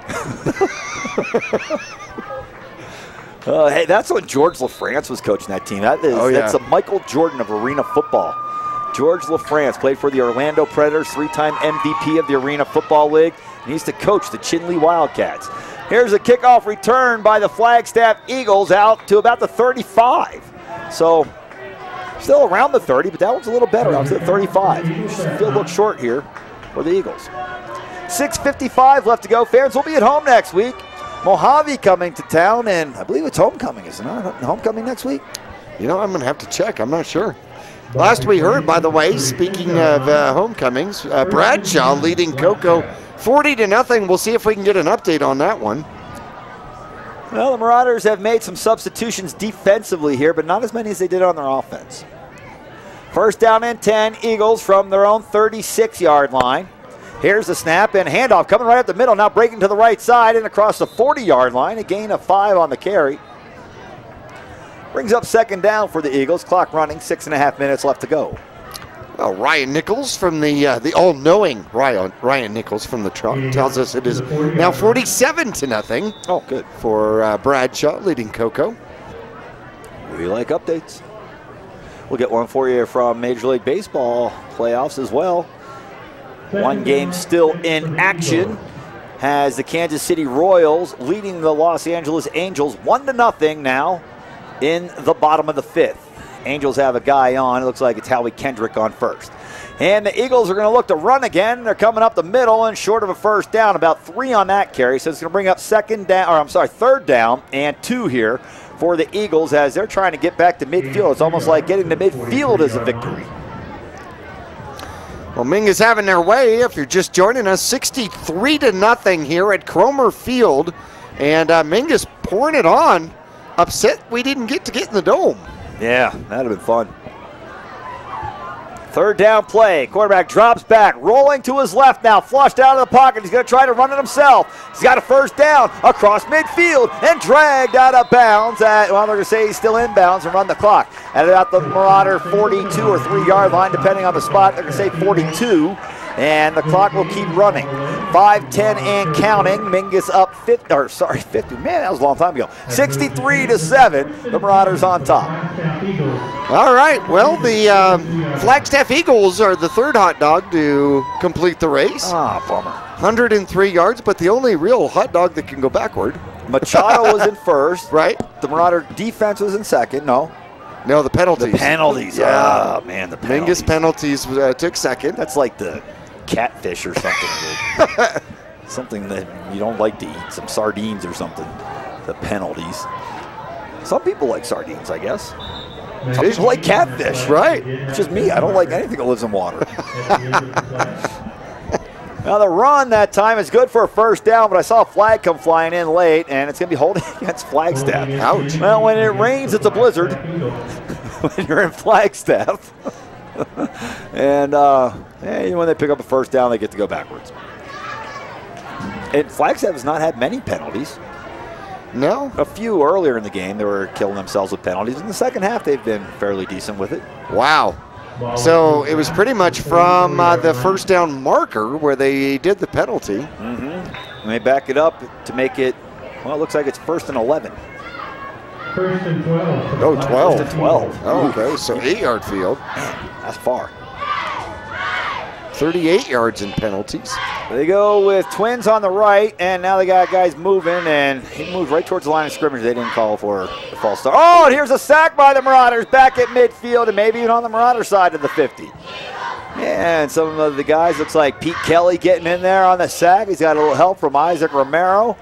Hey, that's when George LaFrance was coaching that team. That's a Michael Jordan of arena football. George LaFrance played for the Orlando Predators, 3-time MVP of the Arena Football League, and he used to coach the Chinley Wildcats. Here's a kickoff return by the Flagstaff Eagles out to about the 35. So still around the 30, but that one's a little better out to the 35. Still look short here for the Eagles. 6:55 left to go. Fans will be at home next week. Mojave coming to town, and I believe it's homecoming, isn't it? Homecoming next week? You know, I'm going to have to check. I'm not sure. Last we heard, by the way, speaking of homecomings, Bradshaw leading Cocoa 40-0. We'll see if we can get an update on that one. Well, the Marauders have made some substitutions defensively here, but not as many as they did on their offense. First down and 10, Eagles from their own 36-yard line. Here's the snap and handoff coming right up the middle, now breaking to the right side and across the 40-yard line, a gain of 5 on the carry. Brings up second down for the Eagles, clock running, 6.5 minutes left to go. Well, Ryan Nichols from the all-knowing Ryan Nichols from the truck tells us it is now 47-0. Oh, good. For Bradshaw leading Cocoa. We like updates. We'll get one for you from Major League Baseball playoffs as well. One game still in action has the Kansas City Royals leading the Los Angeles Angels 1-0 now in the bottom of the 5th. Angels have a guy on. It looks like it's Howie Kendrick on first. And the Eagles are going to look to run again. They're coming up the middle and short of a first down, about 3 on that carry. So it's going to bring up third down and 2 here for the Eagles as they're trying to get back to midfield. It's almost like getting to midfield is a victory. Well, Mingus having their way. If you're just joining us, 63-0 here at Cromer Field. And Mingus pouring it on. Upset we didn't get in the dome. Yeah, that'd have been fun. Third down play. Quarterback drops back, rolling to his left now, flushed out of the pocket. He's going to try to run it himself. He's got a first down across midfield and dragged out of bounds they're going to say he's still inbounds and run the clock. At about the Marauder 42 or 3-yard line, depending on the spot. They're going to say 42, and the clock will keep running. 5-10 and counting. Mingus up 50. Man, that was a long time ago. 63-7. The Marauders on top. All right. Well, the Flagstaff Eagles are the third hot dog to complete the race. Ah, bummer. 103 yards, but the only real hot dog that can go backward. Machado was in first. Right. The Marauder defense was in second. No, the penalties. The penalties. Yeah. Oh, man, the penalties. Mingus penalties took second. That's like the catfish or something. Something that you don't like to eat, some sardines or something. The penalties. Some people like sardines, I guess. Some people like catfish. Right. It's just me. I don't like anything that lives in water. Now the run that time is good for a first down, but I saw a flag come flying in late, and it's going to be holding against Flagstaff. Ouch. Well, when it rains, it's a blizzard. When you're in Flagstaff. And when they pick up a first down, they get to go backwards. And Flagstaff has not had many penalties. No. A few earlier in the game, they were killing themselves with penalties. In the second half, they've been fairly decent with it. Wow. So it was pretty much from the first down marker where they did the penalty. Mm-hmm. And they back it up to make it, well, it looks like it's 1st and 11. First and 12. Oh, 12. 1st and 12. Oh, okay, so 8-yard field. Man, that's far. 38 yards in penalties. They go with Twins on the right, and now they got guys moving, and he moved right towards the line of scrimmage. They didn't call for the false start. Oh, and here's a sack by the Marauders back at midfield, and maybe even on the Marauder side of the 50. And some of the guys, looks like Pete Kelly getting in there on the sack. He's got a little help from Isaac Romero.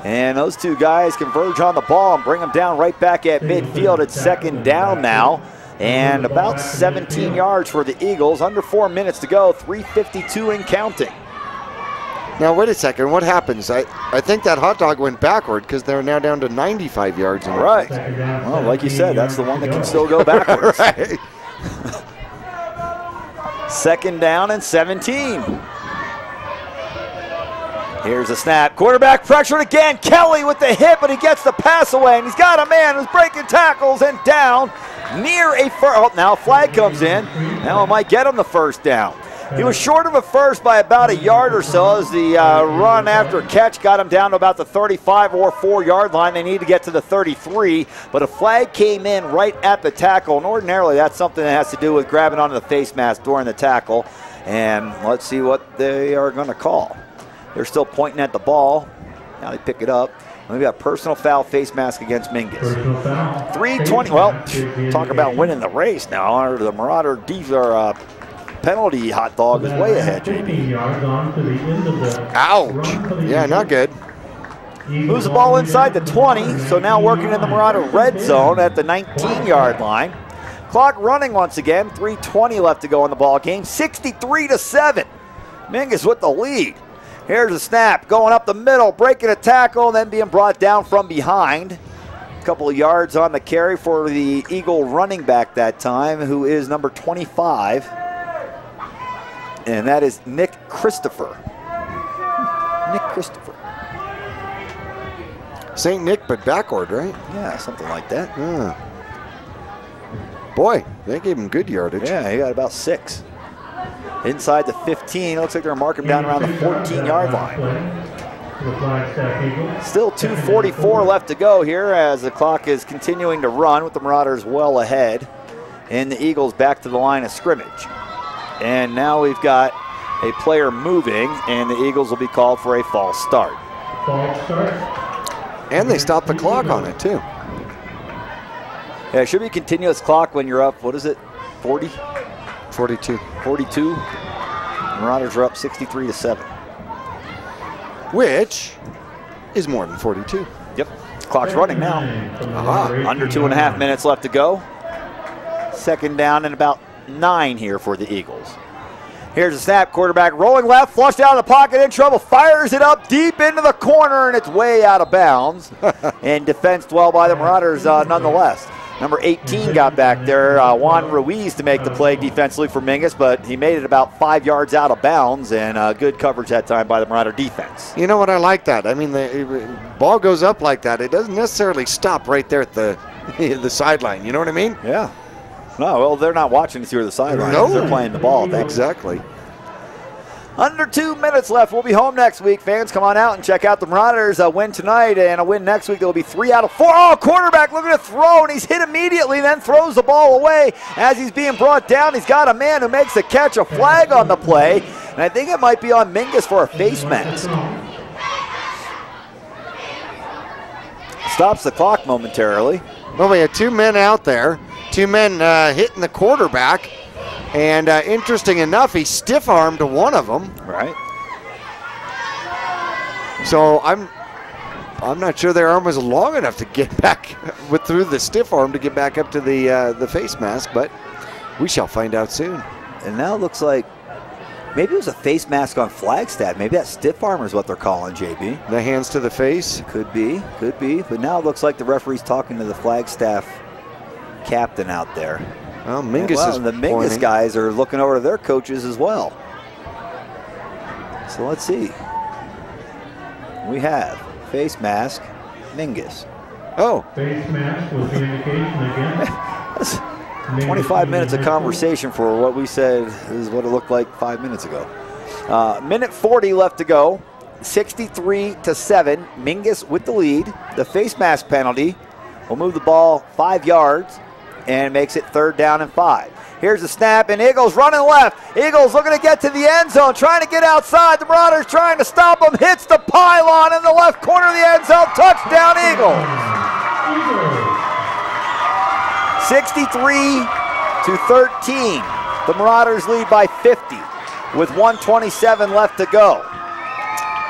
And those two guys converge on the ball and bring them down right back at midfield. It's second down now. And about 17 yards for the Eagles. Under 4 minutes to go. 3:52 and counting. Now, wait a second. What happens? I think that hot dog went backward because they're now down to 95 yards. Right. Well, like you said, that's the one that can still go backwards. Right. Second down and 17. Here's a snap. Quarterback pressured again. Kelly with the hit, but he gets the pass away, and he's got a man who's breaking tackles and down near a first. Oh, now a flag comes in. Now it might get him the first down. He was short of a first by about a yard or so as the run after catch got him down to about the 35 or 4 yard line. They need to get to the 33, but a flag came in right at the tackle, and ordinarily that's something that has to do with grabbing onto the face mask during the tackle. And let's see what they are going to call. They're still pointing at the ball. Now they pick it up. We've got personal foul face mask against Mingus. 3:20. Well, talk about winning the race now. The Marauder penalty hot dog is way ahead, JB. Ouch. Yeah, not good. Moves the ball inside the 20, so now working in the Marauder red zone at the 19-yard line. Clock running once again. 3:20 left to go in the ball game. 63-7. Mingus with the lead. Here's a snap, going up the middle, breaking a tackle, and then being brought down from behind. A couple of yards on the carry for the Eagle running back that time, who is number 25. And that is Nick Christopher. Nick Christopher. St. Nick, but backward, right? Yeah, something like that. Yeah. Boy, they gave him good yardage. Yeah, he got about 6. Inside the 15, it looks like they're marking him down around the 14-yard line. Still 2:44 left to go here as the clock is continuing to run with the Marauders well ahead. And the Eagles back to the line of scrimmage. And now we've got a player moving, and the Eagles will be called for a false start. And they stopped the clock on it, too. Yeah, it should be a continuous clock when you're up, what is it, 40? 42. 42. Marauders are up 63-7. Which is more than 42. Yep. Clock's running now. Under 2.5 minutes left to go. Second down and about 9 here for the Eagles. Here's a snap. Quarterback rolling left, flushed out of the pocket, in trouble, fires it up deep into the corner, and it's way out of bounds. And defensed well by the Marauders nonetheless. Number 18 got back there, Juan Ruiz, to make the play defensively for Mingus, but he made it about 5 yards out of bounds, and good coverage that time by the Marauder defense. You know what, I like that. I mean, the ball goes up like that. It doesn't necessarily stop right there at the sideline. You know what I mean? Yeah. No, well, they're not watching us here at the sideline. No. They're playing the ball. Exactly. Under 2 minutes left. We'll be home next week. Fans, come on out and check out the Marauders. A win tonight and a win next week. They'll be 3 out of 4. Oh, quarterback looking to throw, and he's hit immediately, then throws the ball away as he's being brought down. He's got a man who makes the catch, a flag on the play, and I think it might be on Mingus for a face mask. Stops the clock momentarily. Well, we had 2 men out there. 2 men hitting the quarterback. And interesting enough, he stiff-armed one of them. Right. So I'm not sure their arm was long enough to get back through the stiff arm to get back up to the face mask, but we shall find out soon. And now it looks like maybe it was a face mask on Flagstaff. Maybe that stiff arm is what they're calling, JB. The hands to the face? Could be, could be. But now it looks like the referee's talking to the Flagstaff captain out there. Well, Mingus is the Mingus pointing. guys are looking over to their coaches as well. So let's see. We have face mask, Mingus. Oh. Face mask was the indication again. That's 25 minutes of conversation for what we said is what it looked like 5 minutes ago. Minute 40 left to go. 63-7. Mingus with the lead. The face mask penalty will move the ball 5 yards. and makes it 3rd down and 5. Here's the snap, and Eagles running left. Eagles looking to get to the end zone, trying to get outside. The Marauders trying to stop them. Hits the pylon in the left corner of the end zone. Touchdown, Eagles. 63-13. The Marauders lead by 50 with 1:27 left to go.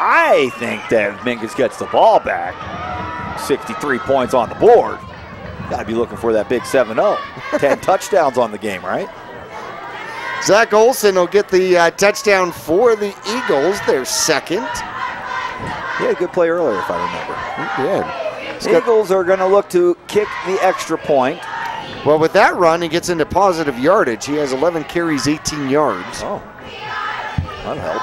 I think that if Mingus gets the ball back, 63 points on the board. Got to be looking for that big 7-0. 10 touchdowns on the game, right? Zach Olson will get the touchdown for the Eagles, their second. He had a good play earlier, if I remember. He did. Eagles are going to look to kick the extra point. Well, with that run, he gets into positive yardage. He has 11 carries, 18 yards. Oh, that'll help.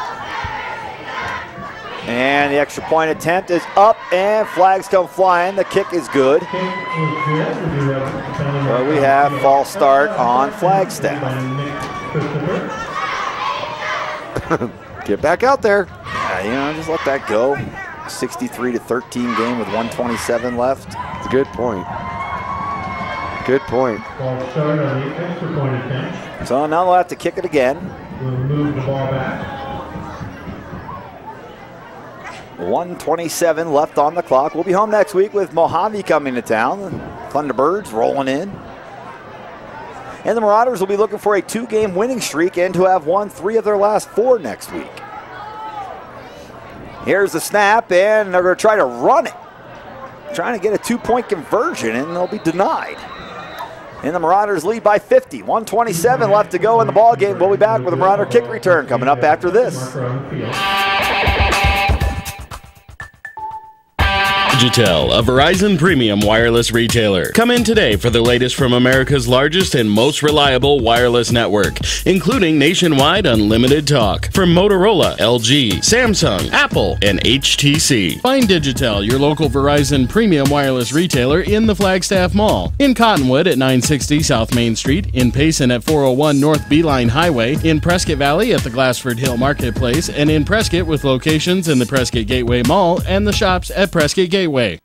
And the extra point attempt is up, and flags come flying. The kick is good. So we have false start on Flagstaff. Get back out there. Just let that go. 63-13 game with 1:27 left. That's a good point. Good point. So now they'll have to kick it again. We'll move the ball back. 1:27 left on the clock. We'll be home next week with Mojave coming to town. Thunderbirds rolling in. And the Marauders will be looking for a 2-game winning streak and to have won 3 of their last 4 next week. Here's the snap, and they're going to try to run it. Trying to get a 2-point conversion, and they'll be denied. And the Marauders lead by 50. 1:27 left to go in the ball game. We'll be back with a Marauder kick return coming up after this. Digitel, a Verizon premium wireless retailer. Come in today for the latest from America's largest and most reliable wireless network, including nationwide unlimited talk from Motorola, LG, Samsung, Apple, and HTC. Find Digitel, your local Verizon premium wireless retailer, in the Flagstaff Mall, in Cottonwood at 960 South Main Street, in Payson at 401 North Beeline Highway, in Prescott Valley at the Glassford Hill Marketplace, and in Prescott with locations in the Prescott Gateway Mall and the shops at Prescott Gateway. Back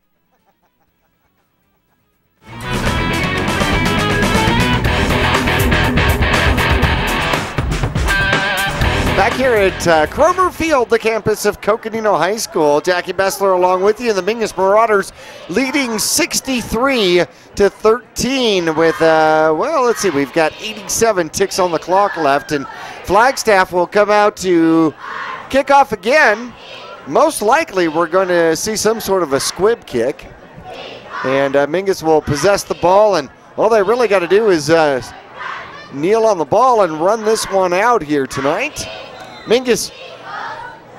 here at Cromer Field, the campus of Coconino High School. Jackie Bessler along with you. The Mingus Marauders leading 63-13 with, well, let's see, we've got 87 ticks on the clock left, and Flagstaff will come out to kick off again. Most likely we're going to see some sort of a squib kick, and Mingus will possess the ball, and all they really got to do is kneel on the ball and run this one out here tonight. Mingus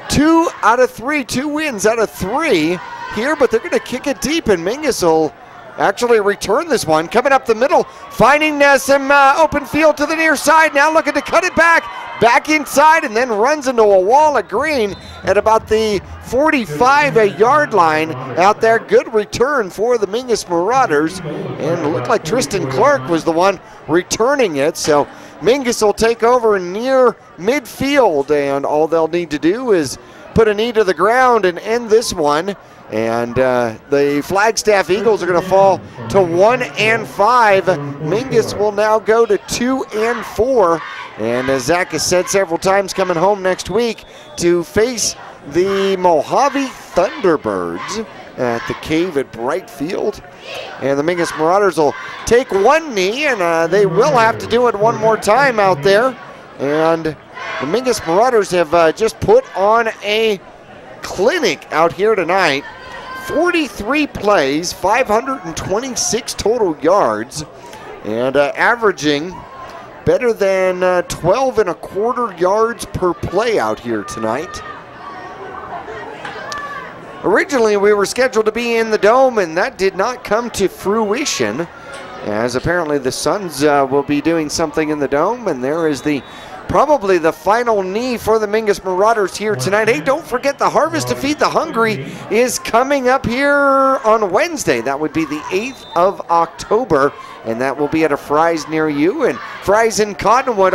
2 out of 3, 2 wins out of 3 here, but they're going to kick it deep, and Mingus will actually return this one. Coming up the middle, finding some open field to the near side, now looking to cut it back inside, and then runs into a wall of green at about the 45-yard line out there. Good return for the Mingus Marauders, and it looked like Tristan Clark was the one returning it, so Mingus will take over near midfield, and all they'll need to do is put a knee to the ground and end this one. And the Flagstaff Eagles are going to fall to 1-5. Mingus will now go to 2-4. And as Zach has said several times, coming home next week to face the Mojave Thunderbirds at the Cave at Bright Field. And the Mingus Marauders will take one knee, and they will have to do it one more time out there. And the Mingus Marauders have just put on a clinic out here tonight. 43 plays, 526 total yards, and averaging better than 12 1/4 yards per play out here tonight. Originally, we were scheduled to be in the Dome, and that did not come to fruition, as apparently the Suns will be doing something in the Dome, and there is probably the final knee for the Mingus Marauders here tonight. Hey, don't forget the Harvest to Feed the Hungry is coming up here on Wednesday. That would be the 8th of October and that will be at a Fry's near you. And Fry's in Cottonwood,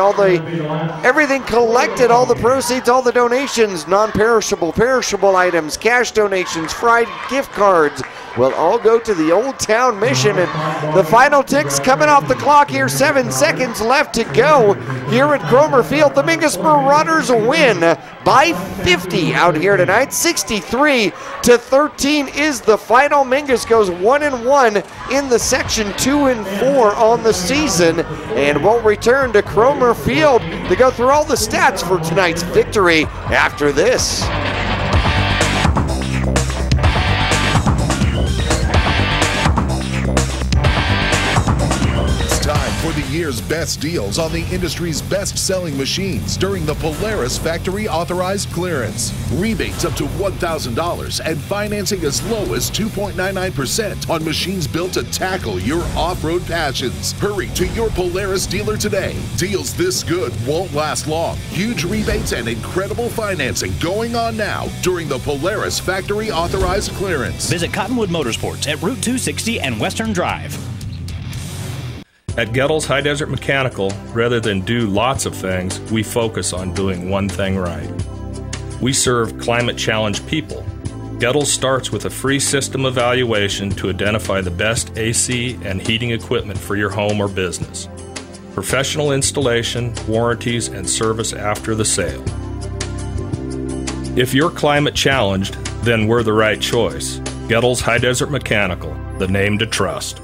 everything collected, all the proceeds, all the donations, non-perishable, perishable items, cash donations, fried gift cards will all go to the Old Town Mission. And the final ticks coming off the clock here, 7 seconds left to go here at Cromer Field. The Mingus Marauders win by 50 out here tonight. 63-13 is the final. Mingus goes 1-1 in the section, 2-4 on the season, and we'll return to Cromer Field to go through all the stats for tonight's victory after this. For the year's best deals on the industry's best-selling machines during the Polaris Factory Authorized Clearance. Rebates up to $1,000 and financing as low as 2.99% on machines built to tackle your off-road passions. Hurry to your Polaris dealer today. Deals this good won't last long. Huge rebates and incredible financing going on now during the Polaris Factory Authorized Clearance. Visit Cottonwood Motorsports at Route 260 and Western Drive. At Gettle's High Desert Mechanical, rather than do lots of things, we focus on doing one thing right. We serve climate-challenged people. Gettle's starts with a free system evaluation to identify the best AC and heating equipment for your home or business. Professional installation, warranties, and service after the sale. If you're climate-challenged, then we're the right choice. Gettle's High Desert Mechanical, the name to trust.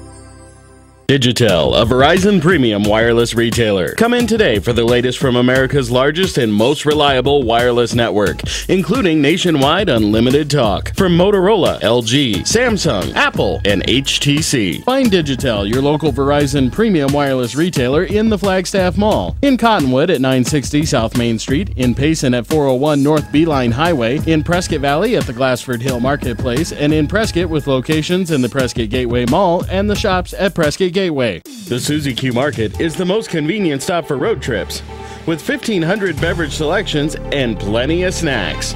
Digitel, a Verizon premium wireless retailer. Come in today for the latest from America's largest and most reliable wireless network, including nationwide unlimited talk from Motorola, LG, Samsung, Apple, and HTC. Find Digitel, your local Verizon premium wireless retailer, in the Flagstaff Mall, in Cottonwood at 960 South Main Street, in Payson at 401 North Beeline Highway, in Prescott Valley at the Glassford Hill Marketplace, and in Prescott with locations in the Prescott Gateway Mall and the shops at Prescott Gateway. The Suzy Q Market is the most convenient stop for road trips, with 1,500 beverage selections and plenty of snacks.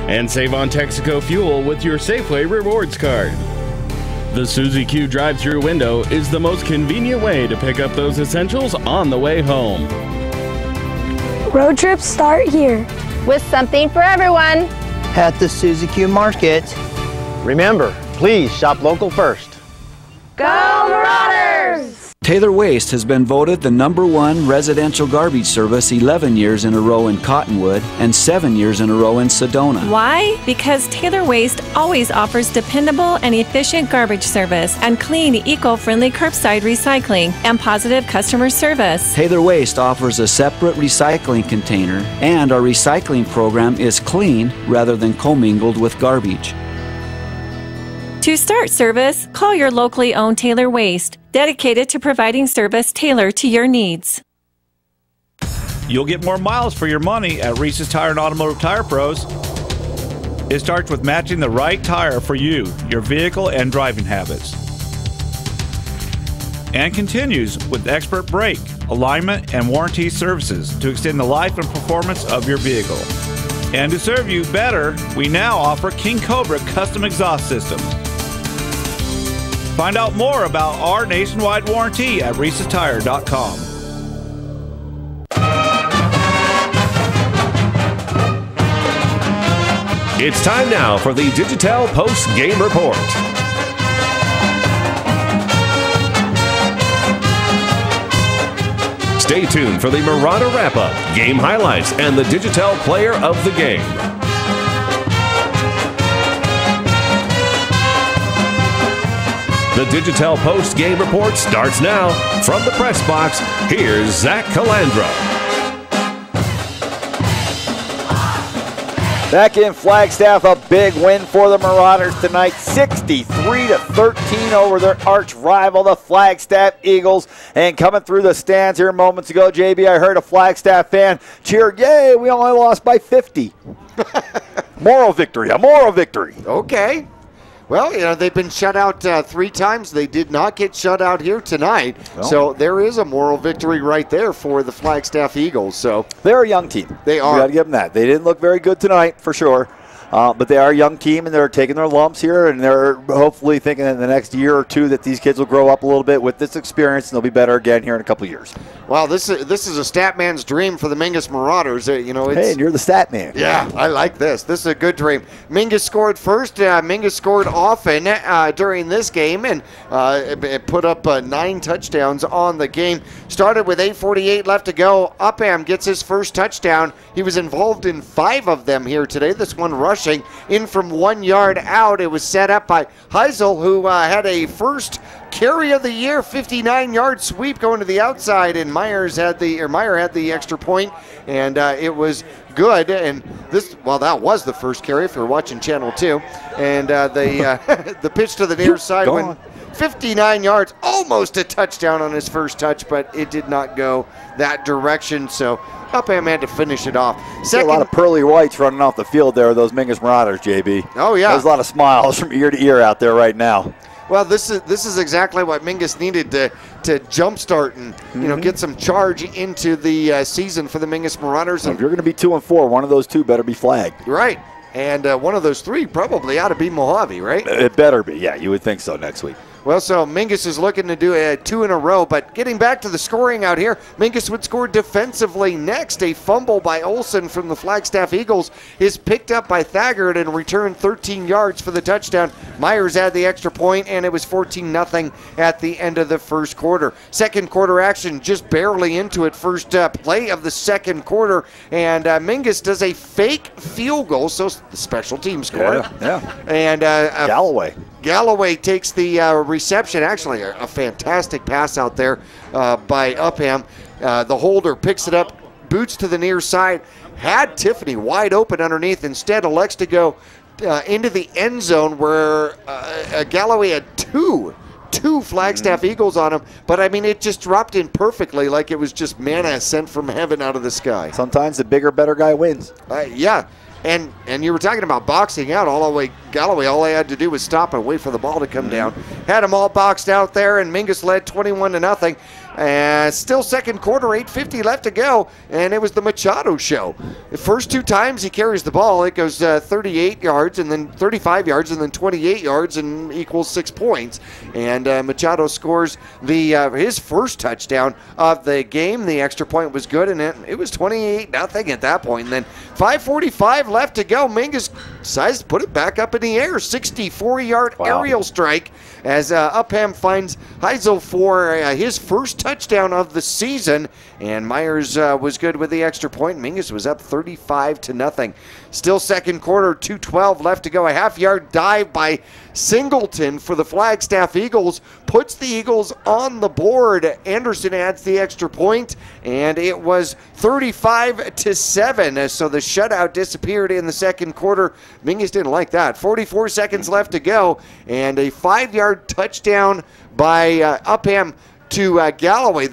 And save on Texaco fuel with your Safeway Rewards card. The Suzy Q drive-thru window is the most convenient way to pick up those essentials on the way home. Road trips start here. With something for everyone. At the Suzy Q Market. Remember, please shop local first. Go Marauders! Taylor Waste has been voted the #1 residential garbage service 11 years in a row in Cottonwood and 7 years in a row in Sedona. Why? Because Taylor Waste always offers dependable and efficient garbage service and clean, eco-friendly curbside recycling and positive customer service. Taylor Waste offers a separate recycling container, and our recycling program is clean rather than commingled with garbage. To start service, call your locally owned Taylor Waste, dedicated to providing service tailored to your needs. You'll get more miles for your money at Reese's Tire and Automotive Tire Pros. It starts with matching the right tire for you, your vehicle, and driving habits. And continues with expert brake, alignment, and warranty services to extend the life and performance of your vehicle. And to serve you better, we now offer King Cobra custom exhaust systems. Find out more about our nationwide warranty at reesestire.com. It's time now for the Digitel Post Game Report. Stay tuned for the Marauder Wrap-Up, game highlights, and the Digitel Player of the Game. The Digitel Post Game Report starts now. From the press box, here's Zach Calandra. Back in Flagstaff, a big win for the Marauders tonight, 63-13 over their arch rival, the Flagstaff Eagles. And coming through the stands here moments ago, JB, I heard a Flagstaff fan cheer, "Yay, we only lost by 50." Moral victory, a moral victory. Okay. Well, you know, they've been shut out 3 times. They did not get shut out here tonight. Well, so there is a moral victory right there for the Flagstaff Eagles. So they're a young team. They are. You got to give them that. They didn't look very good tonight, for sure. But they are a young team, and they're taking their lumps here, and they're hopefully thinking in the next year or two that these kids will grow up a little bit with this experience, and they'll be better again here in a couple of years. Well, this is a stat man's dream for the Mingus Marauders. Hey, and you're the stat man. Yeah, I like this. This is a good dream. Mingus scored first. Mingus scored often during this game and put up 9 touchdowns on the game. Started with 8:48 left to go. Upham gets his first touchdown. He was involved in 5 of them here today. This one rushing in from 1 yard out. It was set up by Heisel, who had a first carry of the year, 59-yard sweep going to the outside, and Meyer had the extra point, and it was good. And that was the first carry if you're watching Channel 2, and the pitch to the near side went 59 yards, almost a touchdown on his first touch, but it did not go that direction. So Upham had to finish it off. A lot of pearly whites running off the field there, those Mingus Marauders, JB. Oh yeah, there's a lot of smiles from ear to ear out there right now. Well, this is exactly what Mingus needed to jumpstart and get some charge into the season for the Mingus Marauders. If you're going to be 2-4, one of those 2 better be flagged. Right, and one of those 3 probably ought to be Mojave, right? It better be. Yeah, you would think so next week. Well, so Mingus is looking to do 2 in a row, but getting back to the scoring out here, Mingus would score defensively next. A fumble by Olson from the Flagstaff Eagles is picked up by Thagard and returned 13 yards for the touchdown. Myers had the extra point, and it was 14-0 at the end of the first quarter. Second quarter action just barely into it. First play of the second quarter, and Mingus does a fake field goal, so the special team score. Yeah. And Galloway takes the reception. Actually, a fantastic pass out there by Upham. The holder picks it up, boots to the near side, had Tiffany wide open underneath. Instead, elects to go into the end zone where Galloway had two Flagstaff Eagles on him, but I mean, it just dropped in perfectly, like it was just manna sent from heaven out of the sky. Sometimes the bigger, better guy wins. Yeah. And you were talking about boxing out all the way. Galloway, all they had to do was stop and wait for the ball to come down. Had them all boxed out there, and Mingus led 21-0. And still second quarter, 8:50 left to go, and it was the Machado show. The first 2 times he carries the ball, it goes 38 yards, and then 35 yards, and then 28 yards, and equals 6 points. And Machado scores his first touchdown of the game. The extra point was good, and it was 28-0 at that point. And then 5:45 left to go. Mingus decides to put it back up in the air. 64-yard aerial strike as Upham finds Heisel for his first touchdown of the season, and Myers was good with the extra point. Mingus was up 35-0. Still second quarter, 2:12 left to go. A half-yard dive by Singleton for the Flagstaff Eagles puts the Eagles on the board. Anderson adds the extra point, and it was 35-7. So the shutout disappeared in the second quarter. Mingus didn't like that. 44 seconds left to go, and a 5-yard touchdown by Upham to Galloway.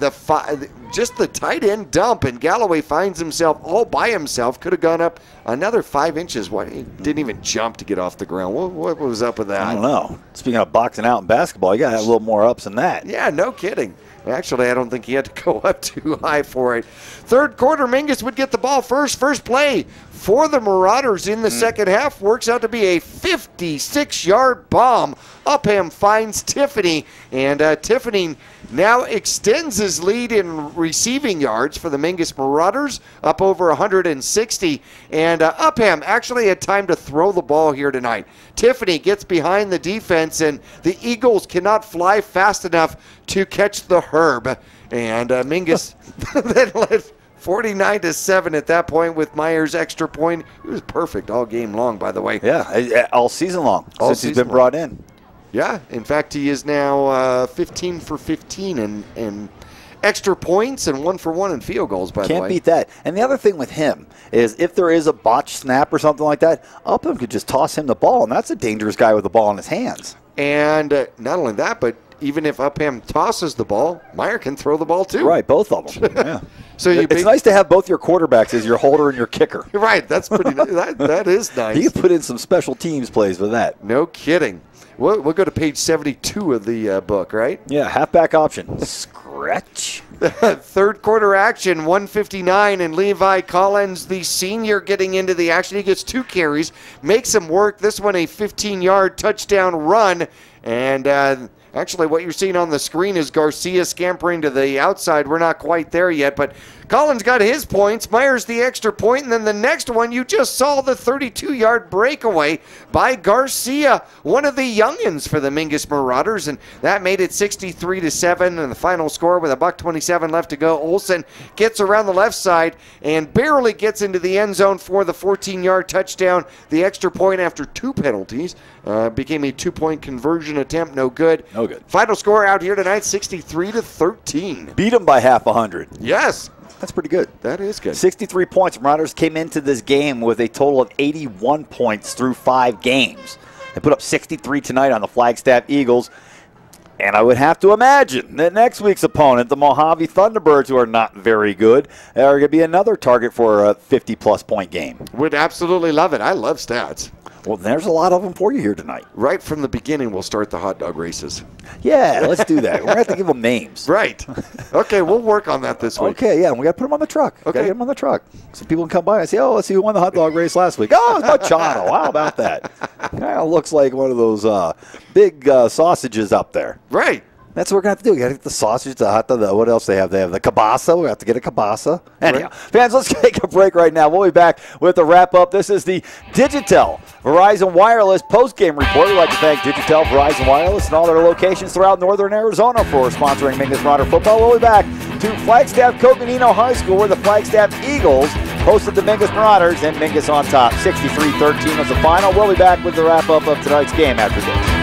Just the tight end dump, and Galloway finds himself all by himself. Could have gone up another 5 inches. He didn't even jump to get off the ground. What was up with that? I don't know. Speaking of boxing out in basketball, you got to have a little more ups than that. Yeah, no kidding. Actually, I don't think he had to go up too high for it. Third quarter, Mingus would get the ball first. First play for the Marauders in the second half works out to be a 56-yard bomb. Upham finds Tiffany, and Tiffany now extends his lead in receiving yards for the Mingus Marauders, up over 160. And Upham actually had time to throw the ball here tonight. Tiffany gets behind the defense, and the Eagles cannot fly fast enough to catch the herb. And Mingus then led 49-7 at that point with Myers' extra point. It was perfect all game long, by the way. Yeah, all season long since he's been brought in. Yeah, in fact, he is now 15 for 15 in extra points and 1 for 1 in field goals, by the way. Can't beat that. And the other thing with him is if there is a botched snap or something like that, Upham could just toss him the ball, and that's a dangerous guy with the ball in his hands. And not only that, but even if Upham tosses the ball, Meyer can throw the ball too. Right, both of them. Yeah. So it's nice to have both your quarterbacks as your holder and your kicker. Right, that's pretty. that is nice. You can put in some special teams plays with that. No kidding. We'll go to page 72 of the book, right? Yeah, halfback option. stretch. Third quarter action, 1:59, and Levi Collins, the senior, getting into the action. He gets 2 carries, makes him work. This one a 15-yard touchdown run, and actually what you're seeing on the screen is Garcia scampering to the outside. We're not quite there yet, but Collins got his points. Myers the extra point, and then the next one you just saw, the 32-yard breakaway by Garcia, one of the youngins for the Mingus Marauders, and that made it 63-7. And the final score with $1:27 left to go. Olsen gets around the left side and barely gets into the end zone for the 14-yard touchdown. The extra point after 2 penalties became a 2-point conversion attempt. No good. No good. Final score out here tonight, 63-13. Beat them by half 100. Yes. That's pretty good. That is good. 63 points. Marauders came into this game with a total of 81 points through 5 games. They put up 63 tonight on the Flagstaff Eagles. And I would have to imagine that next week's opponent, the Mojave Thunderbirds, who are not very good, are going to be another target for a 50-plus point game. Would absolutely love it. I love stats. Well, there's a lot of them for you here tonight. Right from the beginning, we'll start the hot dog races. Yeah, let's do that. We're going to have to give them names. Right. Okay, we'll work on that this week. Okay, yeah, we got to put them on the truck. Okay. Get them on the truck. So people can come by and say, oh, let's see who won the hot dog race last week. Oh, it's Machado. How about that? Kind of looks like one of those big sausages up there. Right. That's what we're going to have to do. We got to get the sausage, the hot dog, what else they have? They have the kielbasa. We have to get a kielbasa. Anyhow, fans, let's take a break right now. We'll be back with the wrap-up. This is the Digitel Verizon Wireless post-game report. We'd like to thank Digitel, Verizon Wireless, and all their locations throughout northern Arizona for sponsoring Mingus Marauder football. We'll be back to Flagstaff Coconino High School, where the Flagstaff Eagles hosted the Mingus Marauders, and Mingus on top. 63-13 was the final. We'll be back with the wrap-up of tonight's game after this.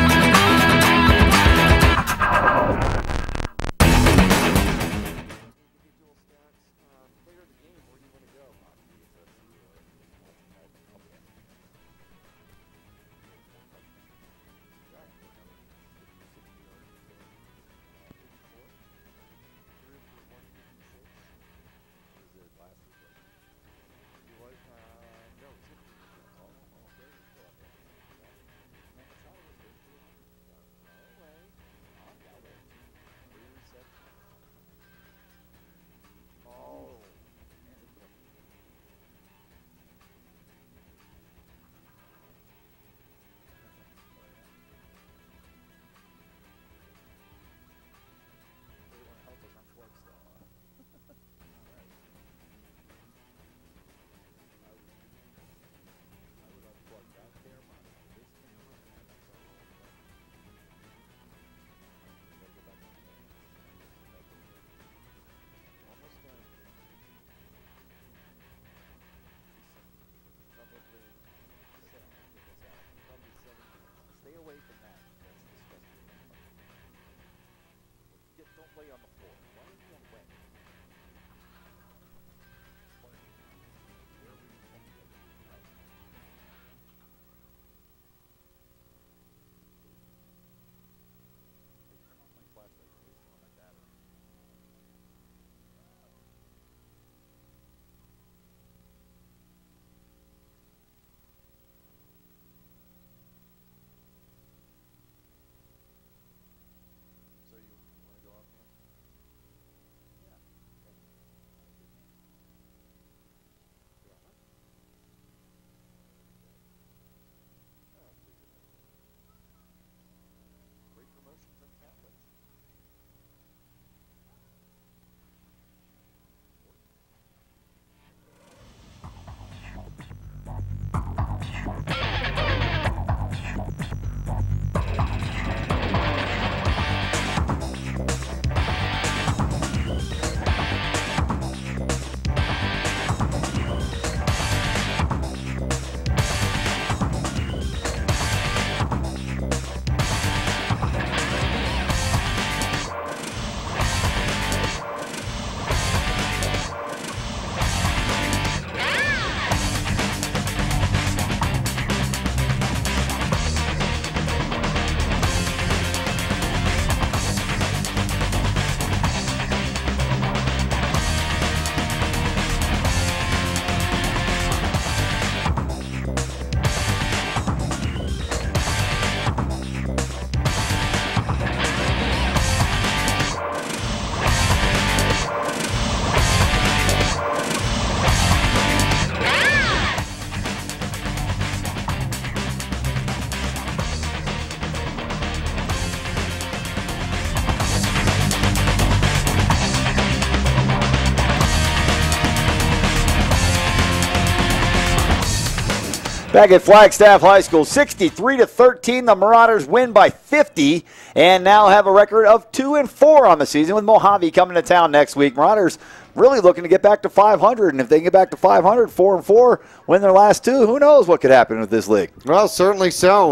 Back at Flagstaff High School, 63-13, the Marauders win by 50 and now have a record of 2-4 on the season with Mojave coming to town next week. Marauders really looking to get back to 500, and if they can get back to 500, 4-4, win their last two, who knows what could happen with this league? Well, certainly so.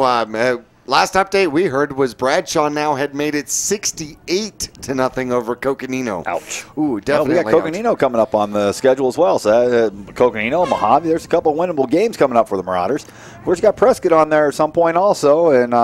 Last update we heard was Bradshaw now had made it 68-0 over Coconino. Ouch. Ooh, definitely. Well, we got Coconino coming up on the schedule as well. So Coconino, Mojave, there's a couple of winnable games coming up for the Marauders. Of course, you got Prescott on there at some point also, and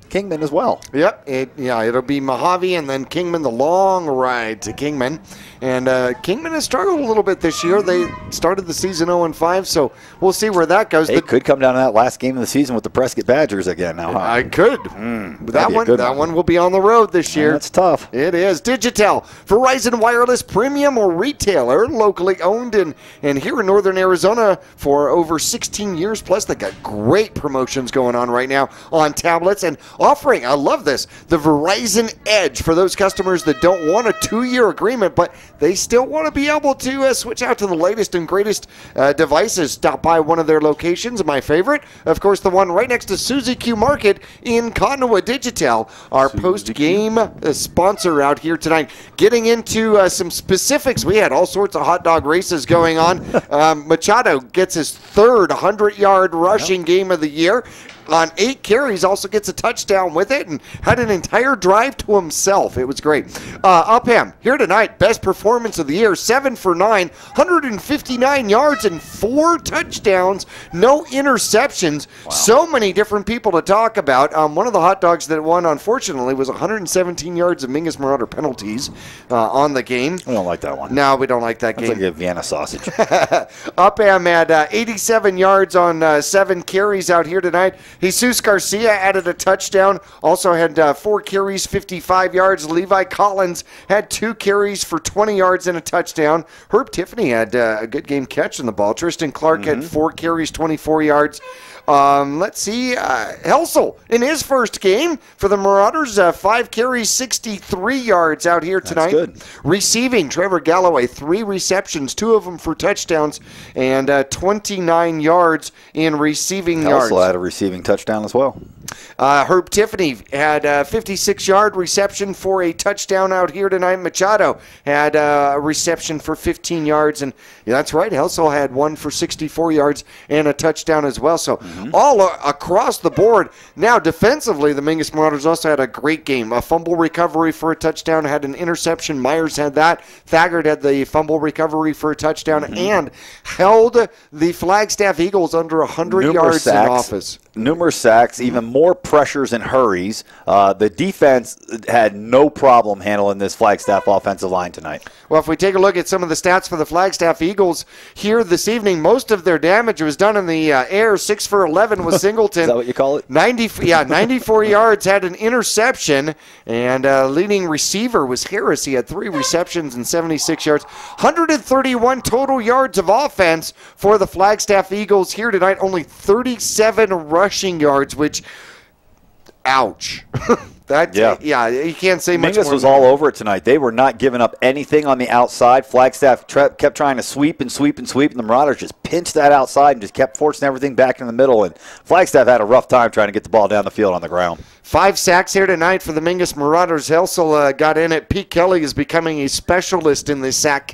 Kingman as well. Yep. It'll be Mojave and then Kingman, the long ride to Kingman. And Kingman has struggled a little bit this year. They started the season 0-5, so we'll see where that goes. It could come down to that last game of the season with the Prescott Badgers again now, huh? I could. That one will be on the road this year. That's tough. It is. Digitel, Verizon Wireless Premium Retailer, locally owned and here in Northern Arizona for over 16 years. Plus, they got great promotions going on right now on tablets and offering, I love this, the Verizon Edge for those customers that don't want a 2-year agreement, but they still want to be able to switch out to the latest and greatest devices. Stop by one of their locations. My favorite, of course, the one right next to Suzy Q Market in Cottonwood. Digitel, our post-game sponsor out here tonight. Getting into some specifics, we had all sorts of hot dog races going on. Machado gets his third 100-yard rushing game of the year. On 8 carries, also gets a touchdown with it and had an entire drive to himself. It was great. Upham, here tonight, best performance of the year, 7 for 9, 159 yards and 4 touchdowns, no interceptions. Wow. So many different people to talk about. One of the hot dogs that won, unfortunately, was 117 yards of Mingus Marauder penalties on the game. We don't like that one. No, we don't like that game. It's like a Vienna sausage. Upham had 87 yards on 7 carries out here tonight. Jesus Garcia added a touchdown, also had 4 carries, 55 yards. Levi Collins had 2 carries for 20 yards and a touchdown. Herb Tiffany had a good game catching the ball. Tristan Clark had 4 carries, 24 yards. Let's see, Helsel in his first game for the Marauders, 5 carries, 63 yards out here tonight. That's good. Receiving, Trevor Galloway, 3 receptions, 2 of them for touchdowns, and 29 yards in receiving yards. Helsel had a receiving touchdown as well. Herb Tiffany had a 56-yard reception for a touchdown out here tonight. Machado had a reception for 15 yards, and that's right, Helsel had 1 for 64 yards and a touchdown as well. So all across the board. Now, defensively, the Mingus Marauders also had a great game. A fumble recovery for a touchdown, had an interception. Myers had that. Thagard had the fumble recovery for a touchdown and held the Flagstaff Eagles under 100 yards in office. Numerous sacks, even more pressures and hurries. The defense had no problem handling this Flagstaff offensive line tonight. Well, if we take a look at some of the stats for the Flagstaff Eagles here this evening, most of their damage was done in the air. 6 for 11 was Singleton. Is that what you call it? 94 yards, had an interception, and leading receiver was Harris. He had 3 receptions and 76 yards. 131 total yards of offense for the Flagstaff Eagles here tonight. Only 37 rushing yards, which, ouch. You can't say much more. Mingus was all over it tonight. They were not giving up anything on the outside. Flagstaff kept trying to sweep, and the Marauders just pinched that outside and just kept forcing everything back in the middle. And Flagstaff had a rough time trying to get the ball down the field on the ground. 5 sacks here tonight for the Mingus Marauders. Helsel got in it. Pete Kelly is becoming a specialist in the sack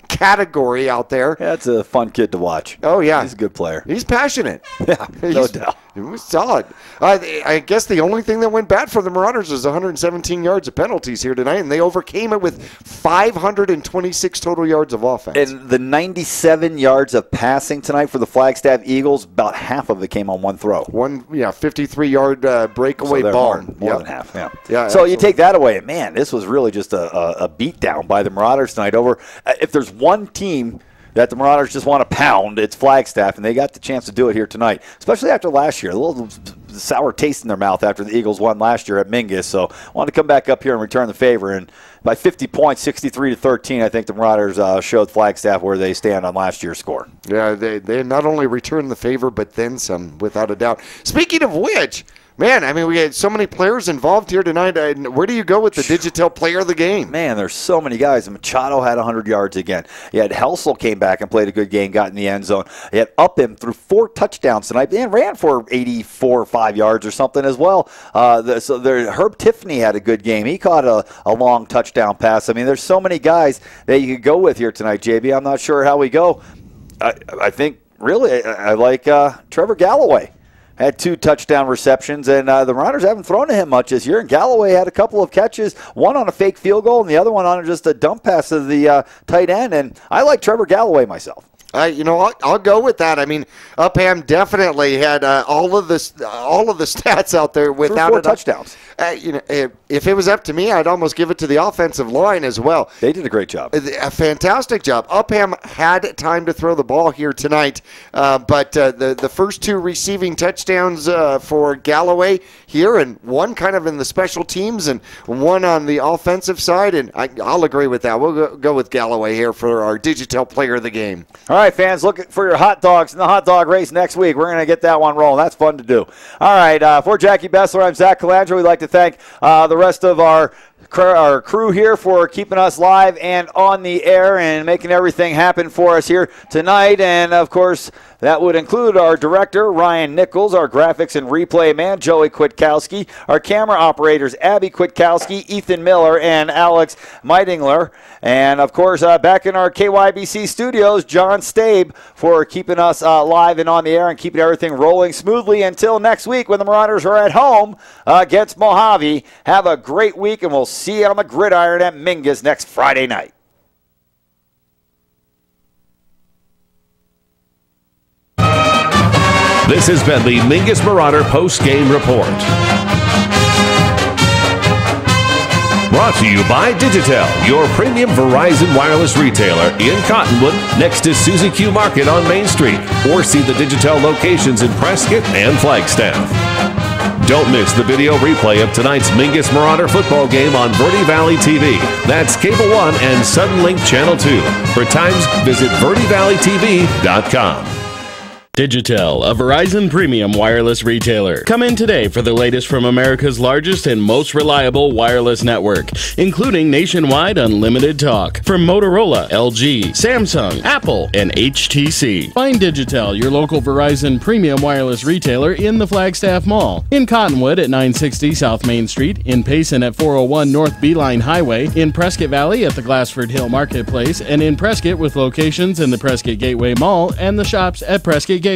category out there. Yeah, it's a fun kid to watch. Oh, yeah. He's a good player. He's passionate. Yeah, no doubt. It was solid. I guess the only thing that went bad for the Marauders was 117 yards of penalties here tonight, and they overcame it with 526 total yards of offense. And the 97 yards of passing tonight for the Flagstaff Eagles, about half of it came on one throw. 53-yard breakaway ball. More than half, yeah. So absolutely. you take that away, and man, this was really just a beatdown by the Marauders tonight. If there's one team that the Marauders just want to pound, it's Flagstaff, and they got the chance to do it here tonight, especially after last year. A little sour taste in their mouth after the Eagles won last year at Mingus. So I wanted to come back up here and return the favor. And by 50 points, 63-13, I think the Marauders showed Flagstaff where they stand on last year's score. Yeah, they not only returned the favor, but then some, without a doubt. Speaking of which, Man, I mean, we had so many players involved here tonight. Where do you go with the Digitel player of the game? Man, there's so many guys. Machado had 100 yards again. You had Helsel came back and played a good game, got in the end zone. You had Upham threw 4 touchdowns tonight and ran for 84 or 5 yards or something as well. Herb Tiffany had a good game. He caught a long touchdown pass. I mean, there's so many guys that you could go with here tonight, JB. I'm not sure how we go. I think, really, I like Trevor Galloway. Had 2 touchdown receptions, and the Mariners haven't thrown to him much this year. And Galloway had a couple of catches, one on a fake field goal and the other one on just a dump pass to the tight end. And I like Trevor Galloway myself. I'll go with that. I mean, Upham definitely had all of the stats out there without 4 touchdowns. If it was up to me, I'd almost give it to the offensive line as well. They did a great job. A fantastic job. Upham had time to throw the ball here tonight, but the first 2 receiving touchdowns for Galloway here, and one kind of in the special teams and one on the offensive side, and I'll agree with that. We'll go with Galloway here for our Digitel player of the game. All right, fans, look for your hot dogs in the hot dog race next week. We're going to get that one rolling. That's fun to do. All right, for Jackie Bessler, I'm Zach Calandra. We'd like to thank the rest of our crew here for keeping us live and on the air and making everything happen for us here tonight. And, of course, that would include our director, Ryan Nichols, our graphics and replay man, Joey Kwiatkowski, our camera operators, Abby Kwiatkowski, Ethan Miller, and Alex Meidingler. And, of course, back in our KYBC studios, John Stabe for keeping us live and on the air and keeping everything rolling smoothly until next week when the Marauders are at home against Mojave. Have a great week, and we'll see you on the gridiron at Mingus next Friday night. This has been the Mingus Marauder post-game report. Brought to you by Digitel, your premium Verizon wireless retailer in Cottonwood, next to Suzy Q Market on Main Street, or see the Digitel locations in Prescott and Flagstaff. Don't miss the video replay of tonight's Mingus Marauder football game on Verde Valley TV. That's Cable 1 and Suddenlink Channel 2. For times, visit verdevalleytv.com. Digitel, a Verizon premium wireless retailer. Come in today for the latest from America's largest and most reliable wireless network, including nationwide unlimited talk from Motorola, LG, Samsung, Apple, and HTC. Find Digitel, your local Verizon premium wireless retailer in the Flagstaff Mall, in Cottonwood at 960 South Main Street, in Payson at 401 North Beeline Highway, in Prescott Valley at the Glassford Hill Marketplace, and in Prescott with locations in the Prescott Gateway Mall and the shops at Prescott Gateway.